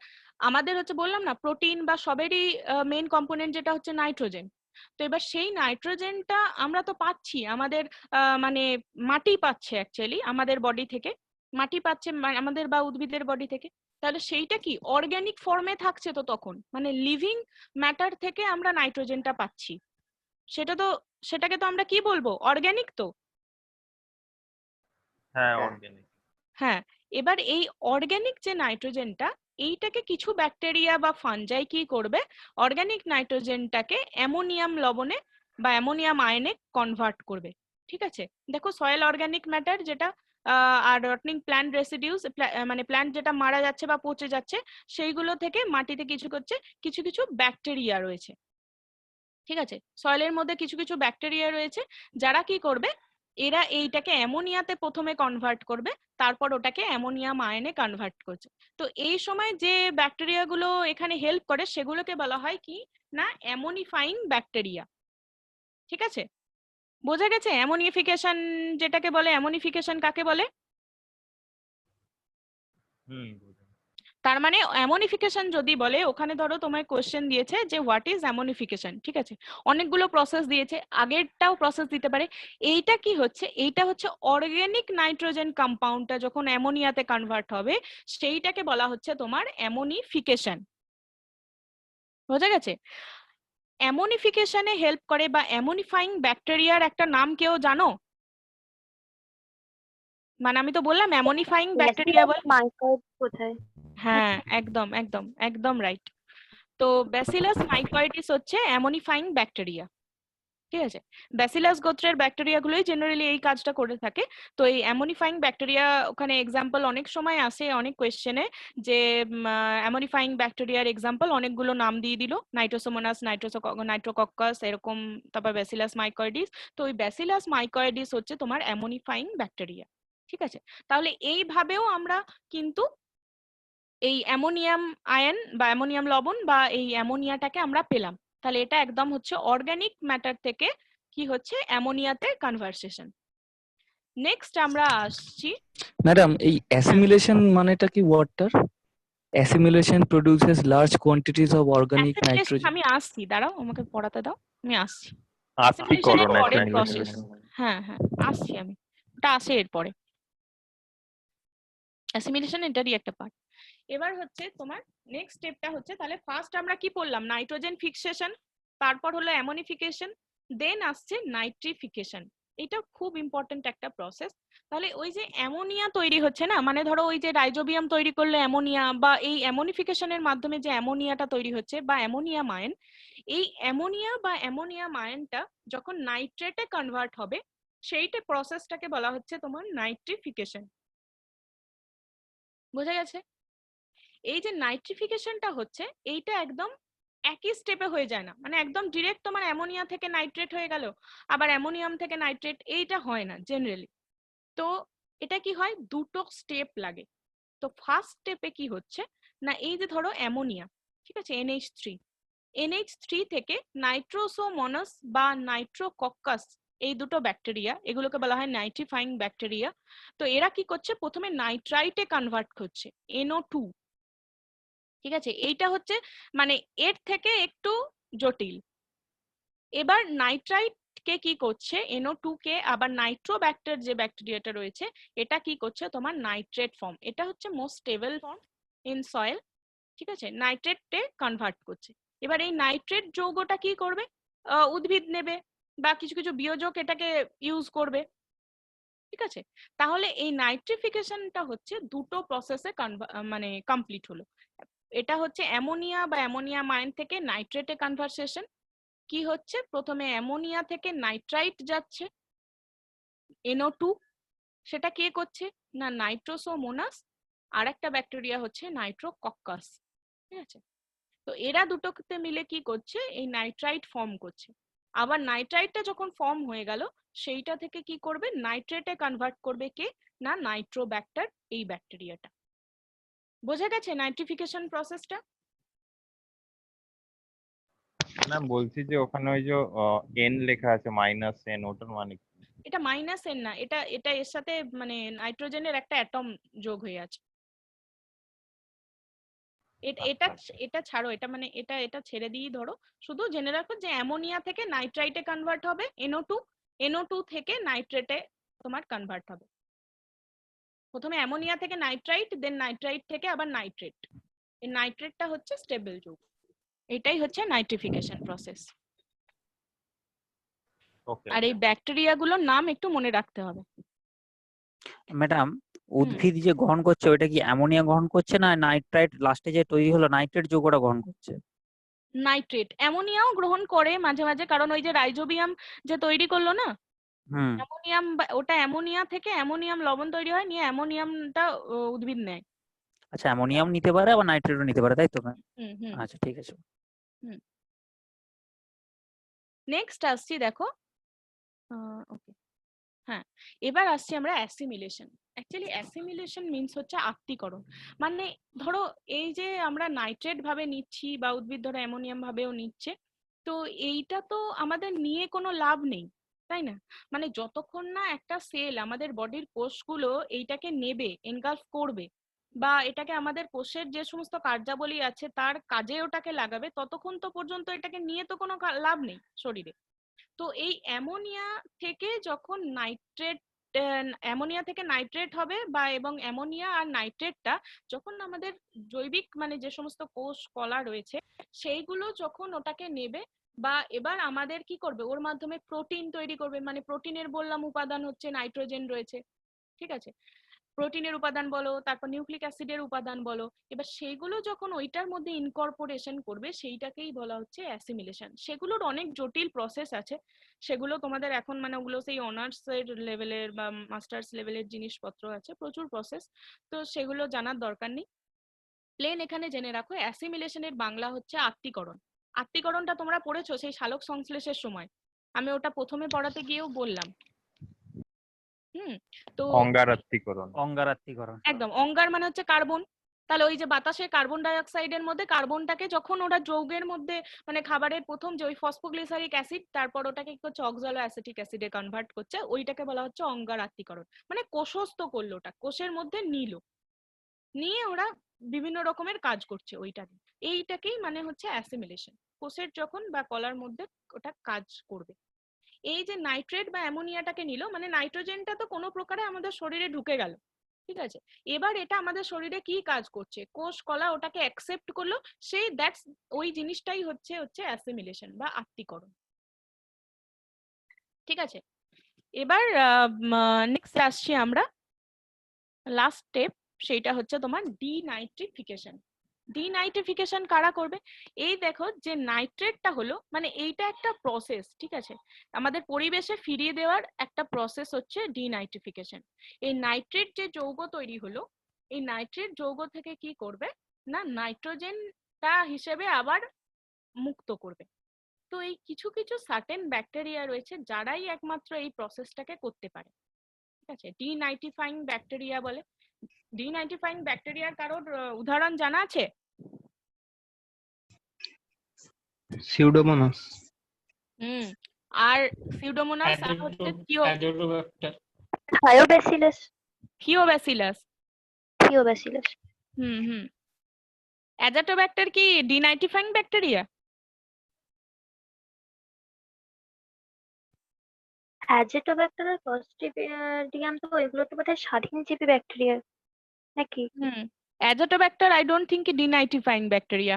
আমাদের হচ্ছে বললাম না, প্রোটিন বা সবেরই মেইন কম্পোনেন্ট যেটা হচ্ছে নাইট্রোজেন। তো এবার সেই নাইট্রোজেনটা আমরা তো পাচ্ছি আমাদের মানে মাটি পাচ্ছে, অ্যাকচুয়ালি আমাদের বডি থেকে মাটি পাচ্ছে, আমাদের বা উদ্ভিদের বডি থেকে। তাহলে সেইটা কি অর্গানিক ফর্মে থাকছে, তো তখন মানে লিভিং ম্যাটার থেকে আমরা নাইট্রোজেনটা পাচ্ছি, সেটাকে তো আমরা কি বলবো, অর্গানিক তো। হ্যাঁ, অর্গানিক। হ্যাঁ, এবার এই অর্গানিক যে নাইট্রোজেনটা, এইটাকে কিছু ব্যাকটেরিয়া বা ফানজাই কি করবে, অর্গানিক নাইট্রোজেনটাকে অ্যামোনিয়াম লবণে বা অ্যামোনিয়াম আয়নে কনভার্ট করবে। ঠিক আছে, দেখো সয়েল অর্গানিক ম্যাটার যেটা আর রটনিং প্ল্যান্ট রেসিডিউস, মানে প্ল্যান্ট যেটা মারা যাচ্ছে বা পচে যাচ্ছে, সেইগুলো থেকে মাটিতে কিছু করছে, কিছু কিছু ব্যাকটেরিয়া রয়েছে। ঠিক আছে, সয়েলের মধ্যে কিছু কিছু ব্যাকটেরিয়া রয়েছে যারা কি করবে, এরা এইটাকে অ্যামোনিয়াতে প্রথমে কনভার্ট করবে, তারপর ওটাকে অ্যামোনিয়াম আয়নে কনভার্ট করছে। তো এই সময় যে ব্যাকটেরিয়া গুলো এখানে হেল্প করে সেগুলোকে বলা হয় কি না, অ্যামোনিফাইং ব্যাকটেরিয়া। ঠিক আছে, বোঝা গেছে অ্যামোনিফিকেশন যেটাকে বলে, অ্যামোনিফিকেশন কাকে বলে? তার মানে অ্যামোনিফিকেশন যদি বলে, ওখানে ধরো তোমায় কোশ্চেন দিয়েছে যে হোয়াট ইজ অ্যামোনিফিকেশন, ঠিক আছে, অনেকগুলো প্রসেস দিয়েছে, আগেরটাও প্রসেস দিতে পারে। এইটা কি হচ্ছে, এইটা হচ্ছে অর্গানিক নাইট্রোজেন কম্পাউন্ডটা যখন অ্যামোনিয়াতে কনভার্ট হবে সেইটাকে বলা হচ্ছে তোমার অ্যামোনিফিকেশন। বোঝা গেছে? অ্যামোনিফিকেশনে হেল্প করে বা অ্যামোনিফাইং ব্যাকটেরিয়ার একটা নাম কেউ জানো? মানে আমি তো বললাম অ্যামোনিফাইং ব্যাকটেরিয়া বল। মাইকয়েড কোথায়? হ্যাঁ, একদম একদম একদম রাইট। তো ব্যাসিলাস মাইকয়েডিস হচ্ছে অ্যামোনিফাইং ব্যাকটেরিয়া। ঠিক আছে, ব্যাসিলাস গোত্রের ব্যাকটেরিয়া গুলোই জেনারেলি এই কাজটা করে থাকে। তো এই অ্যামোনিফাইং ব্যাকটেরিয়া ওখানে এক্সাম্পল অনেক সময় আসে অনেক কোয়েশ্চেনে, যে অ্যামোনিফাইং ব্যাকটেরিয়ার এক্সাম্পল অনেকগুলো নাম দিয়ে দিল, নাইট্রোসোমোনাস, নাইট্রোকক্কাস এরকম, তারপর ব্যাসিলাস মাইকয়েডিস। তো ওই ব্যাসিলাস মাইকয়েডিস হচ্ছে তোমার অ্যামোনিফাইং ব্যাকটেরিয়া। ঠিক আছে, তাহলে এইভাবেও আমরা কিন্তু এই অ্যামোনিয়াম আয়ন বা অ্যামোনিয়াম লবণ বা এই অ্যামোনিয়াটাকে আমরা পেলাম। তাহলে এটা একদম হচ্ছে অর্গানিক ম্যাটার থেকে কি হচ্ছে অ্যামোনিয়াতে কনভার্সেশন। নেক্সট আমরা আসছি। ম্যাডাম এই অ্যাসিমিলেশন মানেটা কি ওয়ার্ডটার? Assimilation produces large quantities of organic Assimilation, nitrogen. আমি আসছি, দাঁড়াও আমাকে পড়াতে দাও, আমি আসছি। আত্মীকরণ Assimilation এর পরের assimilation। প্রসেস। হ্যাঁ হ্যাঁ, আসছি আমি, ওটা আসে এরপরে। অ্যাসিমিলেশন এটারই একটা পার্ট। এবার হচ্ছে তোমার নেক্সট স্টেপটা হচ্ছে, তাহলে ফার্স্ট আমরা কি পড়লাম? নাইট্রোজেন ফিক্সেশন, তারপর হলো অ্যামোনিফিকেশন, দেন আসছে নাইট্রিফিকেশন। এটা খুব ইম্পর্টেন্ট একটা প্রসেস। তাহলে ওই যে অ্যামোনিয়া তৈরি হচ্ছে না, মানে ধরো ওই যে রাইজোবিয়াম তৈরি করলে অ্যামোনিয়া, বা এই অ্যামোনিফিকেশনের মাধ্যমে যে অ্যামোনিয়াটা তৈরি হচ্ছে বা অ্যামোনিয়াম আয়ন, এই অ্যামোনিয়া বা অ্যামোনিয়াম আয়নটা যখন নাইট্রেটে কনভার্ট হবে, সেইটা প্রসেসটাকে বলা হচ্ছে তোমার নাইট্রিফিকেশন। বোঝা গেছে? এই যে নাইট্রিফিকেশনটা হচ্ছে, এইটা একদম একই স্টেপে হয়ে যায় না, মানে একদম ডিরেক্ট তোমার অ্যামোনিয়া থেকে নাইট্রেট হয়ে গেল, আবার অ্যামোনিয়াম থেকে নাইট্রেট, এইটা হয় না জেনারেলি। তো এটা কি হয়, দুটো স্টেপ লাগে। তো ফার্স্ট স্টেপে কি হচ্ছে না, এই যে ধরো অ্যামোনিয়া, ঠিক আছে, NH3 থেকে নাইট্রোসোমোনাস বা নাইট্রোকক্কাস, এই দুটো ব্যাকটেরিয়া, এগুলোকে বলা হয় নাইট্রিফাইং ব্যাকটেরিয়া। তো এরা কি করছে, প্রথমে নাইট্রাইটে কনভার্ট করছে, NO2। ঠিক আছে, এইটা হচ্ছে মানে এর থেকে একটু জটিল। এবার নাইট্রাইট কে কি করছে, NO2 কে আবার নাইট্রোব্যাক্টার যে ব্যাকটেরিয়াটা রয়েছে, এটা কি করছে তোমার নাইট্রেট ফর্ম, এটা হচ্ছে most stable form in soil. ঠিক আছে, নাইট্রেটে কনভার্ট করছে। এবার এই নাইট্রেট যৌগটা কি করবে, উদ্ভিদ নেবে বা কিছু কিছু বিয়োজক এটাকে ইউজ করবে। ঠিক আছে, তাহলে এই নাইট্রিফিকেশনটা হচ্ছে দুটো প্রসেসে মানে কমপ্লিট হলো। এটা হচ্ছে অ্যামোনিয়া বা অ্যামোনিয়াম আয়ন থেকে নাইট্রেটে কনভার্সেশন। কি হচ্ছে, প্রথমে অ্যামোনিয়া থেকে নাইট্রাইট যাচ্ছে, NO2, সেটা কে করছে না নাইট্রোসোমোনাস, আর একটা ব্যাকটেরিয়া হচ্ছে নাইট্রোকক্কাস। ঠিক আছে, তো এরা দুটোতে মিলে কি করছে, এই নাইট্রাইট ফর্ম করছে। আবার নাইট্রাইটটা যখন ফর্ম হয়ে গেল, সেইটা থেকে কি করবে, নাইট্রেটে কনভার্ট করবে কে না নাইট্রোব্যাক্টার, এই ব্যাকটেরিয়াটা। বোঝা গেছে নাইট্রিফিকেশন প্রসেসটা? ম্যাম বলছি যে ওখানে ওই যে এন লেখা আছে -n, ওটার মানে কি? এটা মাইনাস এন না, এটা এটা এর সাথে মানে নাইট্রোজেনের একটা অ্যাটম যোগ হয়ে আছে। এটা এটা ছাড়ো, এটা মানে এটা এটা ছেড়ে দিয়ে ধরো, শুধু জেনে রাখো যে অ্যামোনিয়া থেকে নাইট্রাইটে কনভার্ট হবে NO2 থেকে নাইট্রেটে তোমার কনভার্ট হবে। প্রথমে অ্যামোনিয়া থেকে নাইট্রাইট, দেন নাইট্রাইট থেকে আবার নাইট্রেট। এই নাইট্রেটটা হচ্ছে স্টেবল যৌগ, এটাই হচ্ছে নাইট্রিফিকেশন প্রসেস। ওকে। আর এই ব্যাকটেরিয়াগুলোর নাম একটু মনে রাখতে হবে। ম্যাডাম উদ্ভিদ যে গ্রহণ করছে ওইটা কি অ্যামোনিয়া গ্রহণ করছে না নাইট্রাইট লাস্টে যে তৈরি হলো নাইট্রেট যৌগটা গ্রহণ করছে? নাইট্রেট, অ্যামোনিয়াও গ্রহণ করে মাঝে মাঝে, কারণ ওই যে রাইজোবিয়াম যে তৈরি করলো না, অ্যামোনিয়াম, ওটা অ্যামোনিয়া থেকে অ্যামোনিয়াম লবণ তৈরি হয়, নিয়ে অ্যামোনিয়ামটা উদ্ভিদ নেয়। আচ্ছা, অ্যামোনিয়াম নিতে পারে আবার নাইট্রেটও নিতে পারে, তাই তো? হুম। আচ্ছা ঠিক আছে। নেক্সট আসছি দেখো, ওকে, হ্যাঁ, এবার আসছি আমরা অ্যাসিমিলেশন। অ্যাকচুয়ালি অ্যাসিমিলেশন মিন্স হচ্ছে আত্তীকরণ। মানে ধরো এই যে আমরা নাইট্রেট ভাবে নিচ্ছি বা উদ্ভিদ ধরো অ্যামোনিয়াম ভাবেও নিচ্ছে, তো এইটা তো আমাদের নিয়ে কোনো লাভ নেই, তাই না? মানে যতক্ষণ না একটা সেল, আমাদের বডির কোষগুলো এইটাকে নেবে, এনগালফ করবে, বা এটাকে আমাদের কোষের যে সমস্ত কার্যাবলী আছে তার কাজে ওটাকে লাগাবে, ততক্ষণ তো পর্যন্ত এটাকে নিয়ে তো কোনো লাভ নেই শরীরে। তো এই অ্যামোনিয়া থেকে যখন নাইট্রেট অ্যামোনিয়া থেকে নাইট্রেট হবে বা এবং অ্যামোনিয়া আর নাইট্রেটটা যখন আমাদের জৈবিক মানে যে সমস্ত কোষ কলা রয়েছে সেইগুলো যখন ওটাকে নেবে বা এবার আমাদের কি করবে ওর মাধ্যমে প্রোটিন তৈরি করবে, মানে প্রোটিনের বললাম উপাদান হচ্ছে নাইট্রোজেন রয়েছে, ঠিক আছে, প্রোটিনের উপাদান বলো তারপর নিউক্লিক অ্যাসিডের উপাদান বলো, এবার সেইগুলো যখন ওইটার মধ্যে ইনকর্পোরেশন করবে সেইটাকেই বলা হচ্ছে অ্যাসিমিলেশন। সেগুলোর অনেক জটিল প্রসেস আছে, সেগুলো তোমাদের এখন মানে ওগুলো সেই অনার্স এর লেভেলের বা মাস্টার্স লেভেলের জিনিসপত্র আছে, প্রচুর প্রসেস, তো সেগুলো জানার দরকার নেই। প্লেন এখানে জেনে রাখো অ্যাসিমিলেশনের বাংলা হচ্ছে আত্তীকরণ। আত্তীকরণটা তোমরা পড়েছো সেই সালোক সংশ্লেষের সময়, আমি ওটা প্রথমে পড়াতে গিয়েও বললাম। তো অঙ্গারাত্মীকরণ। অঙ্গারাত্মীকরণ একদম, অঙ্গার মানে হচ্ছে কার্বন, তাহলে ওই যে বাতাসে কার্বন ডাই অক্সাইডের মধ্যে কার্বনটাকে যখন ওরা যৌগের মধ্যে মানে খাবারের প্রথম যে ওই ফসফোগ্লিসারিক অ্যাসিড তারপর ওটাকে কি করছে অক্সালো অ্যাসিটিক অ্যাসিডে কনভার্ট করছে, ওইটাকে বলা হচ্ছে অঙ্গারাত্মীকরণ, মানে কোষস্থ করলো ওটা, কোষের মধ্যে নিয়ে ওরা বিভিন্ন রকমের কাজ করছে ওইটা দিয়ে, এইটাকেই মানে হচ্ছে অ্যাসিমিলেশন, কোষের যখন বা কলার মধ্যে ওটা কাজ করবে। এই যে নাইট্রেট বা অ্যামোনিয়াটাকে নিল মানে নাইট্রোজেনটা তো কোনো প্রকারে আমাদের শরীরে ঢুকে গেল, ঠিক আছে, এবার এটা আমাদের শরীরে কি কাজ করছে, কোষ কলা ওটাকে অ্যাকসেপ্ট করলো, সেই দ্যাটস ওই জিনিসটাই হচ্ছে অ্যাসিমিলেশন বা আত্তীকরণ, ঠিক আছে। এবার নেক্সট আসছি আমরা লাস্ট স্টেপ, সেটা হচ্ছে তোমার ডিনাইট্রিফিকেশন। ডিনাইট্রিফিকেশন কারা করবে, এই দেখো যে নাইট্রেটটা হলো মানে এইটা একটা প্রসেস, ঠিক আছে, আমাদের পরিবেশে ফিরিয়ে দেওয়ার একটা প্রসেস হচ্ছে ডিনাইট্রিফিকেশন। এই নাইট্রেট যে যৌগ তৈরি হলো এই নাইট্রেট যৌগ থেকে কি করবে না নাইট্রোজেনটা হিসেবে আবার মুক্ত করবে। তো এই কিছু কিছু সার্টেন ব্যাকটেরিয়া রয়েছে যারাই একমাত্র এই প্রসেসটাকে করতে পারে, ঠিক আছে, ডিনাইট্রিফাইং ব্যাকটেরিয়া বলে। ডিনাইট্রিফাইং ব্যাকটেরিয়ার কারোর উদাহরণ জানা আছে? সিউডোমোনাস, আর সিউডোমোনাস আর হচ্ছে Azotobacter, Thiobacillus. Thiobacillus. Thiobacillus. Azotobacter কি ডিনাইট্রিফাইং ব্যাকটেরিয়া? অ্যাজেটোব্যাক্টার আর ক্লস্ট্রিডিয়াম তো এগুলো তো বোধহয় স্বাধীনজীবী ব্যাকটেরিয়া নাকি? Azotobacter I don't think denitrifying bacteria.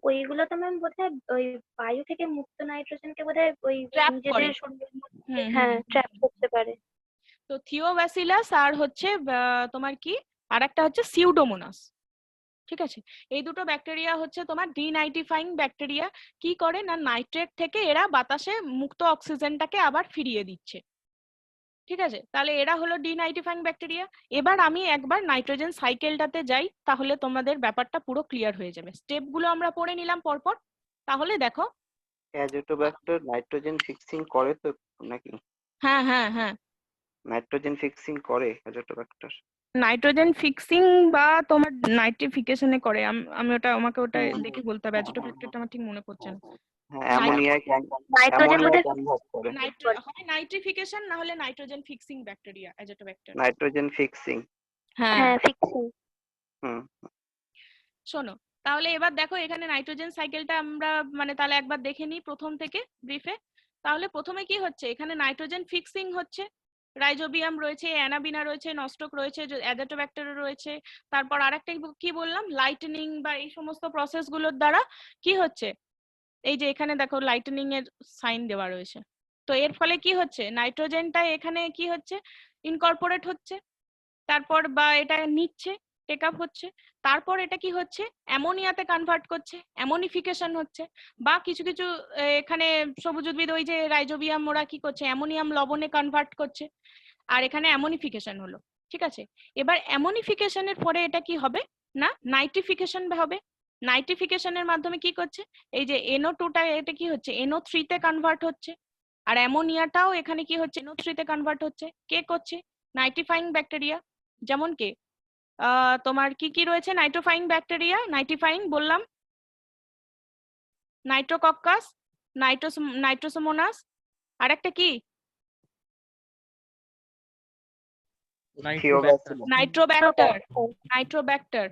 ওইগুলো তো ম্যাম বোধহয় ওই বায়ু থেকে মুক্ত নাইট্রোজেনকে বোধহয় ওই ট্র্যাপ করে, নিজেদের শরীরের মধ্যে হ্যাঁ ট্র্যাপ করতে পারে। তো থিওব্যাসিলাস আর হচ্ছে তোমার কি আর একটা হচ্ছে সিউডোমোনাস, ঠিক আছে, এই দুটো ব্যাকটেরিয়া হচ্ছে তোমার ডিনাইট্রিফাইং ব্যাকটেরিয়া। কি করে না নাইট্রেট থেকে এরা বাতাসে মুক্ত অক্সিজেনটাকে আবার ফিরিয়ে দিচ্ছে, ঠিক আছে, তাহলে এরা হলো ডিনাইট্রিফাইং ব্যাকটেরিয়া। এবার আমি একবার নাইট্রোজেন সাইকেলটাতে যাই, তাহলে তোমাদের ব্যাপারটা পুরো ক্লিয়ার হয়ে যাবে। স্টেপগুলো আমরা পড়ে নিলাম পরপর, তাহলে দেখো। অ্যাজোটোব্যাক্টার নাইট্রোজেন ফিক্সিং করে তো নাকি? হ্যাঁ হ্যাঁ হ্যাঁ, নাইট্রোজেন ফিক্সিং করে অ্যাজোটোব্যাক্টার। নাইট্রোজেন ফিক্সিং বা তোমার নাইট্রিফিকেশনে করে, আমি ওটা আমাকে ওটা দেখে বলতে হবে, অ্যাজোটোব্যাক্টারটা আমার ঠিক মনে পড়ছে না। হ্যাঁ, অ্যামোনিয়ায় নাইট্রোজেন বোধহয় কনভার্ট করে। হয় নাইট্রিফিকেশন না হলে nitrogen fixing bacteria Azotobacter. Nitrogen fixing, হ্যাঁ ফিক্সিং। শোনো তাহলে এবার দেখো এখানে নাইট্রোজেন সাইকেলটা আমরা মানে তাহলে একবার দেখে নিই প্রথম থেকে ব্রিফে। তাহলে প্রথমে কি হচ্ছে, এখানে নাইট্রোজেন ফিক্সিং হচ্ছে, রাইজোবিয়াম রয়েছে, অ্যানাবিনা রয়েছে, নস্টক রয়েছে, অ্যাজাটোব্যাক্টার রয়েছে, তারপর আরেকটা কি বললাম লাইটেনিং বা এই সমস্ত প্রসেস গুলোর দ্বারা কি হচ্ছে, এই যে এখানে দেখো লাইটেনিং এর সাইন দেওয়া রয়েছে। তো এর ফলে কি হচ্ছে নাইট্রোজেনটা এখানে কি হচ্ছে ইনকর্পোরেট হচ্ছে, তারপর বা এটা নিচ্ছে টেক আপ হচ্ছে, তারপর এটা কি হচ্ছে অ্যামোনিয়াতে কনভার্ট করছে, অ্যামোনিফিকেশন হচ্ছে, বা কিছু কিছু এখানে সবুজ উদ্ভিদ ওই যে রাইজোবিয়াম ওরা কি করছে অ্যামোনিয়াম লবণে কনভার্ট করছে, আর এখানে অ্যামোনিফিকেশন হলো, ঠিক আছে। এবার অ্যামোনিফিকেশনের পরে এটা কি হবে না নাইট্রিফিকেশন হবে। নাইট্রিফিকেশনের মাধ্যমে কি করছে এই যে NO2টা এটা কি হচ্ছে NO3 তে কনভার্ট হচ্ছে, আর অ্যামোনিয়াটাও এখানে কি হচ্ছে NO3 তে কনভার্ট হচ্ছে। কে করছে নাইট্রিফাইং ব্যাকটেরিয়া, যেমন কে তোমার কি কি রয়েছে নাইট্রোফাইং ব্যাকটেরিয়া, নাইট্রিফাইং বললাম নাইট্রোকক্কাস, নাইট্রোসোমোনাস, আর একটা কি নাইট্রোব্যাক্টার।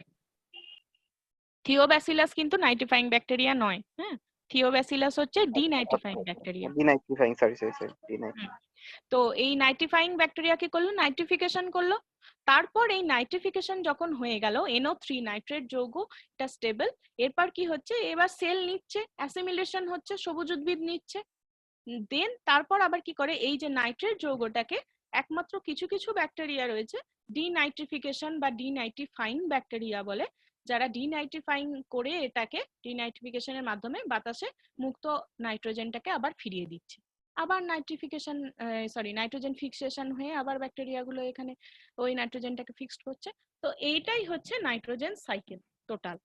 থিওব্যাসিলাস কিন্তু নাইট্রিফাইং ব্যাকটেরিয়া নয়, হ্যাঁ, থিওব্যাসিলাস হচ্ছে denitrifying bacteria. Denitrifying, sorry denitrifying. তো এই নাইট্রিফাইং ব্যাকটেরিয়া কি করলো, নাইট্রিফিকেশন করলো। তারপর এই নাইট্রিফিকেশন যখন হয়ে গেল, NO3 নাইট্রেট যৌগ এটা স্টেবল, এরপর কি হচ্ছে, এবার সেল নিচ্ছে, অ্যাসিমিলেশন হচ্ছে, সবুজ উদ্ভিদ নিচ্ছে। দেন তারপর আবার কি করে, এই যে নাইট্রেট যৌগটাকে একমাত্র কিছু কিছু ব্যাকটেরিয়া রয়েছে ডিনাইট্রিফিকেশন বা ডিনাইট্রিফাইং ব্যাকটেরিয়া বলে, যারা ডিনাইট্রিফাইং করে এটাকে ডিনাইট্রিফিকেশনের মাধ্যমে বাতাসে মুক্ত নাইট্রোজেনটাকে আবার ফিরিয়ে দিচ্ছে। আবার নাইট্রোজেন ফিক্সেশন হয়ে আবার ব্যাকটেরিয়া গুলো এখানে ওই নাইট্রোজেনটাকে ফিক্সড করছে। তো এইটাই হচ্ছে নাইট্রোজেন সাইকেল টোটাল।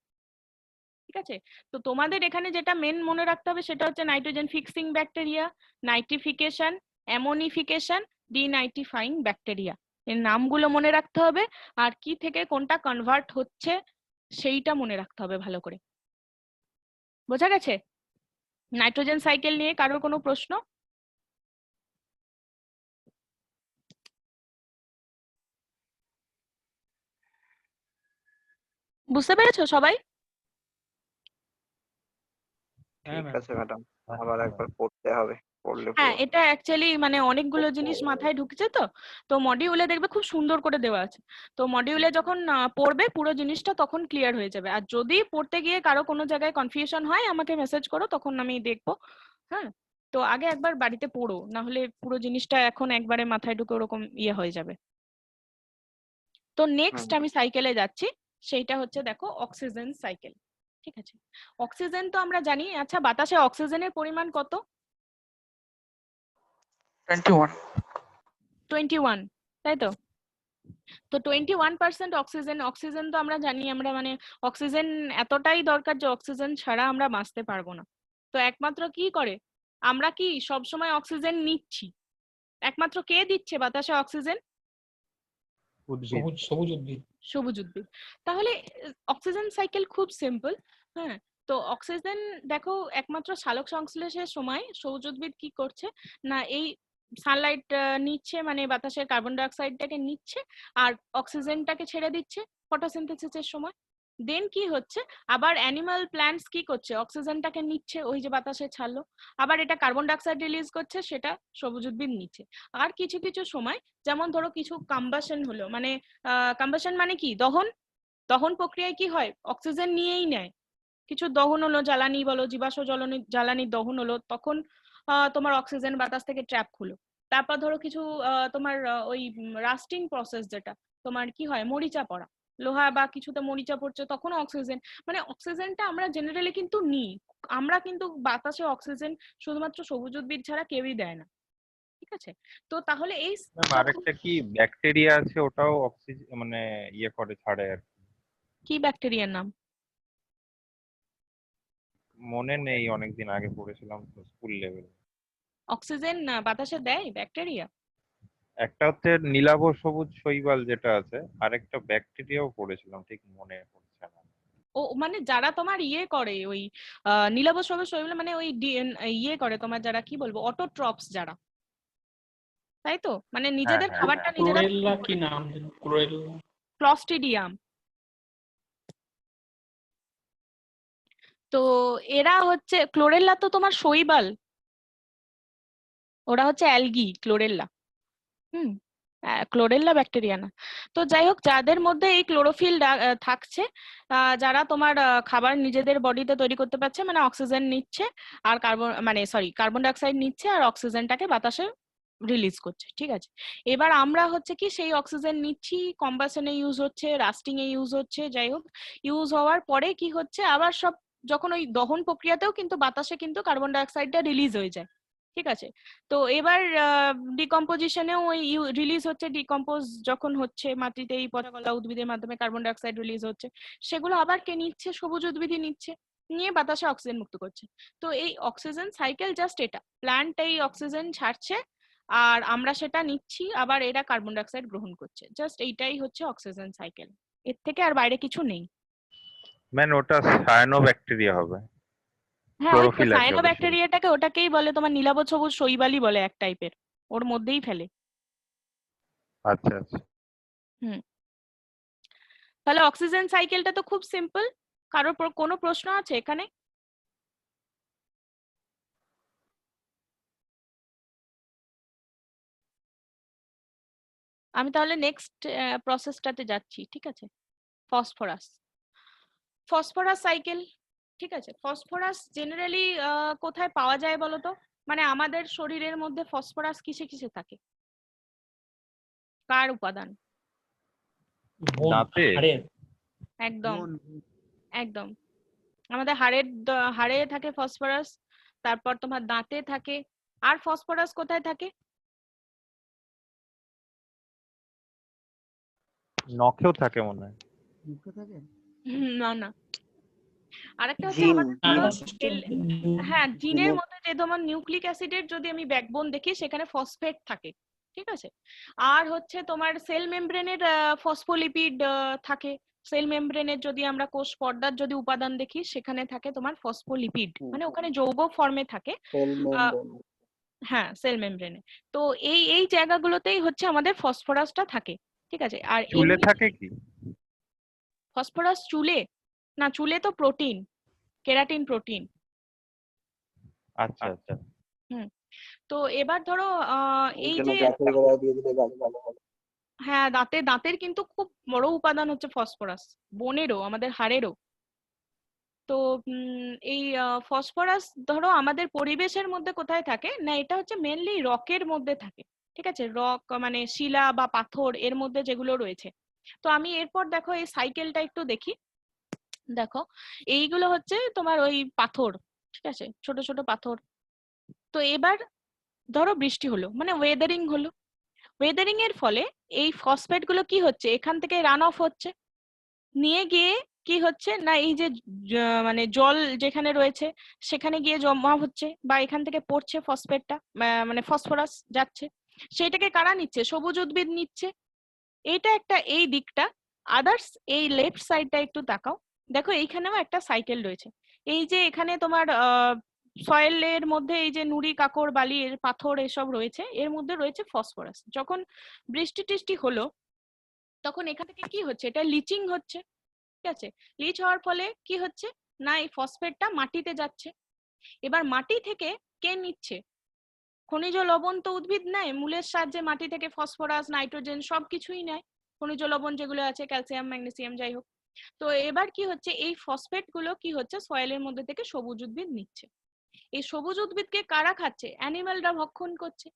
ঠিক আছে, তো তোমাদের এখানে যেটা মেন মনে রাখতে হবে সেটা হচ্ছে nitrogen fixing bacteria, nitrification, ammonification, denitrifying bacteria, এর নামগুলো মনে রাখতে হবে, আর কি থেকে কোনটা কনভার্ট হচ্ছে সেইটা মনে রাখতে হবে ভালো করে। বোঝা গেছে নাইট্রোজেন সাইকেল নিয়ে কারোর কোনো প্রশ্ন? বুঝতে পেরেছো সবাই? ঠিক আছে ম্যাডাম, আবার একবার পড়তে হবে, পড়লে হ্যাঁ, পুরো এটা অ্যাকচুয়ালি মানে অনেকগুলো জিনিস মাথায় ঢুকছে, তো মডিউলে দেখবে খুব সুন্দর করে দেওয়া আছে। তো মডিউলে যখন পড়বে পুরো জিনিসটা তখন ক্লিয়ার হয়ে যাবে। আর যদি পড়তে গিয়ে কারো কোনো জায়গায় কনফিউশন হয় আমাকে মেসেজ করো, তখন আমি দেখবো। হ্যাঁ, তো আগে একবার বাড়িতে পড়ো, না হলে পুরো জিনিসটা এখন একবারে মাথায় ঢুকে ওরকম ইয়ে হয়ে যাবে। তো নেক্সট আমি সাইকেলে যাচ্ছি, সেইটা হচ্ছে দেখো অক্সিজেন সাইকেল। ঠিক আছে, অক্সিজেন তো আমরা জানি। আচ্ছা, বাতাসে অক্সিজেনের পরিমাণ কত? 21, তাই তো? তো 21% অক্সিজেন। অক্সিজেন তো আমরা জানি, আমরা মানে অক্সিজেন এতটাই দরকার যে অক্সিজেন ছাড়া আমরা বাঁচতে পারবো না। তো একমাত্র কি করে, আমরা কি সব সময় অক্সিজেন নিচ্ছি? একমাত্র কে দিচ্ছে বাতাসে অক্সিজেন? সবুজ উদ্ভিদ। সবুজ উদ্ভিদ। তাহলে অক্সিজেন সাইকেল খুব সিম্পল। হ্যাঁ, তো অক্সিজেন দেখো একমাত্র সালোক সংশ্লেষের সময় সবুজ উদ্ভিদ কি করছে না, এই সানলাইট নিচ্ছে, মানে বাতাসের কার্বন ডাই অক্সাইডটাকে নিচ্ছে আর অক্সিজেনটাকে ছেড়ে দিচ্ছে ফটোসিনথেসিসের সময়। দেন কি হচ্ছে, আবার অ্যানিমাল প্ল্যান্টস কি করছে, অক্সিজেনটাকে নিচ্ছে, ওই যে বাতাসে ছাড়লো, আবার এটা কার্বন ডাই অক্সাইড রিলিজ করছে, সেটা সবুজ উদ্ভিদ নিচ্ছে। আর কিছু কিছু সময়, যেমন ধরো কিছু কাম্বাসন হলো, মানে কাম্বাসন মানে কি, দহন। দহন প্রক্রিয়ায় কি হয়, অক্সিজেন নিয়েই নেয়। কিছু দহন হলো, জ্বালানি বলো, জীবাশ্ম জ্বালানির দহন হলো, তখন তোমার অক্সিজেন বাতাস থেকে ট্র্যাপ হলো। তারপর ধরো কিছু তোমার ওই রাস্টিং প্রসেস, যেটা তোমার কি হয়, মরিচা পড়া, লোহা বা কিছুতে মরিচা পড়ছে, তখনও অক্সিজেন, মানে অক্সিজেনটা আমরা জেনারেলি কিন্তু নিই। আমরা কিন্তু বাতাসে অক্সিজেন শুধুমাত্র সবুজ উদ্ভিদ ছাড়া কেউই দেয় না। ঠিক আছে, তো তাহলে এই ম্যাম আরেকটা কি ব্যাকটেরিয়া আছে, ওটাও অক্সিজেন মানে ইয়ে করে, ছাড়ে আর কি। কি ব্যাকটেরিয়ার নাম? মনে নেই, অনেকদিন আগে পড়েছিলাম তো স্কুল লেভেলে। অক্সিজেন বাতাসে দেয় ব্যাকটেরিয়া? একটা হচ্ছে নীলাভ সবুজ শৈবাল যেটা আছে, আরেকটা ব্যাকটেরিয়াও পড়েছিলাম, ঠিক মনে পড়ছে না। ও মানে যারা তোমার ইয়ে করে, ওই নীলাভ সবুজ শৈবাল মানে ওই ইয়ে করে তোমার, যারা কি বলবো, অটোট্রপস যারা, তাই তো? মানে নিজেদের হ্যাঁ, খাবারটা হ্যাঁ। নিজেরা ক্লোরেল্লা কি নাম যেন, ক্লোরেল্লা। ক্লস্ট্রিডিয়াম। তো এরা হচ্ছে ক্লোরেল্লা, তো তোমার শৈবাল, ওরা হচ্ছে অ্যালগি ক্লোরেল্লা। হুম, ক্লোরেল্লা ব্যাকটেরিয়া না। তো যাই হোক, যাদের মধ্যে এই ক্লোরোফিল থাকছে, যারা তোমার খাবার নিজেদের বডিতে তৈরি করতে পারছে, মানে অক্সিজেন নিচ্ছে আর কার্বন ডাই অক্সাইড নিচ্ছে আর অক্সিজেনটাকে বাতাসে রিলিজ করছে। ঠিক আছে, এবার আমরা হচ্ছে কি সেই অক্সিজেন নিচ্ছি, কম্বাসনে ইউজ হচ্ছে, রাস্টিং এ ইউজ হচ্ছে, যাই হোক ইউজ হওয়ার পরে কি হচ্ছে, আবার সব যখন ওই দহন প্রক্রিয়াতেও কিন্তু বাতাসে কিন্তু কার্বন ডাই অক্সাইডটা রিলিজ হয়ে যায়। ঠিক আছে, তো এবার ডিকম্পোজিশনেও ওই রিলিজ হচ্ছে, ডিকম্পোজ যখন হচ্ছে মাটিতে এই পচা গলা উদ্ভিদের মাধ্যমে কার্বন ডাই অক্সাইড রিলিজ হচ্ছে, সেগুলো আবার কে নিচ্ছে, সবুজ উদ্ভিদই নিচ্ছে, নিয়ে বাতাসে অক্সিজেন মুক্ত করছে। তো এই অক্সিজেন সাইকেল জাস্ট এটা, প্ল্যান্ট এই অক্সিজেন ছাড়ছে আর আমরা সেটা নিচ্ছি, আবার এরা কার্বন ডাই অক্সাইড গ্রহণ করছে, জাস্ট এইটাই হচ্ছে অক্সিজেন সাইকেল, এর থেকে আর বাইরে কিছু নেই। ম্যাম ওটা সায়ানোব্যাকটেরিয়া হবে। হ্যাঁ, ওই তো ক্লোরোফিল আছে সায়ানো ওদের। ব্যাকটেরিয়াটাকে ওটাকেই বলে তোমার নীলাভ সবুজ শৈবালই বলে, এক টাইপের, ওর মধ্যেই ফেলে। আচ্ছা আচ্ছা। হুম, তাহলে অক্সিজেন সাইকেলটা তো খুব সিম্পল। কারোর কোনো প্রশ্ন আছে এখানে? আমি তাহলে নেক্সট প্রসেসটাতে যাচ্ছি, ঠিক আছে? ফসফরাস ফসফরাস সাইকেল, ঠিক আছে? ফসফরাস জেনারেলি কোথায় পাওয়া যায় বলো তো? মানে আমাদের শরীরের মধ্যে ফসফরাস কিসে কিসে থাকে? কার উপাদান? দাঁতে একদম একদম আমাদের হাড়ে থাকে ফসফরাস, তারপর তোমার দাঁতে থাকে। আর ফসফরাস কোথায় থাকে? নখেও থাকে মনে হয়। না না, আরেকটা হচ্ছে জিন আমাদের জিন হ্যাঁ, জিনের মধ্যে যে তোমার নিউক্লিক অ্যাসিডের যদি আমি ব্যাকবোন দেখি সেখানে ফসফেট থাকে, ঠিক আছে? আর হচ্ছে তোমার সেল মেমব্রেনের ফসফোলিপিড থাকে। সেল মেমব্রেনের যদি আমরা কোষ পর্দার যদি উপাদান দেখি সেখানে থাকে তোমার ফসফোলিপিড, মানে ওখানে যৌগ ফর্মে থাকে। হ্যাঁ, সেল মেমব্রেনে। তো এই এই জায়গাগুলোতেই হচ্ছে আমাদের ফসফরাসটা থাকে, ঠিক আছে? আর চুলে থাকে কি? ফসফরাস চুলে না, চুলে তো প্রোটিন, কেরাটিন প্রোটিন। আচ্ছা আচ্ছা। হুম, তো এবার ধরো এই যে হ্যাঁ, দাঁতের কিন্তু খুব বড় উপাদান হচ্ছে ফসফরাস, বোনেরও, আমাদের হাড়েরও। তো এই ফসফরাস ধরো আমাদের পরিবেশের মধ্যে কোথায় থাকে না, এটা হচ্ছে মেনলি রকের মধ্যে থাকে, ঠিক আছে? রক মানে শিলা বা পাথর এর মধ্যে যেগুলো রয়েছে। তো আমি এরপর দেখো এই সাইকেলটা একটু দেখি। দেখো এইগুলো হচ্ছে তোমার ওই পাথর, ঠিক আছে? ছোট ছোট পাথর। তো এবার ধরো বৃষ্টি হলো, মানে ওয়েদারিং হলো। ওয়েদারিং এর ফলে এই ফসফেট গুলো কি হচ্ছে, এখান থেকে রান অফ হচ্ছে, নিয়ে গিয়ে কি হচ্ছে না, এই যে মানে জল যেখানে রয়েছে সেখানে গিয়ে জমা হচ্ছে বা এখান থেকে পড়ছে ফসফেটটা, মানে ফসফরাস যাচ্ছে। সেটাকে কারা নিচ্ছে? সবুজ উদ্ভিদ নিচ্ছে। এইটা একটা, এই দিকটা। আদার্স এই লেফট সাইডটা একটু তাকাও, দেখো এইখানেও একটা সাইকেল রয়েছে। এই যে এখানে তোমার সয়েলের মধ্যে এই যে নুড়ি কাকড় বালি পাথর এসব রয়েছে, এর মধ্যে রয়েছে ফসফরাস। যখন বৃষ্টি টিষ্টি হলো তখন এখান থেকে কি হচ্ছে, এটা লিচিং হচ্ছে, ঠিক আছে? লিচ হওয়ার ফলে কি হচ্ছে না, এই ফসফেটটা মাটিতে যাচ্ছে। এবার মাটি থেকে কে নিচ্ছে? খনিজ লবণ তো উদ্ভিদ নেয়, মূলের সাহায্যে মাটি থেকে ফসফরাস নাইট্রোজেন সবকিছুই নেয়, খনিজ লবণ যেগুলো আছে, ক্যালসিয়াম ম্যাগনেসিয়াম যাই হোক। তো এবার কি হচ্ছে, এই ফসফেট গুলো কি হচ্ছে সয়েলের মধ্যে থেকে সবুজ উদ্ভিদ নিচ্ছে। এই সবুজ উদ্ভিদকে কারা খাচ্ছে? অ্যানিমালরা ভক্ষণ করছে।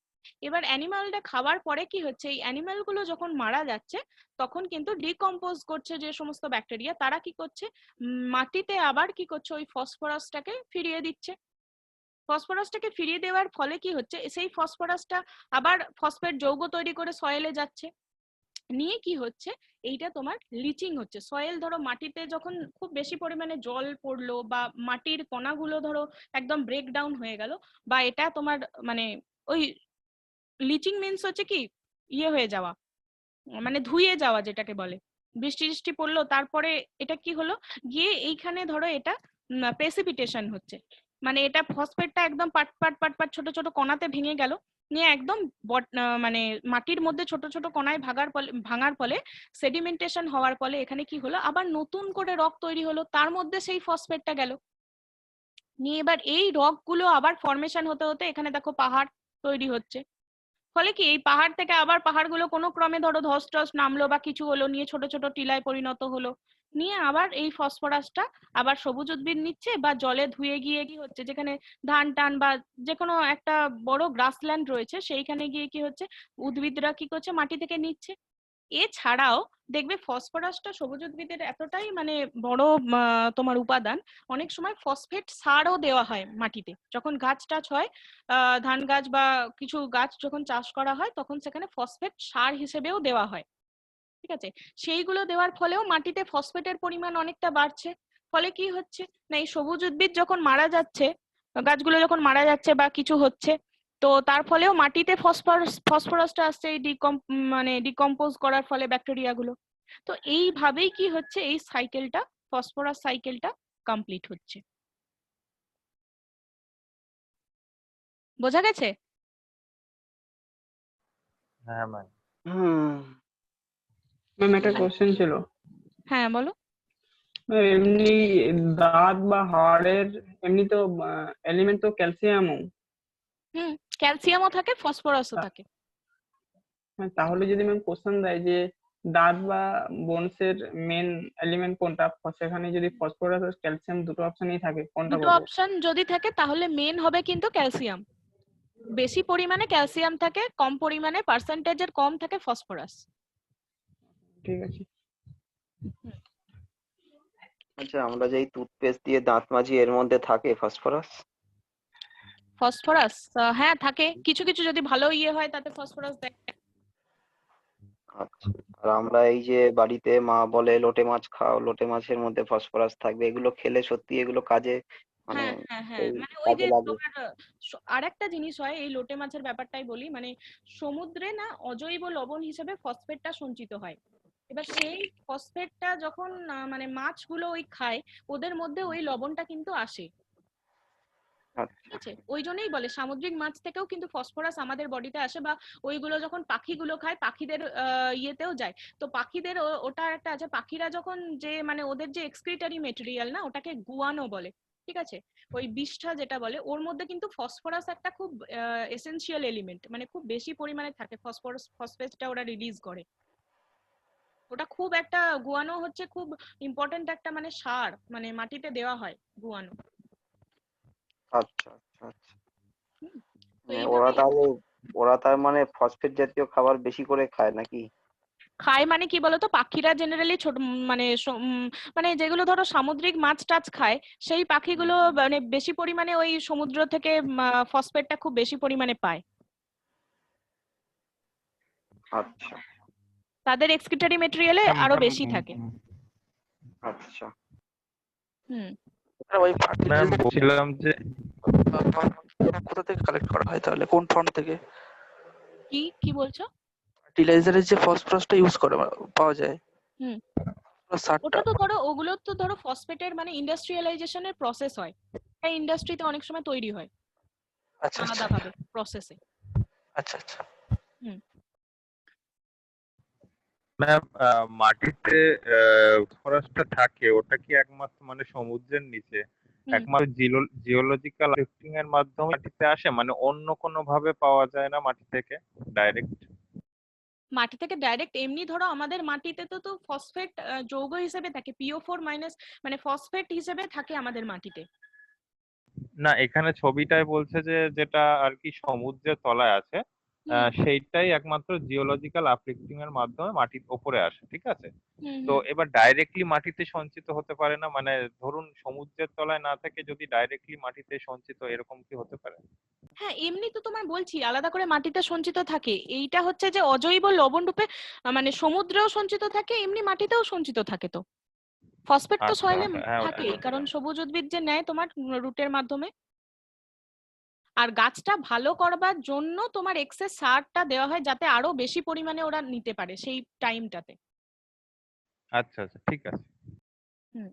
এবার অ্যানিমালটা খাওয়ার পরে কি হচ্ছে, এই অ্যানিমাল গুলো যখন মারা যাচ্ছে তখন কিন্তু ডিকম্পোজ করছে যে সমস্ত ব্যাকটেরিয়া, তারা কি করছে মাটিতে আবার কি করছে, ওই ফসফরাসটাকে ফিরিয়ে দিচ্ছে। ফসফরাসটাকে ফিরিয়ে দেওয়ার ফলে কি হচ্ছে, সেই ফসফরাসটা আবার ফসফেট যৌগ তৈরি করে সয়েলে যাচ্ছে, নিয়ে কি হচ্ছে এইটা তোমার লিচিং হচ্ছে। সয়েল ধরো মাটিতে যখন খুব বেশি পরিমাণে জল পড়লো বা মাটির কণাগুলো ধরো একদম ব্রেকডাউন হয়ে গেল, বা এটা তোমার মানে ওই লিচিং মিন্স হচ্ছে কি ইয়ে হয়ে যাওয়া, মানে ধুয়ে যাওয়া যেটাকে বলে। বৃষ্টি টিষ্টি পড়লো তারপরে এটা কি হলো, গিয়ে এইখানে ধরো এটা প্রেসিপিটেশন হচ্ছে, মানে এটা ফসফেটটা একদম পাট পাট পাট পাট ছোট ছোট কণাতে ভেঙে গেল, নিয়ে একদম মানে মাটির মধ্যে ছোট ছোট কণায় ভাঙার ফলে সেডিমেন্টেশন হওয়ার ফলে এখানে কি হলো, আবার নতুন করে রক তৈরি হলো, তার মধ্যে সেই ফসফেটটা গেল, নিয়ে এবার এই রকগুলো আবার ফর্মেশন হতে হতে এখানে দেখো পাহাড় তৈরি হচ্ছে। ফলে কি এই পাহাড় থেকে আবার পাহাড়গুলো কোনো ক্রমে ধরো ধস টস নামলো বা কিছু হলো, নিয়ে ছোট ছোট টিলায় পরিণত হলো, নিয়ে আবার এই ফসফরাসটা আবার সবুজ উদ্ভিদ নিচ্ছে, বা জলে ধুয়ে গিয়ে কি হচ্ছে, যেখানে ধান টান বা যে কোনো একটা বড় গ্রাসল্যান্ড রয়েছে সেইখানে গিয়ে কি হচ্ছে উদ্ভিদরা কি করছে মাটি থেকে নিচ্ছে। এছাড়াও দেখবে ফসফরাসটা সবুজ উদ্ভিদের এতটাই মানে বড় তোমার উপাদান, অনেক সময় ফসফেট সারও দেওয়া হয় মাটিতে, যখন গাছ টাছ হয় ধান গাছ বা কিছু গাছ যখন চাষ করা হয় তখন সেখানে ফসফেট সার হিসেবেও দেওয়া হয়, ঠিক আছে? সেইগুলো দেওয়ার ফলেও মাটিতে ফসফেটের পরিমাণ অনেকটা বাড়ছে। ফলে কি হচ্ছে না, এই সবুজ উদ্ভিদ যখন মারা যাচ্ছে, গাছগুলো যখন মারা যাচ্ছে বা কিছু হচ্ছে, তো তার ফলেও মাটিতে ফসফরাসটা আসছে এই মানে ডিকম্পোজ করার ফলে ব্যাকটেরিয়া গুলো। তো এইভাবেই কি হচ্ছে এই সাইকেলটা, ফসফরাস সাইকেলটা কমপ্লিট হচ্ছে। বোঝা গেছে? হ্যাঁ ম্যাম। ম্যাম একটা কোশ্চেন ছিল। হ্যাঁ বলো। এমনি দাঁত বা হাড়ের এমনি তো এলিমেন্ট তো ক্যালসিয়ামও। ক্যালসিয়ামও থাকে, ফসফরাসও থাকে। হ্যাঁ, তাহলে যদি ম্যাম কোশ্চেন দেয় যে দাঁত বা বোনসের মেন এলিমেন্ট কোনটা, সেখানে যদি ফসফরাস আর ক্যালসিয়াম দুটো অপশনই থাকে, কোনটা দুটো করবো? অপশন যদি থাকে তাহলে মেন হবে কিন্তু ক্যালসিয়াম। বেশি পরিমাণে ক্যালসিয়াম থাকে, কম পরিমাণে পার্সেন্টেজের কম থাকে ফসফরাস। ঠিক আছে। আচ্ছা, আমরা যেই টুথপেস্ট দিয়ে দাঁত মাজি এর মধ্যে থাকে ফসফরাস? ফসফরাস হ্যাঁ থাকে, কিছু কিছু যদি ভালো ইয়ে হয় তাতে ফসফরাস দেয়। আচ্ছা, আর আমরা এই যে বাড়িতে মা বলে লোটে মাছ খাও, লোটে মাছের মধ্যে ফসফরাস থাকবে, এগুলো খেলে সত্যি এগুলো কাজে মানে হ্যাঁ হ্যাঁ হ্যাঁ, এই মানে ওই কাজে যে লাগে? তোমার আরেকটা জিনিস হয় এই লোটে মাছের ব্যাপারটাই বলি, মানে সমুদ্রে না অজৈব লবণ হিসেবে ফসফেটটা সঞ্চিত হয়। এবার সেই ফসফেটটা যখন মানে মাছগুলো ওই খায়, ওদের মধ্যে ওই লবণটা কিন্তু আসে। ঠিক আচ্ছা আছে, ওই জন্যই বলে সামুদ্রিক মাছ থেকেও কিন্তু ফসফরাস আমাদের বডিতে আসে, বা ওইগুলো যখন পাখিগুলো খায় পাখিদের ইয়েতেও যায়। তো পাখিদের ওটা একটা আছে, পাখিরা যখন যে মানে ওদের যে এক্সক্রিটারি মেটেরিয়াল না, ওটাকে গুয়ানো বলে। ঠিক আছে, ওই বিষ্ঠা যেটা বলে, ওর মধ্যে কিন্তু ফসফরাস একটা খুব এসেনশিয়াল এলিমেন্ট, মানে খুব বেশি পরিমাণে থাকে ফসফরাস, ফসফেটটা ওরা রিলিজ করে। ওটা খুব একটা, গুয়ানো হচ্ছে খুব ইম্পর্টেন্ট একটা মানে সার, মানে মাটিতে দেওয়া হয় গুয়ানো। আচ্ছা আচ্ছা আচ্ছা। তো ওরা তার মানে ফসফেট জাতীয় খাবার বেশি করে খায় নাকি? খায় মানে কি বলতো, পাখিরা জেনারেলি ছোট মানে মানে যেগুলো ধরো সামুদ্রিক মাছ টাছ খায়, সেই পাখিগুলো মানে বেশি পরিমাণে ওই সমুদ্র থেকে ফসফেটটা খুব বেশি পরিমাণে পায়। আচ্ছা তাদের এক্সক্রিটারি মেটেরিয়ালে আরো বেশি থাকে। আচ্ছা হুম। ওই ম্যাম বলছিলাম যে কোথা থেকে কালেক্ট করা হয় তাহলে, কোন ফর্ম থেকে? কি কি বলছো? ফার্টিলাইজারের যে ফসফরাসটা ইউজ করে পাওয়া যায়, হুম, সারটা ওটা তো ধরো, ওগুলো তো ধরো ফসফেটের মানে ইন্ডাস্ট্রিয়ালাইজেশনের প্রসেস হয়, এই ইন্ডাস্ট্রিতে অনেক সময় তৈরি হয় আচ্ছা আচ্ছা আলাদাভাবে প্রসেসে। আচ্ছা আচ্ছা। হুম। ম্যাম মাটিতে ফসফরাসটা থাকে, ওটা কি একমাত্র মানে সমুদ্রের নিচে একমাত্র জিওলজিক্যাল লিফটিং এর মাধ্যমে মাটিতে আসে, মানে অন্য কোনো ভাবে পাওয়া যায় না মাটি থেকে ডাইরেক্ট? মাটি থেকে ডাইরেক্ট এমনি ধরো আমাদের মাটিতে তো ফসফেট যৌগ হিসেবে থাকে, PO4 মাইনাস, মানে ফসফেট হিসেবে থাকে আমাদের মাটিতে। না, এখানে ছবিটায় বলছে যে যেটা আর কি সমুদ্রের তলায় আছে, সেইটাই একমাত্র জিওলজিক্যাল আপলিফটিং এর মাধ্যমে মাটির ওপরে আসে, ঠিক আছে? তো এবার ডাইরেক্টলি মাটিতে সঞ্চিত হতে পারে না, মানে ধরুন সমুদ্রের তলায় না থেকে যদি ডাইরেক্টলি মাটিতে সঞ্চিত, এরকম কি হতে পারে? হ্যাঁ, এমনি তো তোমার বলছি আলাদা করে মাটিতে সঞ্চিত থাকে, এইটা হচ্ছে যে অজৈব লবণ রূপে মানে সমুদ্রেও সঞ্চিত থাকে, এমনি মাটিতেও সঞ্চিত থাকে। তো ফসফেট তো আচ্ছা সয়েলে আচ্ছা, হ্যাঁ ওটা থাকেই, কারণ সবুজ উদ্ভিদ যে নেয় তোমার রুটের মাধ্যমে। আর গাছটা ভালো করবার জন্য তোমার এক্সেস সারটা দেওয়া হয়, যাতে আরো বেশি পরিমাণে ওরা নিতে পারে সেই টাইমটাতে। আচ্ছা আচ্ছা, ঠিক আছে। হুম।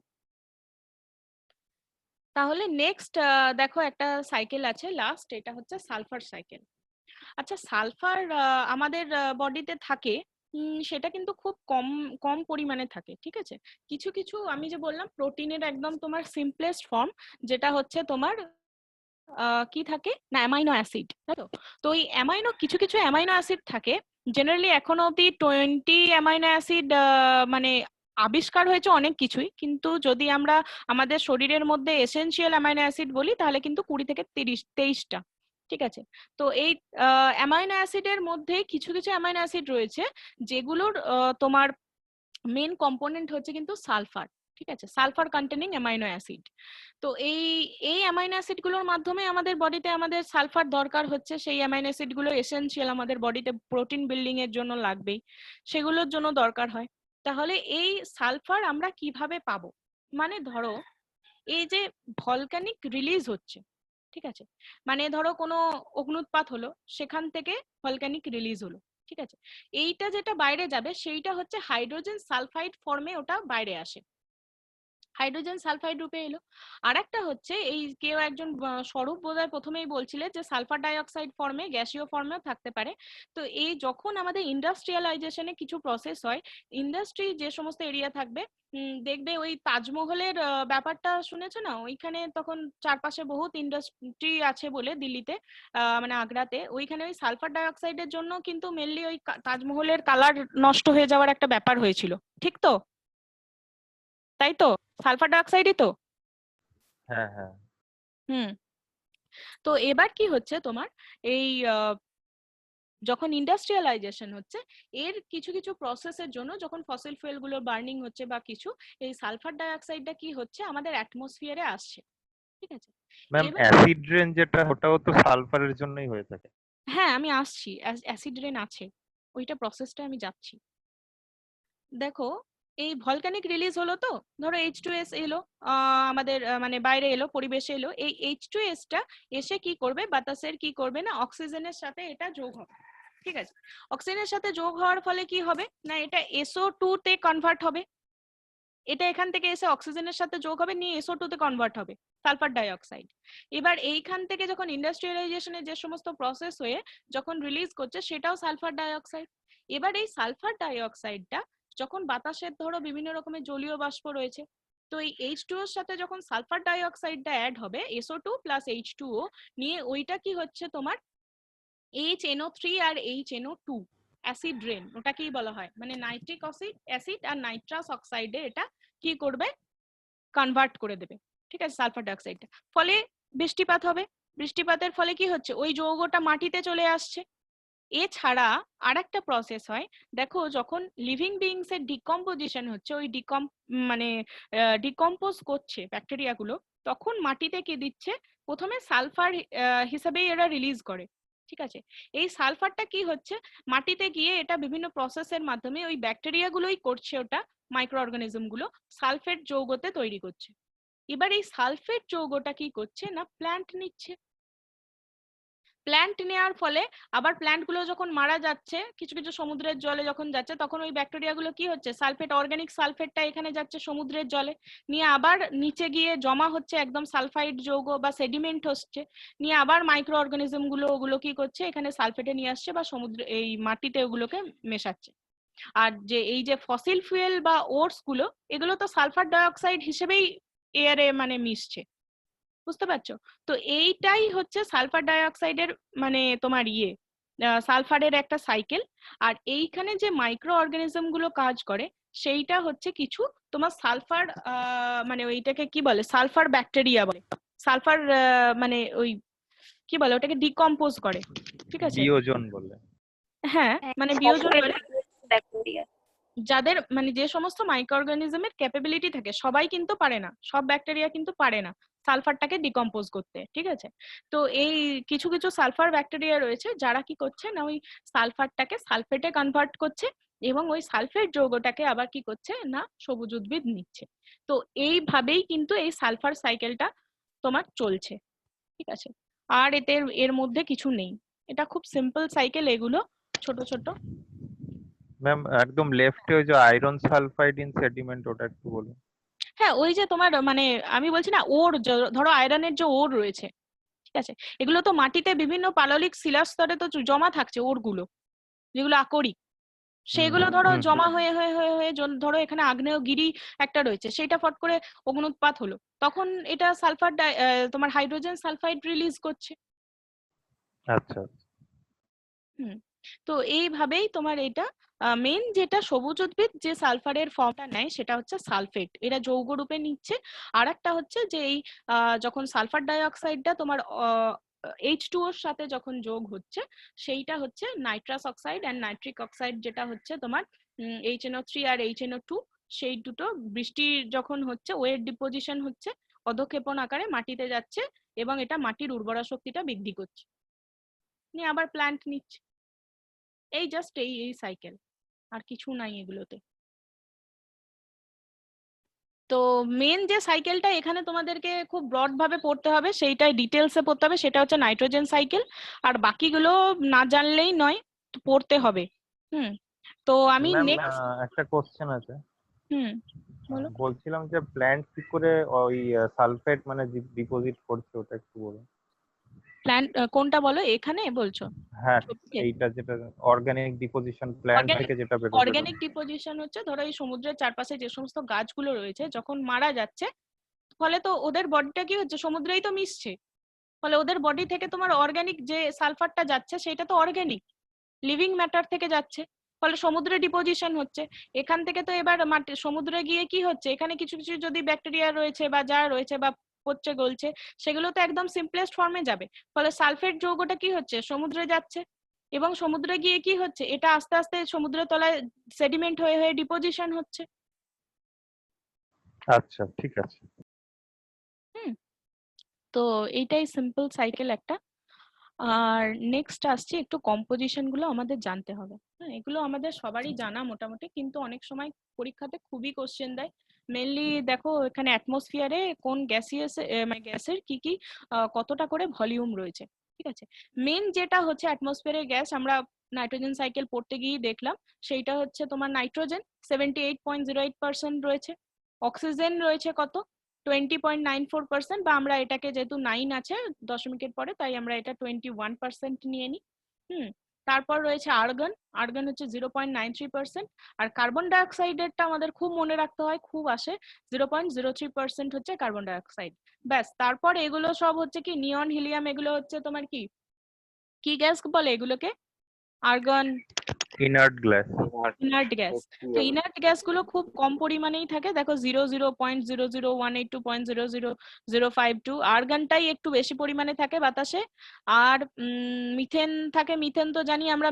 তাহলে নেক্সট দেখো একটা সাইকেল আছে লাস্ট, এটা হচ্ছে সালফার সাইকেল। আচ্ছা, সালফার আমাদের বডিতে থাকে, সেটা কিন্তু খুব কম কম পরিমাণে থাকে। ঠিক আছে, কিছু কিছু আমি যে বললাম প্রোটিনের একদম তোমার সিম্পলেস্ট ফর্ম, যেটা হচ্ছে তোমার কি থাকে না, অ্যামাইনো অ্যাসিড, তাই তো? তো এই অ্যামাইনো, কিছু কিছু অ্যামাইনো অ্যাসিড থাকে, জেনারেলি এখনো অব্দি 20 অ্যামাইনো অ্যাসিড মানে আবিষ্কার হয়েছে অনেক কিছুই, কিন্তু যদি আমরা আমাদের শরীরের মধ্যে এসেনশিয়াল অ্যামাইনো অ্যাসিড বলি তাহলে কিন্তু 20 থেকে 23টা। ঠিক আছে, তো এই অ্যামাইনো অ্যাসিডের মধ্যে কিছু কিছু অ্যামাইনো অ্যাসিড রয়েছে যেগুলোর তোমার মেন কম্পোনেন্ট হচ্ছে কিন্তু সালফার। ঠিক আছে, সালফার কন্টেনিং অ্যামাইনো অ্যাসিড। তো এই এই অ্যামাইনো অ্যাসিড গুলোর মাধ্যমে আমাদের বডিতে আমাদের সালফার দরকার হচ্ছে, সেই অ্যামাইনো অ্যাসিড গুলো এসেনশিয়াল, আমাদের বডিতে প্রোটিন বিল্ডিং এর জন্য লাগবেই, সেগুলোর জন্য দরকার হয়। তাহলে এই সালফার আমরা কিভাবে পাবো? মানে ধরো এই যে ভলকানিক রিলিজ হচ্ছে, ঠিক আছে, মানে ধরো কোনো অগ্নুৎপাত হলো, সেখান থেকে ভলকানিক রিলিজ হলো, ঠিক আছে, এইটা যেটা বাইরে যাবে সেইটা হচ্ছে হাইড্রোজেন সালফাইড ফর্মে ওটা বাইরে আসে। হাইড্রোজেন সালফাইড রূপে এলো। আর একটা হচ্ছে এই কেউ একজন স্বরূপ বোধহয় প্রথমেই বলছিলে যে সালফার ডাইঅক্সাইড ফর্মে, গ্যাসীয় ফর্মেও থাকতে পারে। তো এই যখন আমাদের ইন্ডাস্ট্রিয়ালাইজেশনে কিছু প্রসেস হয়, ইন্ডাস্ট্রি যে সমস্ত এরিয়া থাকবে, দেখবে ওই তাজমহলের ব্যাপারটা শুনেছো না, ওইখানে তখন চারপাশে বহুত ইন্ডাস্ট্রি আছে বলে দিল্লিতে, মানে আগ্রাতে, ওইখানে ওই সালফার ডাইঅক্সাইডের জন্য কিন্তু মেনলি ওই তাজমহলের কালার নষ্ট হয়ে যাওয়ার একটা ব্যাপার হয়েছিল, ঠিক তো? তাই তো, সালফার ডাইঅক্সাইডই তো। হ্যাঁ হ্যাঁ। হুম। তো এবার কি হচ্ছে তোমার, এই যখন ইন্ডাস্ট্রিয়ালাইজেশন হচ্ছে, এর কিছু কিছু প্রসেসের জন্য যখন ফসিল ফুয়েল গুলো বার্নিং হচ্ছে বা কিছু, এই সালফার ডাইঅক্সাইডটা কি হচ্ছে আমাদের অ্যাটমসফিয়ারে আসছে, ঠিক আছে? ম্যাম এবার অ্যাসিড রেন যেটা, ওটাও তো সালফারের জন্যই হয়ে থাকে। হ্যাঁ, আমি আসছি, অ্যাসিড রেন আছে, ওইটা প্রসেসটা আমি যাচ্ছি। দেখো, এই ভলকানিক রিলিজ হলো, তো ধরো H2S এলো, আমাদের মানে বাইরে এলো, পরিবেশে এলো, এই H2S টা এসে কি করবে, বাতাসের কি করবে না, অক্সিজেনের সাথে এটা যোগ হবে, ঠিক আছে? অক্সিজেনের সাথে যোগ হওয়ার ফলে কি হবে না, এটা SO2 তে কনভার্ট হবে, এটা এখান থেকে এসে অক্সিজেনের সাথে যোগ হবে, নিয়ে SO2 তে কনভার্ট হবে, সালফার ডাইঅক্সাইড। এবার এইখান থেকে যখন ইন্ডাস্ট্রিয়ালাইজেশনে যে সমস্ত প্রসেস হয়ে যখন রিলিজ করছে, সেটাও সালফার ডাইঅক্সাইড। এবার এই সালফার ডাইঅক্সাইডটা যখন বাতাসের ধরো বিভিন্ন রকমের জলীয় বাষ্প রয়েছে, তো এই H2O এর সাথে যখন সালফার ডাইঅক্সাইডটা অ্যাড হবে, SO2 প্লাস H2O নিয়ে, ওইটা কি হচ্ছে তোমার HNO3 আর HNO2, অ্যাসিড রেন, ওটাকেই বলা হয়, মানে নাইট্রিক অ্যাসিড আর নাইট্রাস অক্সাইডে এটা কি করবে, কনভার্ট করে দেবে, ঠিক আছে, সালফার ডাইঅক্সাইডটা। ফলে বৃষ্টিপাত হবে, বৃষ্টিপাতের ফলে কি হচ্ছে, ওই যৌগটা মাটিতে চলে আসছে। এছাড়া আরেকটা প্রসেস হয়, দেখো যখন লিভিং বিইংস এর ডিকম্পোজিশন হচ্ছে, ওই মানে ডিকম্পোজ করছে ব্যাকটেরিয়াগুলো, তখন মাটিতে কি দিচ্ছে, প্রথমে সালফার হিসাবেই এরা রিলিজ করে, ঠিক আছে? এই সালফারটা কি হচ্ছে, মাটিতে গিয়ে এটা বিভিন্ন প্রসেসের মাধ্যমে ওই ব্যাকটেরিয়াগুলোই করছে, ওটা মাইক্রো অর্গানিজম গুলো সালফেট যৌগতে তৈরি করছে। এবার এই সালফেট যৌগটা কি করছে না, প্ল্যান্ট নিচ্ছে। প্ল্যান্ট নেওয়ার ফলে আবার প্ল্যান্ট গুলো যখন মারা যাচ্ছে, কিছু কিছু সমুদ্রের জলে যখন যাচ্ছে, তখন ওই ব্যাকটেরিয়া গুলো কি হচ্ছে, সালফেট, অর্গানিক সালফেটটা এখানে যাচ্ছে সমুদ্রের জলে, নিয়ে আবার নিচে গিয়ে জমা হচ্ছে একদম সালফাইড যৌগ বা সেডিমেন্ট হচ্ছে, নিয়ে আবার মাইক্রো অর্গানিজম গুলো ওগুলো কি করছে, এখানে সালফেটে নিয়ে আসছে বা সমুদ্রে এই মাটিতে ওগুলোকে মেশাচ্ছে। আর যে এই যে ফসিল ফুয়েল বা ওটস গুলো, এগুলো তো সালফার ডাইঅক্সাইড হিসেবেই এয়ারে মানে মিশছে, বুঝতে পারছো? তো এইটাই হচ্ছে সালফার ডাইঅক্সাইডের মানে তোমার সালফারের একটা সাইকেল। আর এইখানে যে মাইক্রো অর্গানিজম গুলো কাজ করে, সেইটা হচ্ছে কিছু তোমার সালফার মানে ওইটাকে কি বলে, সালফার ব্যাকটেরিয়া বলে, সালফার মানে ওই কি বলে ওটাকে ডিকম্পোজ করে, ঠিক আছে? বিয়োজন বলে। হ্যাঁ, মানে বিয়োজন বলে, ব্যাকটেরিয়া। যাদের মানে যে সমস্ত মাইক্রো অর্গানিজমের ক্যাপাবিলিটি থাকে, সবাই কিন্তু পারে না, সব ব্যাকটেরিয়া কিন্তু পারে না সালফারটাকে ডিকম্পোজ করতে, ঠিক আছে? তো এই কিছু কিছু সালফার ব্যাকটেরিয়া রয়েছে যারা কি করছে না, ওই সালফারটাকে সালফেটে কনভার্ট করছে, এবং ওই সালফেট যৌগটাকে আবার কি করছে না, সবুজ উদ্ভিদ নিচ্ছে। তো এইভাবেই কিন্তু এই সালফার সাইকেলটা তোমার চলছে, ঠিক আছে? আর এর মধ্যে কিছু নেই, এটা খুব সিম্পল সাইকেল, এগুলো ছোট ছোট। ম্যাম একদম লেফটে ওই যে আয়রন সালফাইড ইন সেডিমেন্ট, ওটা একটু বলুন। হ্যাঁ, ওই যে তোমার মানে আমি বলছি না, ওর ধরো আয়রনের যে ওর রয়েছে, ঠিক আছে, এগুলো তো মাটিতে বিভিন্ন পাললিক শিলাস্তরে তো জমা থাকছে, ওরগুলো যেগুলো আকরিক, সেগুলো ধরো জমা হয়ে হয়ে হয়ে হয়ে ধরো এখানে আগ্নেয়গিরি একটা রয়েছে, সেটা ফট করে অগ্নুৎপাত হলো, তখন এটা সালফার তোমার হাইড্রোজেন সালফাইড রিলিজ করছে। আচ্ছা। তো এইভাবেই তোমার এটা মেইন যেটা সবুজ উদ্ভিদ যে সালফারের ফর্মটা নেয়, সেটা হচ্ছে সালফেট, এরা যৌগ রূপে নিচ্ছে। আর একটা হচ্ছে যে এই যখন সালফার ডাইঅক্সাইডটা তোমার H2O এর সাথে যখন যোগ হচ্ছে, সেইটা হচ্ছে nitrous oxide and nitric oxide, যেটা হচ্ছে তোমার HNO3 আর HNO2, সেই দুটো বৃষ্টি যখন হচ্ছে, ওয়েট ডিপোজিশন হচ্ছে, অধঃক্ষেপণ আকারে মাটিতে যাচ্ছে, এবং এটা মাটির উর্বরা শক্তিটা বৃদ্ধি করছে, নিয়ে আবার প্ল্যান্ট নিচ্ছে। এই জাস্ট এই সাইকেল, আর কিছু নাই এগুলোতে। তো মেন যে সাইকেলটা এখানে তোমাদেরকে খুব ব্রড ভাবে পড়তে হবে, সেইটাই ডিটেলসে পড়তে হবে, সেটা হচ্ছে নাইট্রোজেন সাইকেল। আর বাকিগুলো না জানলেই নয়, পড়তে হবে। তো আমি নেক্সট একটা কোশ্চেন আছে। বলো। বলছিলাম যে প্ল্যান্ট কি করে ওই সালফেট মানে ডিপোজিট করছে ওটা একটু বলুন। প্ল্যান্ট কোনটা বলো, এখানে বলছো? হ্যাঁ, ছবিতে? এইটা যেটা অর্গানিক ডিপোজিশন প্ল্যান্ট থেকে যেটা বেরোবে। অর্গানিক ডিপোজিশন হচ্ছে ধরো এই সমুদ্রের চারপাশে যে সমস্ত গাছগুলো রয়েছে যখন মারা যাচ্ছে, ফলে তো ওদের বডিটা কি হচ্ছে, সমুদ্রেই তো মিশছে, ফলে ওদের বডি থেকে তোমার অর্গানিক যে সালফারটা যাচ্ছে সেটা তো অর্গানিক লিভিং ম্যাটার থেকে যাচ্ছে, ফলে সমুদ্রে ডিপোজিশন হচ্ছে। এখান থেকে তো এবার মাটি সমুদ্রে গিয়ে কি হচ্ছে, এখানে কিছু কিছু যদি ব্যাকটেরিয়া রয়েছে বা যা রয়েছে বা পচে গলছে, সেগুলো তো একদম সিম্পলেস্ট ফর্মে যাবে, ফলে সালফেট যৌগটা কি হচ্ছে, সমুদ্রে যাচ্ছে, এবং সমুদ্রে গিয়ে কি হচ্ছে, এটা আস্তে আস্তে সমুদ্রের তলায় সেডিমেন্ট হয়ে হয়ে ডিপোজিশন হচ্ছে। আচ্ছা, ঠিক আছে। তো এইটাই সিম্পল সাইকেল একটা। আর নেক্সট আসছে, একটু কম্পোজিশন গুলো আমাদের জানতে হবে। হ্যাঁ, এগুলো আমাদের সবারই জানা মোটামুটি, কিন্তু অনেক সময় পরীক্ষাতে খুবই কোশ্চেন দেয়। মেনলি দেখো এখানে অ্যাটমসফিয়ারে কোন গ্যাসিয়াস মানে গ্যাসের কি কি কতটা করে ভলিউম রয়েছে, ঠিক আছে। মেন যেটা হচ্ছে অ্যাটমসফিয়ারের গ্যাস, আমরা নাইট্রোজেন সাইকেল পড়তে গিয়ে দেখলাম, সেইটা হচ্ছে তোমার নাইট্রোজেন 78.08% রয়েছে, অক্সিজেন রয়েছে কত 20.94%, বা আমরা এটাকে যেহেতু 9 আছে দশমিকের পরে তাই আমরা এটা 21% নিয়ে নিই। তারপর রয়েছে আর্গন, আর্গন হচ্ছে 0.93%, আর কার্বন ডাইঅক্সাইডেরটা আমাদের খুব মনে রাখতে হয়, খুব আসে 0.03% হচ্ছে কার্বন ডাইঅক্সাইড। ব্যাস, তারপর এগুলো সব হচ্ছে কি নিয়ন, হিলিয়াম, এগুলো হচ্ছে তোমার কি কি গ্যাস বলে এগুলোকে, argon inert gas. Inert gas. তো ইনার্ট গ্যাসগুলো খুব কম পরিমাণেই থাকে, দেখো 00.00182.00005 আর্গনটাই একটু বেশি পরিমাণে থাকে বাতাসে। আর মিথেন থাকে, মিথেন তো জানি আমরা,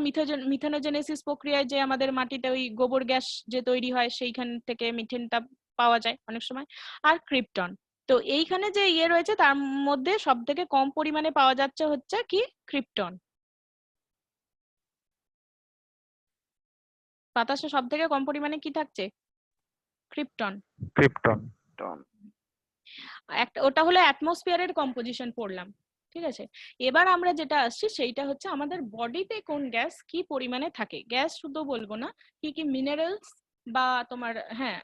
মিথেনোজেনেসিস প্রক্রিয়ায় যে আমাদের মাটিতে ওই গোবর গ্যাস যে তৈরি হয় সেইখান থেকে মিথেনটা পাওয়া যায় অনেক সময়। আর ক্রিপ্টন। তো এইখানে যে ইয়ে রয়েছে তার মধ্যে সব থেকে কম পরিমাণে পাওয়া যাচ্ছে হচ্ছে কি ক্রিপ্টন। বাতাসে সব থেকে কম পরিমাণে কি থাকছে, ক্রিপ্টন। ক্রিপ্টন। একটা ওটা হলো অ্যাটমসফিয়ারের কম্পোজিশন পড়লাম, ঠিক আছে। এবার আমরা যেটা আসছি সেইটা হচ্ছে আমাদের বডিতে কোন গ্যাস কি পরিমাণে থাকে। গ্যাস শুধু বলবো না, কি কি মিনারেলস বা তোমার হ্যাঁ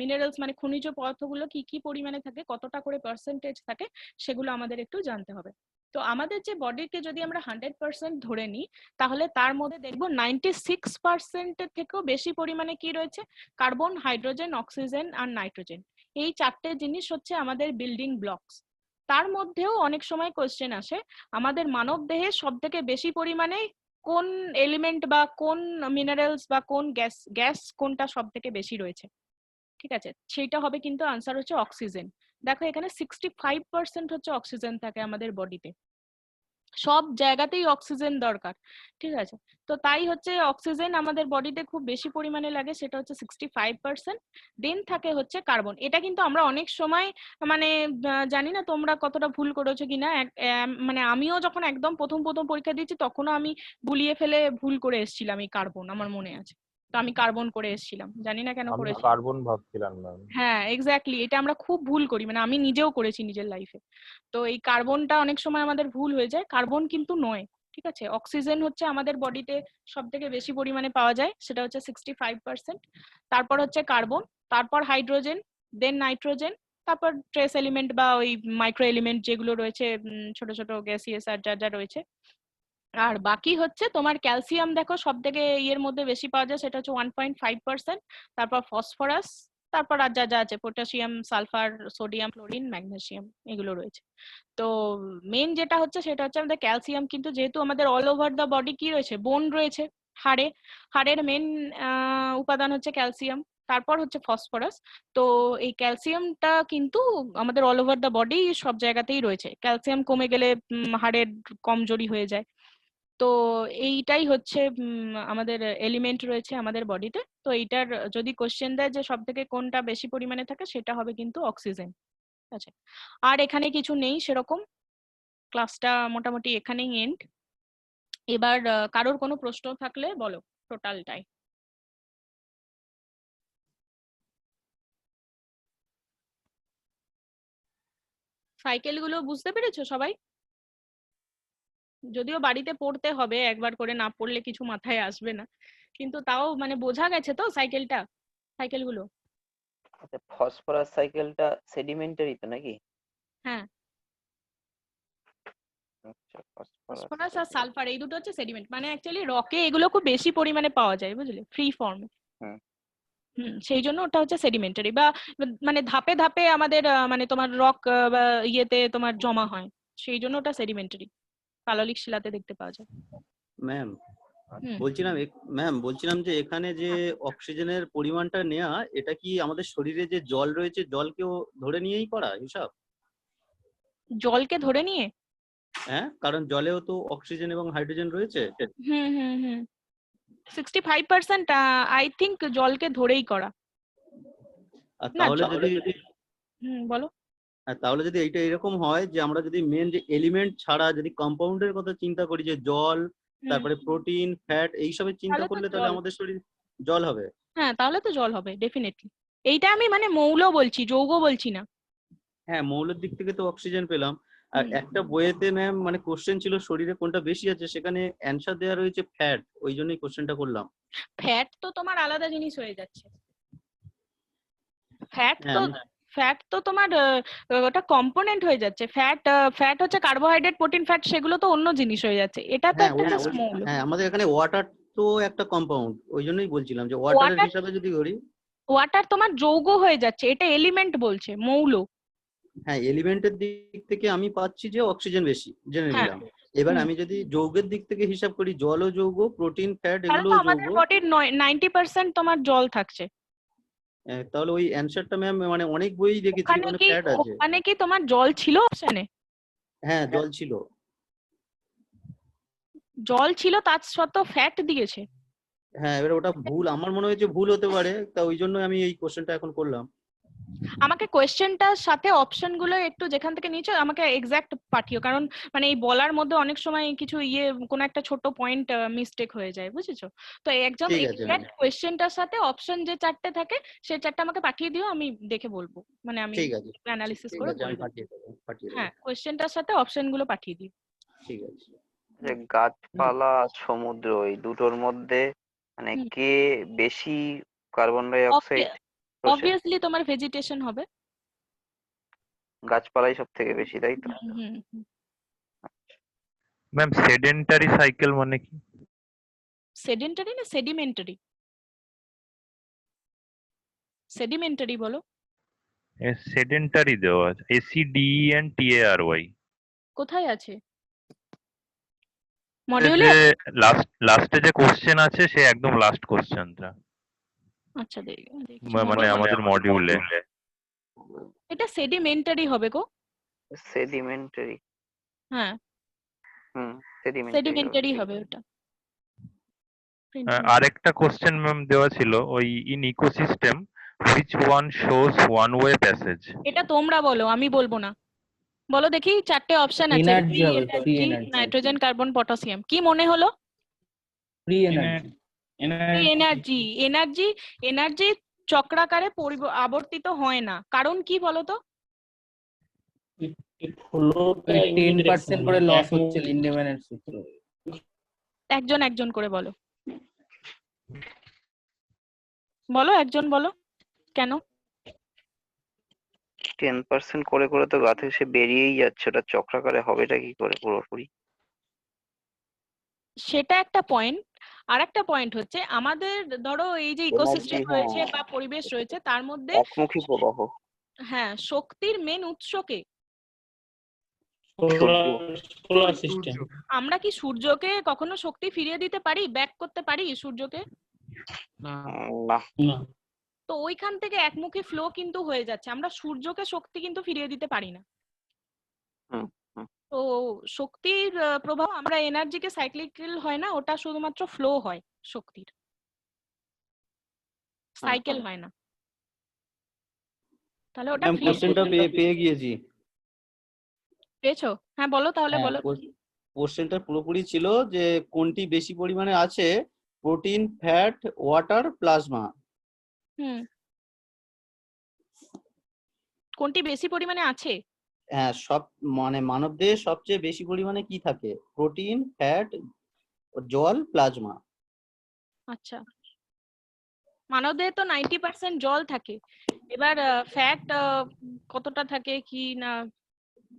মিনারেলস মানে খনিজ পদার্থগুলো কি কি পরিমাণে থাকে, কতটা করে পার্সেন্টেজ থাকে, সেগুলো আমাদের একটু জানতে হবে। তো আমাদের যে বডিকে যদি আমরা 100% ধরে নিই, তাহলে তার মধ্যে দেখবো 96% থেকেও বেশি পরিমাণে কি রয়েছে, কার্বন, হাইড্রোজেন, অক্সিজেন আর নাইট্রোজেন। এই চারটে জিনিস হচ্ছে আমাদের বিল্ডিং ব্লকস। তার মধ্যেও অনেক সময় কোশ্চেন আসে, আমাদের মানব দেহে সব থেকে বেশি পরিমাণে কোন এলিমেন্ট বা কোন মিনারেলস বা কোন গ্যাস কোনটা সব থেকে বেশি রয়েছে, ঠিক আছে। সেটা হবে কিন্তু আনসার হচ্ছে অক্সিজেন। দেখো এখানে 65% হচ্ছে অক্সিজেন থাকে আমাদের বডিতে, সব জায়গাতেই অক্সিজেন দরকার, ঠিক আছে। তো তাই হচ্ছে অক্সিজেন আমাদের বডিতে খুব বেশি পরিমাণে লাগে, সেটা হচ্ছে 65%। দেন থাকে হচ্ছে কার্বন। এটা কিন্তু আমরা অনেক সময় মানে জানি না তোমরা কতটা ভুল করেছো কিনা, মানে আমিও যখন একদম প্রথম পরীক্ষা দিয়েছি তখনও আমি গুলিয়ে ফেলে ভুল করে এসেছিলাম এই কার্বন, আমার মনে আছে। তো আমি কার্বন করে এসেছিলাম, জানি না কেন আমি করেছি। কার্বন ভাবছিলাম ম্যাম। হ্যাঁ এক্স্যাক্টলি, এটা আমরা খুব ভুল করি, মানে আমি নিজেও করেছি নিজের লাইফে। তো এই কার্বনটা অনেক সময় আমাদের ভুল হয়ে যায়, কার্বন কিন্তু নয়, ঠিক আছে। অক্সিজেন হচ্ছে আমাদের বডিতে সব থেকে বেশি পরিমাণে পাওয়া যায়, সেটা হচ্ছে 65%। তারপর হচ্ছে কার্বন, তারপর হাইড্রোজেন, দেন নাইট্রোজেন, তারপর ট্রেস এলিমেন্ট বা ওই মাইক্রো এলিমেন্ট যেগুলো রয়েছে ছোট ছোট গ্যাসিয়াস আর যা যা রয়েছে। আর বাকি হচ্ছে তোমার ক্যালসিয়াম, দেখো সব থেকে ইয়ের মধ্যে বেশি পাওয়া যায়, সেটা হচ্ছে 1.5%। তারপর ফসফরাস, তারপর আর যা যা আছে potassium, sulphur, sodium, chlorine, magnesium, এগুলো রয়েছে। তো মেন যেটা হচ্ছে সেটা হচ্ছে আমাদের ক্যালসিয়াম, কিন্তু যেহেতু আমাদের অল ওভার দ্য বডি কি রয়েছে, বোন রয়েছে, হাড়ের মেন উপাদান হচ্ছে ক্যালসিয়াম, তারপর হচ্ছে ফসফরাস। তো এই ক্যালসিয়ামটা কিন্তু আমাদের অল ওভার দ্য বডি সব জায়গাতেই রয়েছে, ক্যালসিয়াম কমে গেলে হাড়ের কমজোরি হয়ে যায়। তো এইটাই হচ্ছে আমাদের এলিমেন্ট রয়েছে আমাদের বডিতে। তো এইটার যদি কোশ্চেন দেয় যে সব থেকে কোনটা বেশি পরিমাণে থাকে, সেটা হবে কিন্তু অক্সিজেন, আচ্ছা। আর এখানে কিছু নেই সেরকম, ক্লাসটা মোটামুটি এখানেই এন্ড। এবার কারোর কোনো প্রশ্ন থাকলে বলো, টোটালটাই। সাইকেলগুলো বুঝতে পেরেছো সবাই? যদিও বাড়িতে পড়তে হবে একবার করে, না পড়লে কিছু মাথায় আসবে না, কিন্তু তাও মানে বোঝা গেছে তো সাইকেলগুলো? আচ্ছা, ফসফরাস সাইকেলটা সেডিমেন্টারি তো নাকি? হ্যাঁ, আচ্ছা, ফসফরাস আর সালফার এই দুটো হচ্ছে সেডিমেন্ট, মানে অ্যাকচুয়ালি রকে এগুলো খুব বেশি পরিমাণে পাওয়া যায়, বুঝলে, ফ্রি ফর্মে। হুম। সেই জন্য ওটা হচ্ছে সেডিমেন্টারি, বা মানে ধাপে ধাপে আমাদের মানে তোমার রক বা ইয়েতে তোমার জমা হয়, সেই জন্য ওটা সেডিমেন্টারি, পাললিক শিলাতে দেখতে পাওয়া যায়। ম্যাম হুম। বলছিলাম যে এখানে যে অক্সিজেনের পরিমাণটা নেওয়া, এটা কি আমাদের শরীরে যে জল রয়েছে জলকেও ধরে নিয়েই করা হিসাব? জলকে ধরে নিয়ে? হ্যাঁ, কারণ জলেও তো অক্সিজেন এবং হাইড্রোজেন রয়েছে। হুম 65% আই থিংক জলকে ধরেই করা। আর না, তাহলে যদি বলো। তাহলে যদি এইটা এরকম হয় যে আমরা যদি মেন যে এলিমেন্ট ছাড়া যদি কম্পাউন্ডের কথা চিন্তা করি, যে জল, তারপরে প্রোটিন, ফ্যাট, এইসবের চিন্তা তাহলে তো করলে তাহলে জল। আমাদের শরীর জল হবে। হ্যাঁ, তাহলে তো জল হবে ডেফিনেটলি। এইটা আমি মানে মৌল বলছি, যৌগ বলছি না। হ্যাঁ, মৌলের দিক থেকে তো অক্সিজেন পেলাম। আর একটা বইয়েতে ম্যাম মানে কোশ্চেন ছিল শরীরে কোনটা বেশি আছে, সেখানে অ্যান্সার দেওয়া রয়েছে ফ্যাট, ওই জন্যই কোশ্চেনটা করলাম। ফ্যাট তো তোমার আলাদা জিনিস হয়ে যাচ্ছে। ফ্যাট হ্যাঁ, তো তোমার ওটা কম্পোনেন্ট হয়ে যাচ্ছে। ফ্যাট হচ্ছে কার্বোহাইড্রেট, প্রোটিন, ফ্যাট, সেগুলো তো অন্য জিনিস হয়ে যাচ্ছে। এটা তো একটা জাস্ট মৌল। হ্যাঁ, আমাদের এখানে ওয়াটার তো একটা কম্পাউন্ড, ওই জন্যই বলছিলাম যে ওয়াটারের হিসাবে যদি করি। ওয়াটার তোমার যৌগ হয়ে যাচ্ছে, এটা এলিমেন্ট বলছে, মৌল। হ্যাঁ, এলিমেন্টের দিক থেকে আমি পাচ্ছি যে অক্সিজেন বেশি, জেনে নিলাম। এবার আমি যদি যৌগের দিক থেকে হিসাব করি, জলও যৌগ, প্রোটিন, ফ্যাট তাহলে এগুলোও তো আমাদের যৌগ, বডির 90% তোমার জল থাকছে। তাহলে ওই অ্যান্সারটা ম্যাম মানে অনেক বই দেখেছি মানে ফ্যাট আছে। ওখানে কি তোমার জল ছিল অপশনে? হ্যাঁ, জল ছিল। জল ছিল, তার সত্ত্বেও ফ্যাট দিয়েছে। হ্যাঁ, এবার ওটা ভুল, আমার মনে হয়েছে ভুল হতে পারে, তা ওই জন্য আমি এই কোশ্চেনটা এখন করলাম। আমাকে কোয়েশ্চেনটার সাথে অপশন গুলো একটু যেখান থেকে নিয়েছো আমাকে এক্সাক্ট পাঠিও, কারণ মানে এই বলার মধ্যে অনেক সময় কিছু কোনো একটা ছোট পয়েন্ট মিস্টেক হয়ে যায়, বুঝেছো? তো একদম ঠিক আছে এক্সাক্ট কোয়েশ্চেনটার সাথে অপশন যে 4টে থাকে সেই 4টে আমাকে পাঠিয়ে দিও, আমি দেখে বলবো, মানে আমি ঠিক আছে, অ্যানালিসিস ঠিক করে আছে, আমি বলবো। পাঠিয়ে দেবো। হ্যাঁ, কোয়েশ্চেনটার সাথে অপশন গুলো পাঠিয়ে দিও। ঠিক আছে। যে গাছপালা আর সমুদ্র, এই দুটোর মধ্যে মানে কে বেশি কার্বন ডাই অক্সাইড শোষে? অবভিয়াসলি তোমার ভেজিটেশন হবে। গাছপালাই সব থেকে বেশি, তাই তো? ম্যাম সেডেন্টারি সাইকেল মানে কি? সেডেন্টারি না সেডিমেন্টারি? সেডিমেন্টারি বলো। সেডেন্টারি দেওয়া আছে, SEDENTARY। কোথায় আছে মডিউলে? যে লাস্টে যে কোশ্চেন আছে, সে একদম লাস্ট কোশ্চেনটা, আচ্ছা দেখি মানে আমাদের মডিউলে। এটা সেডিমেন্টারি হবে গো। সেডিমেন্টারি। হ্যাঁ, সেডিমেন্টারি হবে ওটা। আরেকটা কোশ্চেন ম্যাম দেওয়া ছিল ওই in ecosystem which one shows one way passage? এটা তোমরা বলো, আমি বলবো না। বলো দেখি, 4টে অপশন আছে, এনার্জি হবে, free energy, nitrogen, carbon, potassium. কি মনে হলো? Free energy. এনার্জি। এনার্জি চক্রাকারে আবর্তিত হয় না, কারণ কি বলতো? 10% করে লস হচ্ছে লিন্ডেম্যানের সূত্র। একজন করে বলো, একজন বলো কেন? 10% করে করে তো গা থেকে সে বেরিয়েই যাচ্ছে, ওটা চক্রাকারে হবেটা কি করে পুরোপুরি? সেটা একটা পয়েন্ট। আর একটা পয়েন্ট হচ্ছে আমাদের ধরো এই যে ইকোসিস্টেম রয়েছে বা পরিবেশ রয়েছে, তার মধ্যে একমুখী প্রবাহ। হ্যাঁ, শক্তির মেন উৎস কে? Solar system. আমরা কি সূর্যকে কখনো শক্তি ফিরিয়ে দিতে পারি, ব্যাক করতে পারি সূর্যকে? না। তো ওইখান থেকে একমুখী ফ্লো কিন্তু হয়ে যাচ্ছে, আমরা সূর্যকে শক্তি কিন্তু ফিরিয়ে দিতে পারি না। তো শক্তির প্রবাহ, আমরা এনার্জিকে সাইক্লিক্যাল হয় না, ওটা শুধুমাত্র ফ্লো হয়, শক্তির সাইকেল হয় না। তাহলে ওটা কোশ্চেনটা পেয়ে গিয়েছি। পেয়েছো? হ্যাঁ বলো তাহলে, বলো। কোশ্চেনটা পুরোপুরি ছিল যে কোনটি বেশি পরিমাণে আছে, প্রোটিন, ফ্যাট, ওয়াটার, প্লাজমা। কোনটি বেশি পরিমাণে আছে? হ্যাঁ, সব মানে মানবদেহে সবচেয়ে বেশি পরিমাণে কি থাকে? প্রোটিন, ফ্যাট, জল, প্লাজমা। আচ্ছা, মানবদেহে তো 90% জল থাকে, এবার ফ্যাট কতটা থাকে কি না,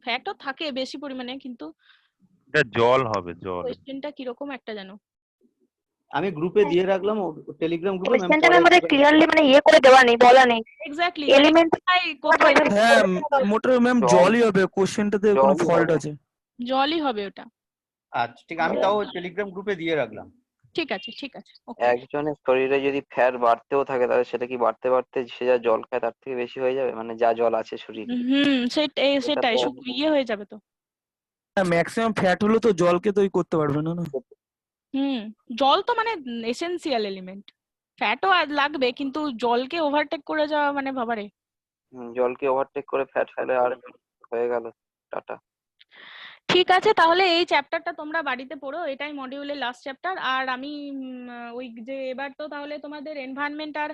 ফ্যাটও থাকে বেশি পরিমাণে, কিন্তু এটা জল হবে, জল। কোয়েশ্চেনটা কিরকম একটা জানো? আমি গ্রুপে দিয়ে রাখলাম, টেলিগ্রাম গ্রুপে ম্যাম কোয়েশ্চেনটা পরে আমাদের ক্লিয়ারলি মানে ইয়ে করে দেওয়া নেই, বলা নেই। এক্স্যাক্টলি, এলিমেন্ট কোথায় হ্যাঁ মোটামুটি ম্যাম জল। জলই হবে, কোশ্চেনটাতে কোনো জলই ফল্ট হবে। আছে। জলই হবে ওটা। আচ্ছা ঠিক, আমি তাও টেলিগ্রাম গ্রুপে দিয়ে রাখলাম। ঠিক আছে, ঠিক আছে, ওকে। একজনের শরীরে যদি ফ্যাট বাড়তেও থাকে তাহলে সেটা কি বাড়তে বাড়তে সে যা জল খায় তার থেকে বেশি হয়ে যাবে, মানে যা জল আছে শরীরে? সেটাই এটা সেটাই তো ইয়ে হয়ে যাবে তো। হ্যাঁ ম্যাক্সিমাম ফ্যাট হলো তো জলকে তো করতে পারবে না না। জল তো মানে এসেনশিয়াল এলিমেন্ট, ফ্যাটও লাগবে, কিন্তু জলকে ওভারটেক করে যাওয়া মানে বাবারে। জলকে ওভারটেক করে ফ্যাট ফেলে আর হয়ে গেল টাটা। ঠিক আছে, তাহলে এই চ্যাপ্টারটা তোমরা বাড়িতে পড়ো, এটাই মডিউলের লাস্ট চ্যাপ্টার। আর আমি ওই যে এবার তো তাহলে তোমাদের এনভায়রনমেন্ট আর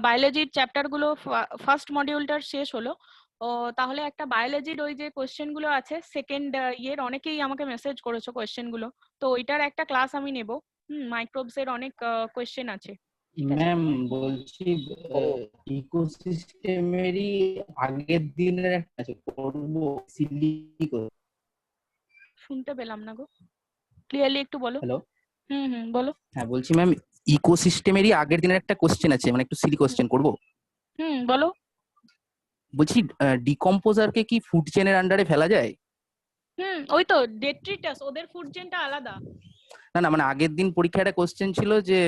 বায়োলজির চ্যাপ্টারগুলো ফার্স্ট মডিউলটার শেষ হলো। ও তাহলে একটা বায়োলজির ওই যে কোয়েশ্চেন গুলো আছে সেকেন্ড ইয়ের, অনেকেই আমাকে মেসেজ করেছো কোয়েশ্চেন গুলো, তো ওইটার একটা ক্লাস আমি নেব। মাইক্রোবস এর অনেক কোয়েশ্চেন আছে। ম্যাম বলছি ইকোসিস্টেমেরই আগের দিনের একটা আছে, করবো সিলিকো। শুনতে পেলাম না গো, ক্লিয়ারলি একটু বলো। হ্যালো, বলো। হ্যাঁ বলছি ম্যাম ইকোসিস্টেমেরই আগের দিনের একটা কোশ্চেন আছে, মানে একটু সিলি কোশ্চেন করবো। বলো। বলছি ডিকম্পোজারকে কি ফুড চেনের আন্ডারে ফেলা যায়? ওই তো ডেট্রিটাস, ওদের ফুড চেনটা আলাদা। না না, মানে আগের দিন পরীক্ষায় একটা কোশ্চেন ছিল যে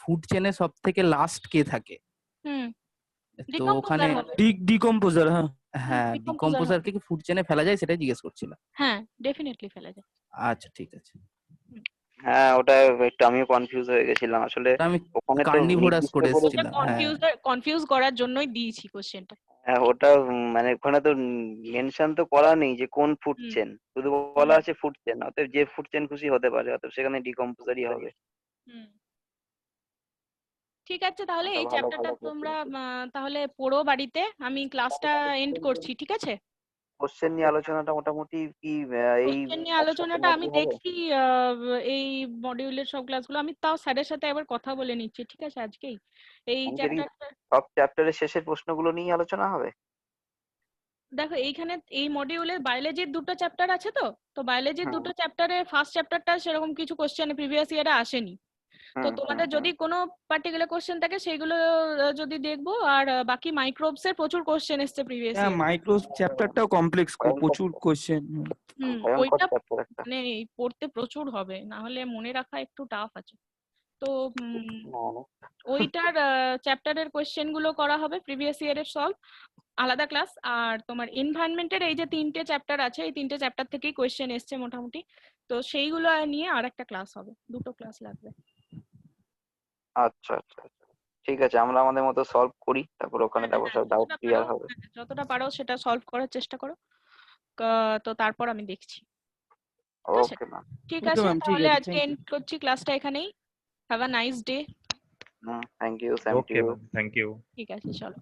ফুড চেনে সব থেকে লাস্ট কে থাকে, তো ওখানে ডিকম্পোজার। হ্যাঁ ডিকম্পোজারকে কি ফুড চেনে ফেলা যায় সেটাই জিজ্ঞেস করছিলাম। হ্যাঁ ডেফিনেটলি ফেলা যায়। আচ্ছা ঠিক আছে। হ্যাঁ ওটা একটু আমিও কনফিউজ হয়ে গেছিলাম আসলে, আমি ওখানে তো কার্নিভোরাস নির্দিষ্ট করে করে এসেছিলাম। কনফিউজ করার জন্যই দিয়েছি কোশ্চেনটা। হ্যাঁ ওটা মানে ওখানে তো মেনশন তো করা নেই যে কোন ফুড চেন, শুধু বলা আছে ফুড চেন, অতএব যে ফুড চেন খুশি হতে পারে, অতএব সেখানে ডিকম্পোজারই হবে। ঠিক আছে, তাহলে এই ভালো চ্যাপ্টারটা ভালো তোমরা তাহলে পড়ো বাড়িতে, আমি ক্লাসটা এন্ড করছি, ঠিক আছে? কোশ্চেন নিয়ে আলোচনাটা মোটামুটি কি এই কোশ্চেন নিয়ে এক সপ্তাহের আলোচনাটা আমি মধ্যেই হবে? দেখছি এই মডিউলের সব ক্লাসগুলো, আমি তাও স্যারের সাথে একবার কথা বলে নিচ্ছি, ঠিক আছে আজকেই এই চ্যাপ্টারটা। সব চ্যাপ্টারের শেষের প্রশ্নগুলো নিয়ে আলোচনা হবে? দেখো এইখানে এই মডিউলের বায়োলজির দুটো চ্যাপ্টার আছে, তো বায়োলজির দুটো চ্যাপ্টারে ফার্স্ট চ্যাপ্টারটা সেরকম কিছু কোশ্চেন প্রিভিয়াস ইয়ারে আসেনি, তো তোমাদের যদি কোনো পার্টিকুলার কোশ্চেন থাকে সেগুলো যদি দেখবো, আর বাকি মাইক্রোবস এর প্রচুর কোশ্চেন এসেছে প্রিভিয়াস হ্যাঁ ইয়ারে। মাইক্রো চ্যাপ্টারটাও কমপ্লেক্স, প্রচুর কোশ্চেন। ওইটা মানে পড়তে প্রচুর হবে, না হলে মনে রাখা একটু টাফ আছে, তো ওইটার চ্যাপ্টারের কোশ্চেন গুলো করা হবে প্রিভিয়াস ইয়ারের সলভ, আলাদা ক্লাস। আর তোমার এনভায়রনমেন্টের এই যে তিনটে চ্যাপ্টার আছে, এই তিনটে চ্যাপ্টার থেকেই কোশ্চেন এসছে মোটামুটি, তো সেইগুলো নিয়ে আর একটা ক্লাস হবে, দুটো ক্লাস লাগবে। আচ্ছা আচ্ছা ঠিক আছে, আমরা আমাদের মতো সলভ করি, তারপর ওখানে তারপর সব ডাউট ক্লিয়ার হবে। যতটা পারো সেটা সলভ করার চেষ্টা করো, তো তারপর আমি দেখছি। Okay ma'am. ঠিক আছে, তাহলে আজকে এন্ড করছি ক্লাসটা এখানেই। Have a nice day. Thank you, same to you. Thank you. ঠিক আছে, চলো।